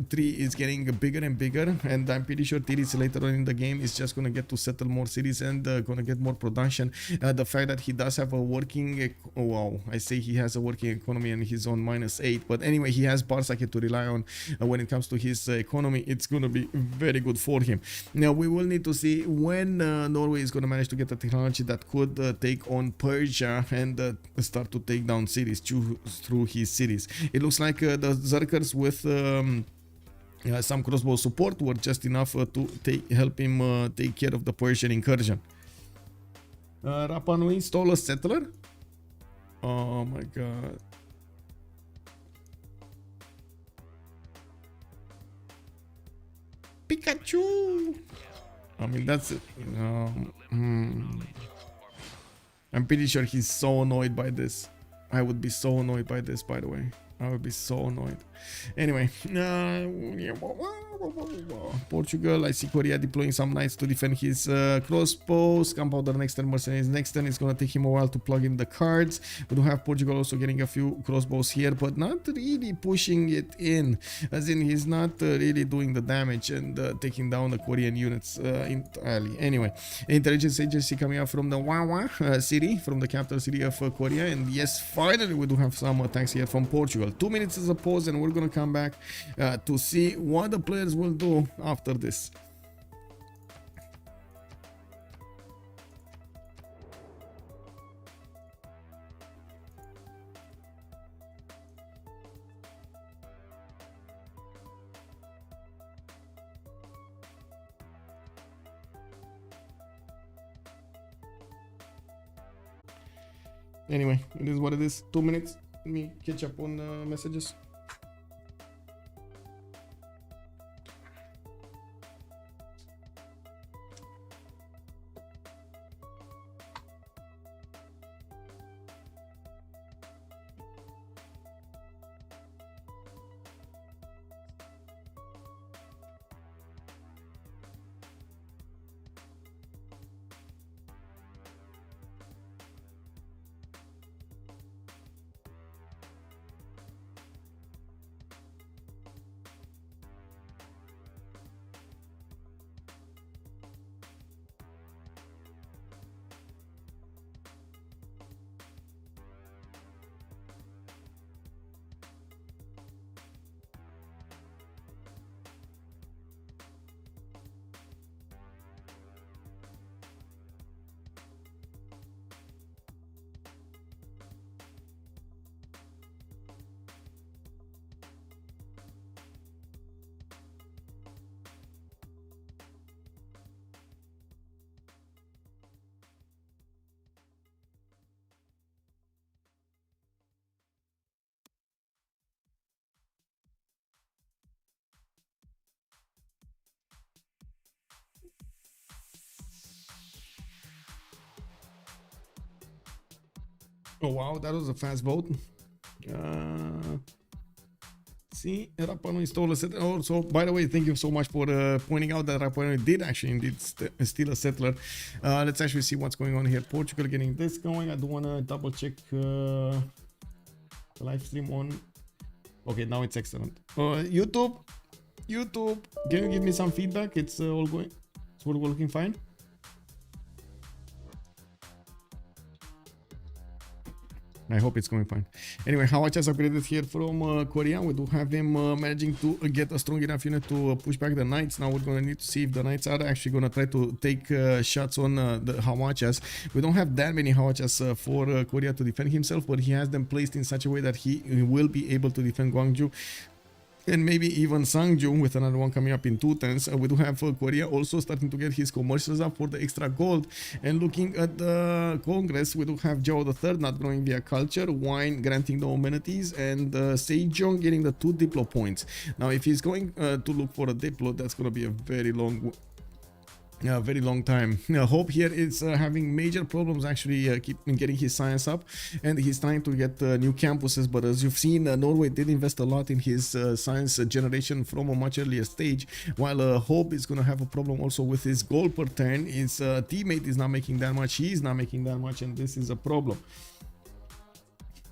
tree is getting bigger and bigger, and I'm pretty sure Titiits later on in the game is just going to get to settle more cities and going to get more production. The fact that he does have a working... Oh, wow, I say he has a working economy and he's on -8, but anyway, he has Bartsake to rely on when it comes to his economy. It's going to be very good for him. Now, we will need to see when Norway is going to manage to get a technology that could take on Persia and start to take down cities through his cities. It looks like the Zerkers with some crossbow support were just enough to help him take care of the Persian incursion. Rapa Nui stole a settler? Oh my god. Pikachu! I mean, that's it. I'm pretty sure he's so annoyed by this. I would be so annoyed by this, by the way. I would be so annoyed. Anyway, Portugal, I see Korea deploying some knights to defend his crossbows. Gunpowder next turn, mercenaries next turn. It's gonna take him a while to plug in the cards. We do have Portugal also getting a few crossbows here, but not really pushing it in. As in, he's not really doing the damage and taking down the Korean units entirely. Anyway, intelligence agency coming out from the Wawa city, from the capital city of Korea. And yes, finally we do have some attacks here from Portugal. 2 minutes as a pause, and we're gonna come back to see what the players will do after this. Anyway, it is what it is. 2 minutes. Let me catch up on messages. Oh wow, that was a fast vote. See, Rapano installed a settler. Oh, so by the way, thank you so much for pointing out that Rapano did actually indeed steal a settler. Let's actually see what's going on here. Portugal getting this going. I do want to double check the live stream on. Okay, now it's excellent. YouTube, can you give me some feedback? It's all going. It's all working fine. I hope it's going fine. Anyway, Hawach has upgraded here from Korea. We do have him managing to get a strong enough unit to push back the knights. Now we're going to need to see if the knights are actually going to try to take shots on the Hawachas. We don't have that many Hawachas for Korea to defend himself, but he has them placed in such a way that he will be able to defend Gwangju. And maybe even Sangju with another one coming up in 2 turns. We do have Korea also starting to get his commercials up for the extra gold. And looking at the Congress, we do have Zhao III not growing via culture, Wine granting the amenities, and Sejong getting the 2 Diplo points. Now, if he's going to look for a Diplo, that's going to be a very long time. Hope here is having major problems actually keep getting his science up, and he's trying to get new campuses, but as you've seen, Norway did invest a lot in his science generation from a much earlier stage, while Hope is going to have a problem also with his goal per turn. His teammate is not making that much, he is not making that much, and this is a problem.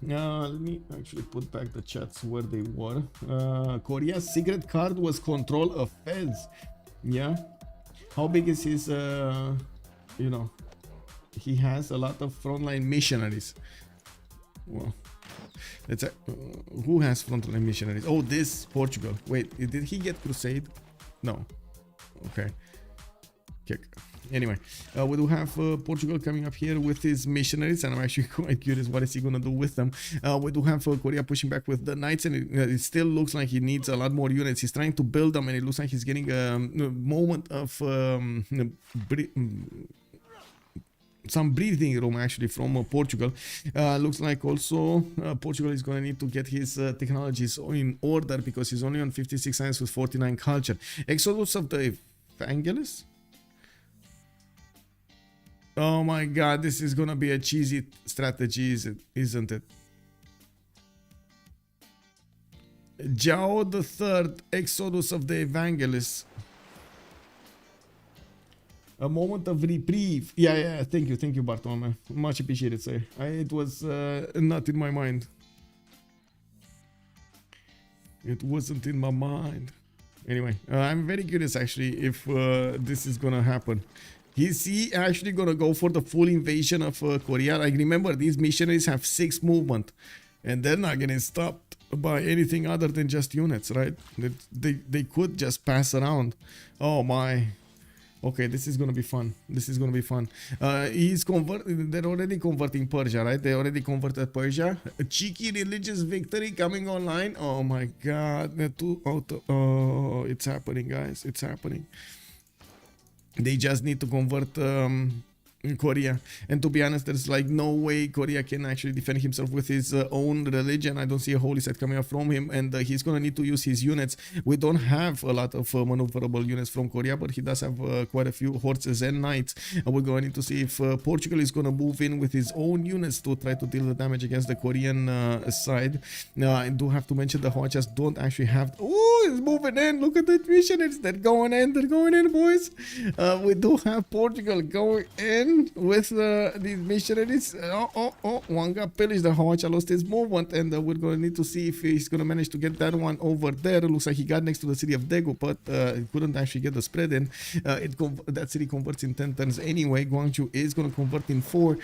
Let me actually put back the chats where they were. Korea's secret card was control of feds. Yeah. How big is his, you know, he has a lot of frontline missionaries. Well, let's who has frontline missionaries? Oh, this Portugal. Wait, did he get crusade? No. Okay. Anyway, we do have Portugal coming up here with his missionaries, and I'm actually quite curious what is he gonna do with them. We do have Korea pushing back with the knights, and it still looks like he needs a lot more units. He's trying to build them, and it looks like he's getting a moment of some breathing room actually from Portugal. Looks like also Portugal is going to need to get his technologies in order, because he's only on 56 science with 49 culture. Exodus of the Evangelist. Oh my god, this is gonna be a cheesy strategy, isn't it? Jao the Third, Exodus of the Evangelists. A moment of reprieve. Yeah, thank you, Bartolome. Much appreciated, sir. It was not in my mind. It wasn't in my mind. Anyway, I'm very curious actually if this is gonna happen. Is he actually gonna go for the full invasion of Korea? Like, remember, these missionaries have 6 movement, and they're not getting stopped by anything other than just units, right? They could just pass around. Oh my. Okay, this is gonna be fun. This is gonna be fun. They're already converting Persia, right? They already converted Persia. A cheeky religious victory coming online. Oh my god. Oh, it's happening, guys. It's happening. They just need to convert Korea, and to be honest, there's like no way Korea can actually defend himself with his own religion. I don't see a holy site coming up from him, and he's gonna need to use his units. We don't have a lot of maneuverable units from Korea, but he does have quite a few horses and knights, and we're going to need to see if Portugal is gonna move in with his own units to try to deal the damage against the Korean side. I do have to mention the Hawachas don't actually have. Oh, it's moving in. Look at the missionaries. They're going in, boys. We do have Portugal going in with these missionaries. One got pillaged. The Hawacha lost his movement, and we're going to need to see if he's going to manage to get that one over there. Looks like he got next to the city of Daegu, but he couldn't actually get the spread in. That city converts in 10 turns anyway. Gwangju is going to convert in 4.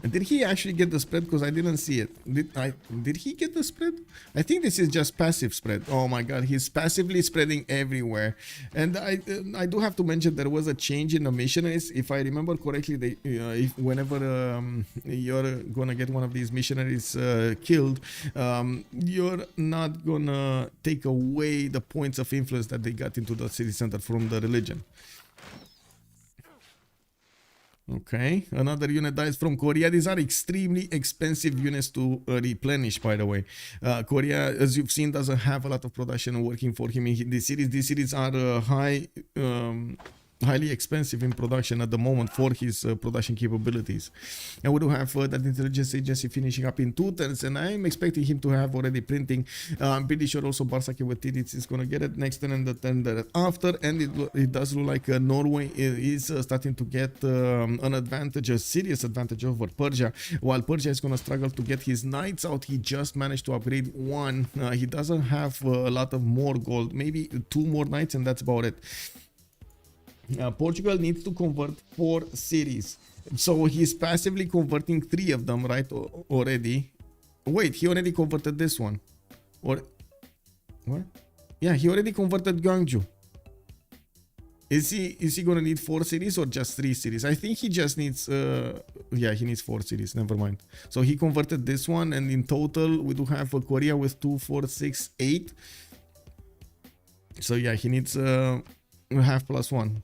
Did he actually get the spread? Because I didn't see it. Did he get the spread? I think this is just passive spread. Oh my god, he's passively spreading everywhere. And I do have to mention there was a change in the missionaries. If I remember correctly, whenever you're gonna get one of these missionaries killed, you're not gonna take away the points of influence that they got into the city center from the religion. Okay, another unit dies from Korea. These are extremely expensive units to replenish, by the way. Korea, as you've seen, doesn't have a lot of production working for him in these cities. These cities are highly expensive in production at the moment for his production capabilities. And we do have that intelligence agency finishing up in 2 turns, and I'm expecting him to have already printing. I'm pretty sure also Bartsake with Titiits is going to get it next turn and the turn after, and it does look like Norway is starting to get an advantage, a serious advantage over Persia. While Persia is going to struggle to get his knights out, he just managed to upgrade 1. He doesn't have a lot of more gold, maybe 2 more knights, and that's about it. Portugal needs to convert 4 cities, so he's passively converting 3 of them, right? Already. Wait, he already converted this one, or what? Yeah, he already converted Gwangju. Is he gonna need 4 cities or just 3 cities? I think he just needs yeah, he needs 4 cities. Never mind. So he converted this one, and in total we do have Korea with 2, 4, 6, 8. So yeah, he needs half plus 1.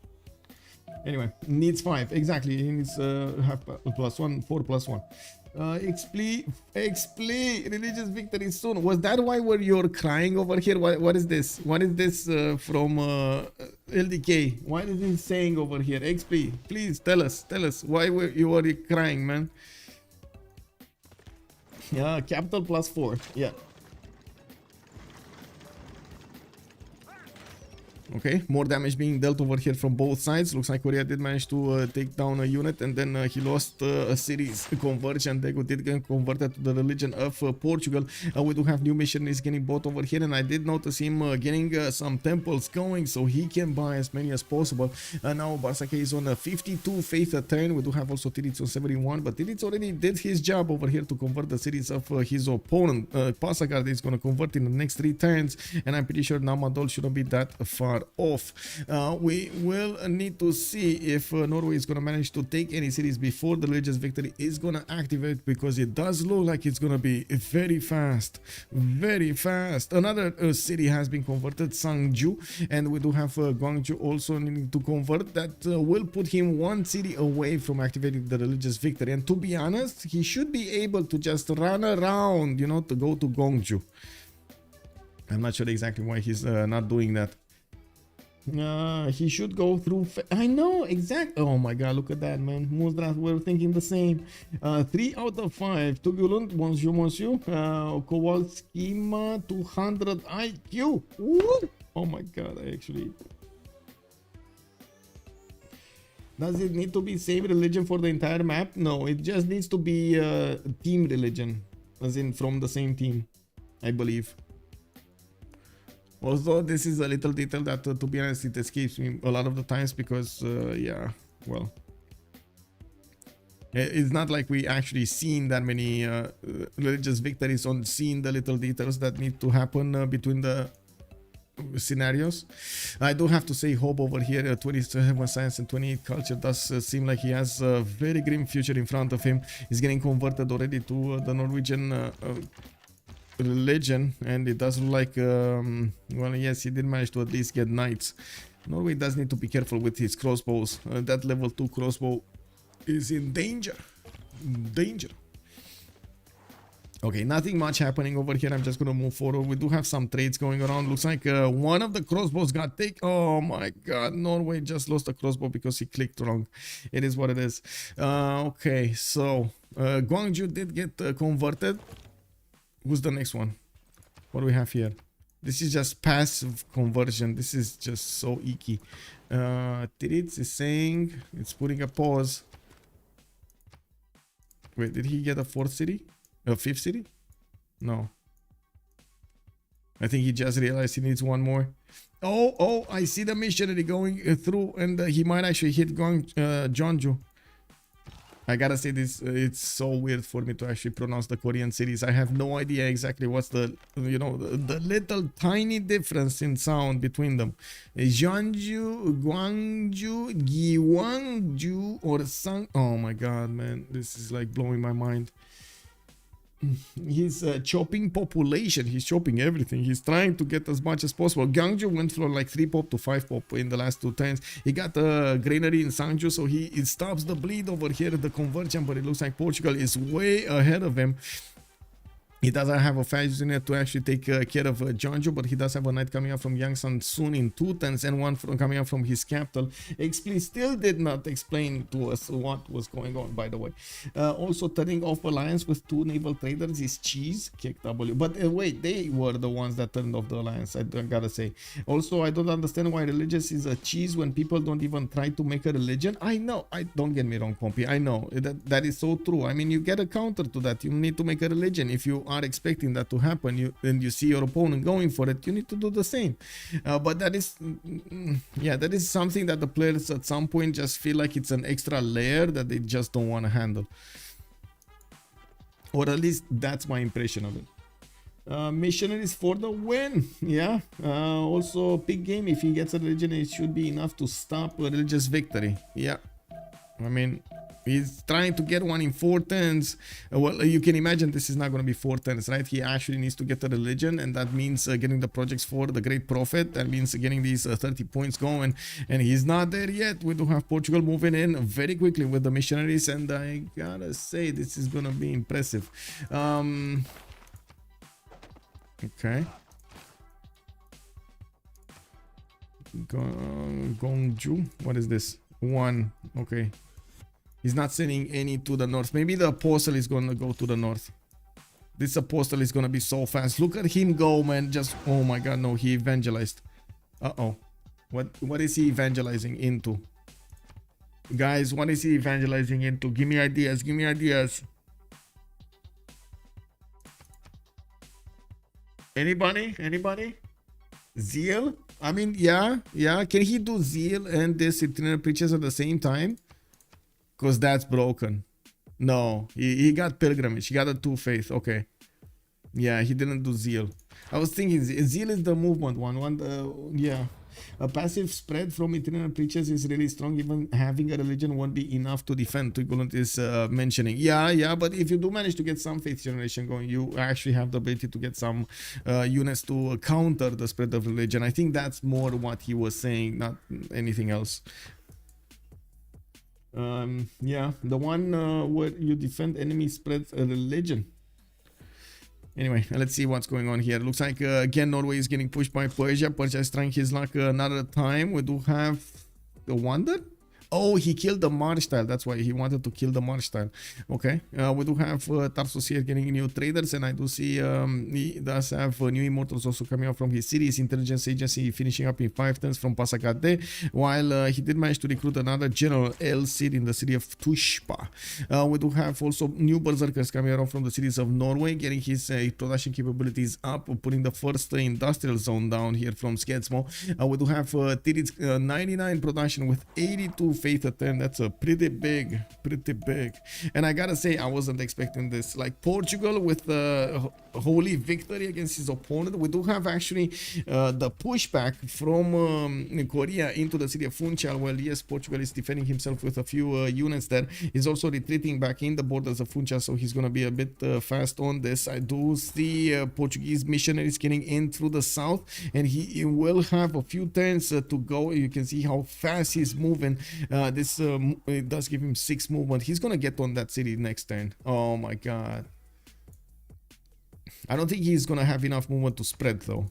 Anyway, needs 5. Exactly, he needs half plus 1, 4 plus 1. XP, religious victory soon. Was that why you're crying over here? What is this? What is this from LDK? What is he saying over here? XP, please tell us why you are crying, man. Yeah, capital plus 4. Yeah. Okay, more damage being dealt over here from both sides. Looks like Korea did manage to take down a unit, and then he lost a city's conversion. Daegu did get converted to the religion of Portugal. We do have new missionaries getting bought over here, and I did notice him getting some temples going, so he can buy as many as possible. Now Bartsake is on a 52 faith a turn. We do have also Titiits on 71, but Titiits already did his job over here to convert the cities of his opponent. Pasagard is going to convert in the next 3 turns, and I'm pretty sure Namadol shouldn't be that far off. We will need to see if Norway is going to manage to take any cities before the religious victory is going to activate, because it does look like it's going to be very fast. Another city has been converted, Sangju, and we do have Gwangju also needing to convert. That will put him 1 city away from activating the religious victory, and to be honest, he should be able to just run around, you know, to go to Gwangju. I'm not sure exactly why he's not doing that. He should go through. I know exactly. Oh my god, look at that, man. Muzdras, we're thinking the same. 3 out of 5. Tugulund, monsieur. Kowalskima, 200 IQ. Woo! Oh my god, I actually. Does it need to be same religion for the entire map? No, it just needs to be team religion, as in from the same team, I believe. Although this is a little detail that, to be honest, it escapes me a lot of the times because, yeah, well, it's not like we actually seen that many religious victories on seeing the little details that need to happen between the scenarios. I do have to say Hobbbbb over here, 27 science and 28 culture, does seem like he has a very grim future in front of him. He's getting converted already to the Norwegian religion, and it does look like well, yes, he did manage to at least get knights. Norway does need to be careful with his crossbows. That level 2 crossbow is in danger. Okay, nothing much happening over here. I'm just gonna move forward. We do have some trades going around. Looks like one of the crossbows got taken. Oh my god, Norway just lost a crossbow because he clicked wrong. It is what it is. Okay, so Gwangju did get converted. Who's the next one? What do we have here? This is just passive conversion. This is just so icky. Titiits is saying it's putting a pause. Wait, did he get a 4th city? A 5th city? No. I think he just realized he needs one more. Oh, I see the missionary going through, and he might actually hit Jeonju. I gotta say this, it's so weird for me to actually pronounce the Korean cities. I have no idea exactly what's the, you know, the little tiny difference in sound between them. Jeonju, Gwangju, Gyeongju, or Sang. Oh my god, man, this is like blowing my mind. He's chopping population. He's chopping everything. He's trying to get as much as possible. Gyeongju went from like 3 pop to 5 pop in the last 2 turns. He got a granary in Sangju, so it stops the bleed over here, the conversion, but it looks like Portugal is way ahead of him. He doesn't have a fast unit to actually take care of Jeonju, but he does have a knight coming up from Yangsan soon in 2 turns, and one coming up from his capital. XP still did not explain to us what was going on, by the way. Also, turning off alliance with 2 naval traders is cheese. Kick W. But wait, they were the ones that turned off the alliance, I gotta say. Also, I don't understand why religious is a cheese when people don't even try to make a religion. I know, don't get me wrong, Pompey. I know that is so true. I mean, you get a counter to that. You need to make a religion. If you are expecting that to happen, and you see your opponent going for it, you need to do the same. But that is, yeah, that is something that the players at some point just feel like it's an extra layer that they just don't want to handle, or at least that's my impression of it. Missionaries for the win. Yeah. Also, big game. If he gets a religion, it should be enough to stop a religious victory. Yeah, I mean, he's trying to get one in 4 turns. Well, you can imagine this is not going to be 4 turns, right? He actually needs to get a religion, and that means getting the projects for the Great Prophet. That means getting these 30 points going, and he's not there yet. We do have Portugal moving in very quickly with the missionaries, and I gotta say, this is going to be impressive. Okay. Gongju. What is this? 1. Okay. He's not sending any to the north. Maybe the apostle is going to go to the north. This apostle is going to be so fast. Look at him go, man. Just, oh my god, no, he evangelized. Uh-oh. What is he evangelizing into? Guys, what is he evangelizing into? Give me ideas. Give me ideas. Anybody? Anybody? Zeal? I mean, yeah. Can he do zeal and this itinerary preachers at the same time? Because that's broken. No, he got pilgrimage. He got a 2 faith. Okay. Yeah, he didn't do zeal. I was thinking zeal is the movement one. Yeah. A passive spread from itinerant preachers is really strong. Even having a religion won't be enough to defend. Tugulant is mentioning. Yeah, but if you do manage to get some faith generation going, you actually have the ability to get some units to counter the spread of religion. I think that's more what he was saying, not anything else. Yeah, the one where you defend enemy spreads a religion. Anyway, let's see what's going on here. Looks like again Norway is getting pushed by Persia. Persia is trying his luck another time. We do have the Wonder. Oh, he killed the Marstyle. That's why he wanted to kill the Marstyle. Okay. We do have Tarsus here getting new traders, and I do see he does have new immortals also coming out from his city. His intelligence agency finishing up in 5 turns from Pasakade, while he did manage to recruit another general El Cid in the city of Tushpa. We do have also new berserkers coming around from the cities of Norway, getting his production capabilities up, putting the first industrial zone down here from Sketsmo. We do have Titiits 99 production with 82 faith a turn. That's a pretty big. And I gotta say, I wasn't expecting this. Like Portugal with the holy victory against his opponent. We do have actually the pushback from Korea into the city of Funchal. Well, yes, Portugal is defending himself with a few units there. He's also retreating back in the borders of Funchal, so he's gonna be a bit fast on this. I do see Portuguese missionaries getting in through the south, and he will have a few turns to go. You can see how fast he's moving. This it does give him 6 movement. He's gonna get on that city next turn. Oh my god. I don't think he's gonna have enough movement to spread though.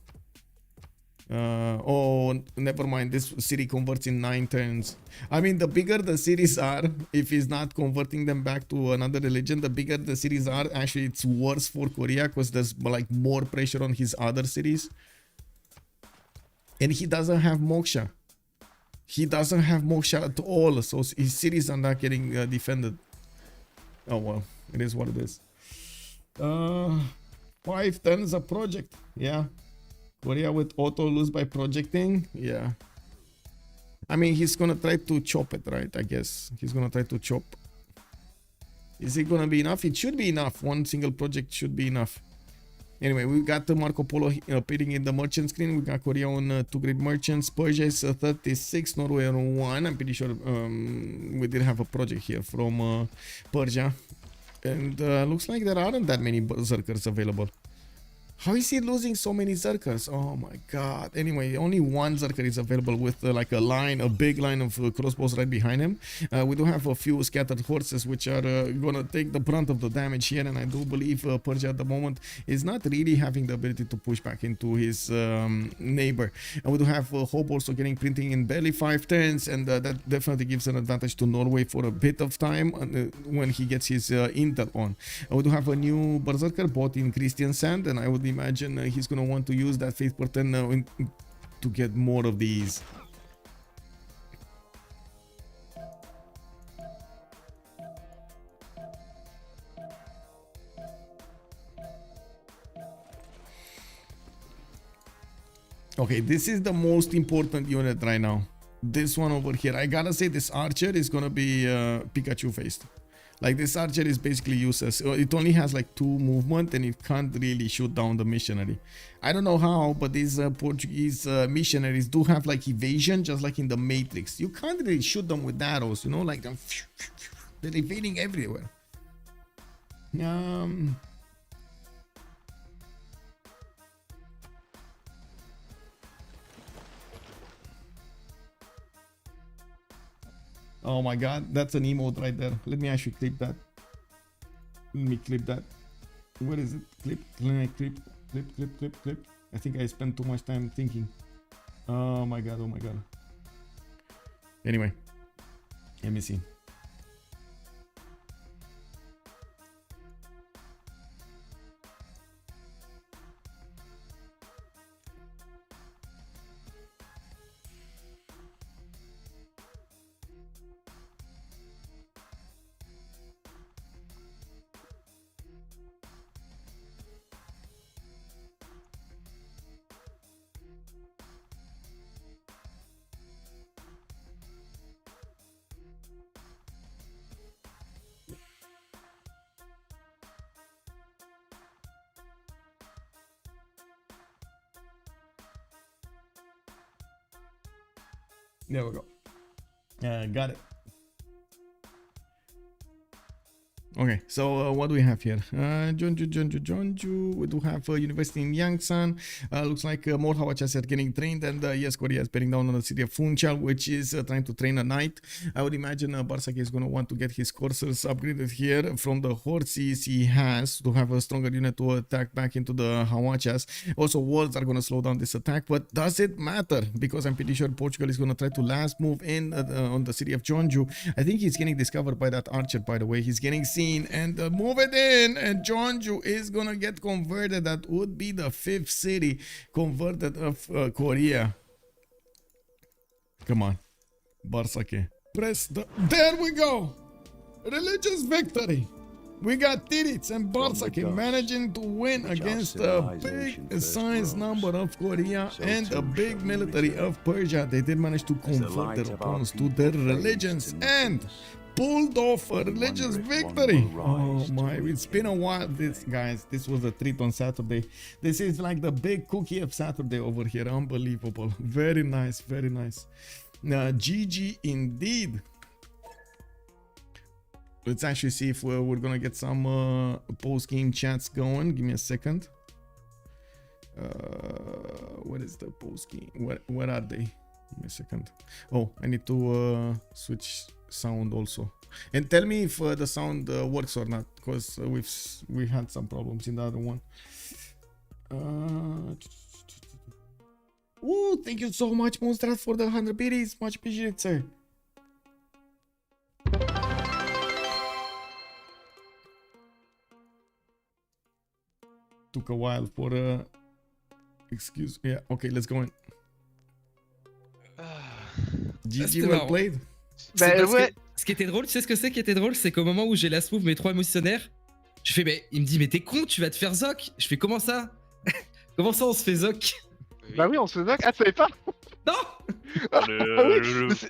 Oh, never mind. This city converts in 9 turns. I mean, the bigger the cities are, if he's not converting them back to another religion, the bigger the cities are. Actually, it's worse for Korea because there's like more pressure on his other cities. And he doesn't have Moksha. He doesn't have Moksha at all, so his cities are not getting defended. Oh well, it is what it is. 5 turns a project. Yeah. Korea with auto lose by projecting. Yeah. I mean, he's gonna try to chop it, right? I guess he's gonna try to chop. Is it gonna be enough? It should be enough. One single project should be enough. Anyway, we got Marco Polo appearing in the merchant screen. We got Korea on 2 great merchants. Persia is 36, Norway on 1. I'm pretty sure we did have a project here from Persia. And looks like there aren't that many berserkers available. How is he losing so many Zerkers? Oh my god. Anyway, only 1 Zerker is available with like a big line of crossbows right behind him. We do have a few scattered horses which are gonna take the brunt of the damage here, and I do believe Persia at the moment is not really having the ability to push back into his neighbor. And we do have Hobbbbb also getting printing in barely 5 turns, and that definitely gives an advantage to Norway for a bit of time when he gets his intel on. We do have a new berserker bought in Christian Sand, and I would imagine he's gonna want to use that faith per turn to get more of these. Okay, this is the most important unit right now. This one over here. I gotta say, this archer is gonna be Pikachu faced. Like, this archer is basically useless. It only has like 2 movement, and it can't really shoot down the missionary. I don't know how, but these Portuguese missionaries do have like evasion, just like in the Matrix. You can't really shoot them with arrows, you know, like they're evading everywhere. Oh my god, that's an emote right there. Let me actually clip that. Let me clip that. Where is it? Clip, clip. I think I spent too much time thinking. Oh my god, oh my god. Anyway, let me see. There we go. Got it. Okay, so what do we have here? Jeonju. We do have University in Yangsan. Looks like more Hawachas are getting trained, and yes, Korea is bearing down on the city of Funchal, which is trying to train a knight. I would imagine Bartsake is going to want to get his coursers upgraded here from the horses he has to have a stronger unit to attack back into the Hawachas. Also, walls are going to slow down this attack, but does it matter? Because I'm pretty sure Portugal is going to try to last move in on the city of Jeonju. I think he's getting discovered by that archer, by the way. He's getting seen and move it in, and Jeonju is gonna get converted. That would be the 5th city converted of Korea. Come on, Bartsake. Press the... There we go! Religious victory! We got Titiits and Bartsake managing to win against a big size number of Korea and a big military of Persia. They did manage to convert their opponents to their religions and pulled off a religious victory. Oh my, it's been a while. This was a treat on Saturday. This is like the big cookie of Saturday over here. Unbelievable. Very nice, very nice. GG indeed. Let's actually see if we're gonna get some post-game chats going. Give me a second. What is the post-game? Where are they? Give me a second. Oh, I need to switch sound also. And tell me if the sound works or not, because we've had some problems in the other one. Oh, thank you so much, Monstrat, for the 100 biddies. Much appreciated, sir. Took a while for excuse. Yeah, okay, let's go in. GG, well played. Bah ouais. Ce qui était drôle, tu sais ce que c'est qui était drôle, c'est qu'au moment où j'ai last move mes 3 missionnaires, je fais, mais il me dit, mais t'es con, tu vas te faire zoc. Je fais, comment ça? Comment ça on se fait zoc? Bah oui, on se zoc. Ah, tu savais pas? Non. Je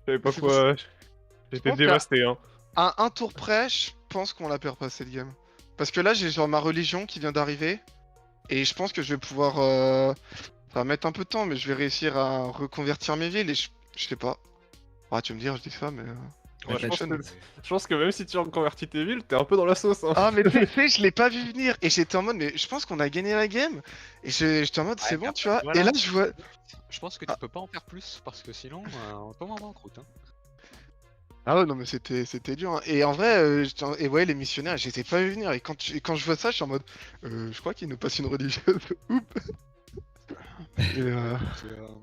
savais pas quoi. J'étais dévasté, hein. À un tour près, je pense qu'on la perd pas cette game. Parce que là, j'ai genre ma religion qui vient d'arriver. Et je pense que je vais pouvoir. Ça va mettre un peu de temps, mais je vais réussir à reconvertir mes villes. Et je sais pas. Ah, tu me dire, je dis ça, mais. Ouais, je pense que même si tu reconvertis tes villes, t'es un peu dans la sauce. Hein. Ah, mais tu sais, je l'ai pas vu venir. Et j'étais en mode, mais je pense qu'on a gagné la game. Et j'étais en mode, c'est bon, tu vois. Voilà. Et là, je vois. Je pense que tu peux pas en faire plus, parce que sinon, on tombe en banqueroute. Hein. Ah ouais, non, mais c'était dur. Hein. Et en vrai, et ouais, les missionnaires, je les ai pas vu venir. Et quand je vois ça, je suis en mode, je crois qu'il nous passe une religieuse. Oups.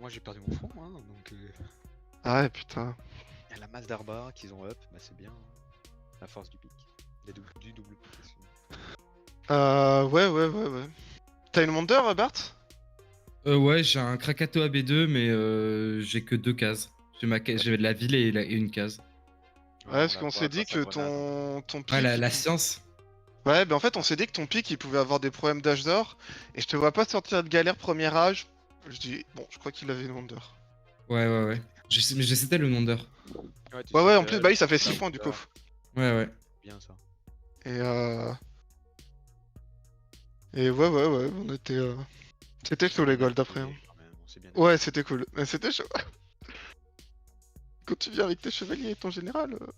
Moi, j'ai perdu mon front, hein, donc. Ah ouais, putain. Et la masse d'arbres qu'ils ont up, bah c'est bien. La force du pic. Du double pic. Ouais. T'as une Wonder, Bart? Ouais, j'ai un Krakato AB2, mais j'ai que 2 cases. J'ai la ville et une case. Ouais, parce qu'on s'est dit que ton pic... Ah, la science. Ouais, bah en fait, on s'est dit que ton pic, il pouvait avoir des problèmes d'âge d'or. Et je te vois pas sortir de galère premier âge. Je dis, bon, je crois qu'il avait une Wonder. Ouais. Mais je sais le Wonder. Ouais, en plus, bah oui, ça fait 6 points du coup. Ouais. Bien ça. Et ouais, on était... C'était chaud les golds après. Hein. Ouais, c'était cool. Mais c'était chaud. Quand tu viens avec tes chevaliers et ton général, bon.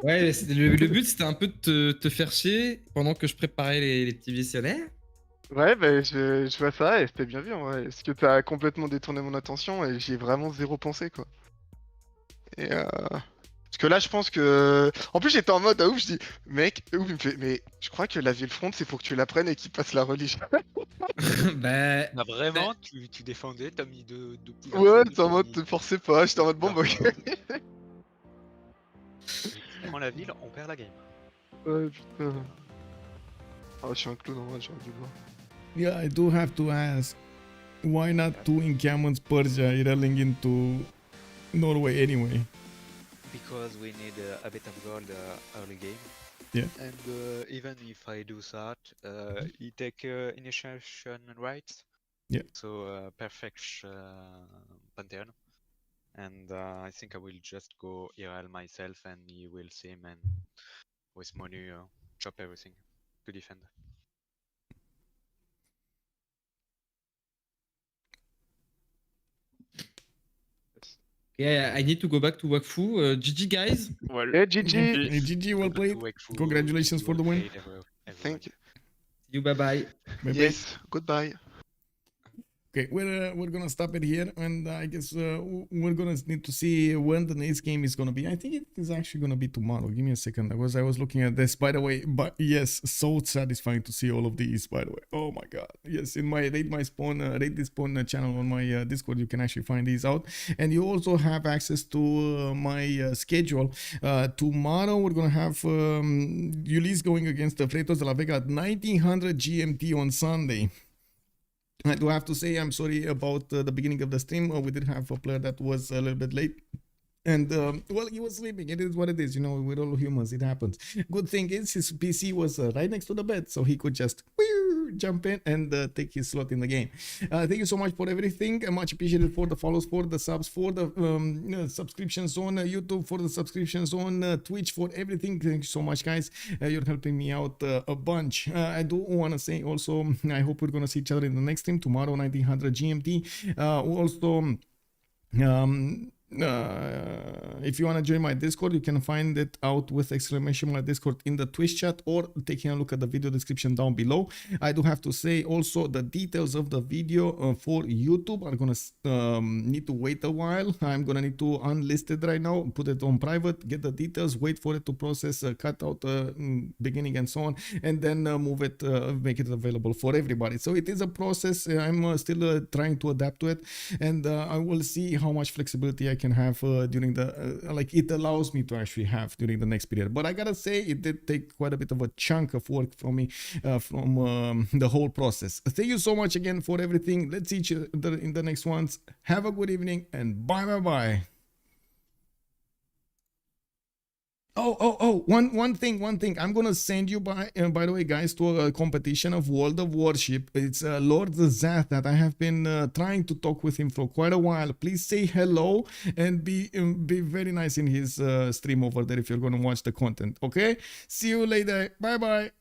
Ouais, le but c'était un peu de te faire chier pendant que je préparais les petits missionnaires. Ouais, bah je vois ça et c'était bien vu en vrai. Parce que t'as complètement détourné mon attention et j'y ai vraiment zéro pensé quoi. Et parce que là je pense que... En plus j'étais en mode ah ouf, je dis mec, ouf, il me fait mais je crois que la ville front c'est pour que tu l'apprennes et qu'il passe la religion. Bah... vraiment, tu défendais, t'as mis de ouais, t'es en mode te forcez pas, j'étais en mode bon bah ok. Si tu prends la ville, on perd la game. Ouais putain. Ah je suis un clown en vrai, j'aurais dû le voir. Yeah, I do have to ask, why not two encampments Persia rolling into Norway anyway? Because we need a bit of gold early game. Yeah. And even if I do that, you take initiation rights. Yeah. So perfect Pantheon. And I think I will just go IRL myself and you will see him and with money chop everything to defend. Okay, I need to go back to Wakfu. GG, guys. Well, Eh, GG. Hey, GG, well Go back to played. Wakfu, Congratulations GG, for the well win. played, everyone. Thank you. See you, bye-bye. Bye-bye. Yes, goodbye. Okay, we're gonna stop it here, and I guess we're gonna need to see when the next game is gonna be. I think it is actually gonna be tomorrow. Give me a second. I was looking at this, by the way. But yes, so satisfying to see all of these. By the way, oh my god, yes. In my rate this spawn channel on my Discord, you can actually find these out, and you also have access to my schedule. Tomorrow we're gonna have Ulysse going against Freitos de la Vega at 1900 GMT on Sunday. I do have to say I'm sorry about the beginning of the stream. We did have a player that was a little bit late. And well, he was sleeping. It is what it is, you know. We're all humans. It happens. Good thing is his PC was right next to the bed, so he could just jump in and take his slot in the game. Thank you so much for everything. Much appreciated for the follows, for the subs, for the subscriptions on YouTube, for the subscriptions on Twitch, for everything. Thank you so much, guys. You're helping me out a bunch. I do want to say also, I hope we're gonna see each other in the next stream tomorrow, 1900 GMT. Also. If you want to join my Discord, you can find it out with exclamation mark Discord in the Twitch chat, or taking a look at the video description down below. I do have to say also the details of the video for YouTube are gonna need to wait a while. I'm gonna need to unlist it right now, put it on private, get the details, wait for it to process, cut out beginning and so on, and then move it, make it available for everybody. So it is a process. I'm still trying to adapt to it, and I will see how much flexibility I can have during the like it allows me to actually have during the next period. But I gotta say, it did take quite a bit of a chunk of work from me from the whole process. Thank you so much again for everything. Let's see each other in the next ones. Have a good evening, and bye. One thing. I'm gonna send you by the way, guys, to a competition of World of Warship. It's Lord Zath that I have been trying to talk with him for quite a while. Please say hello and be very nice in his stream over there if you're gonna watch the content. Okay, see you later. Bye.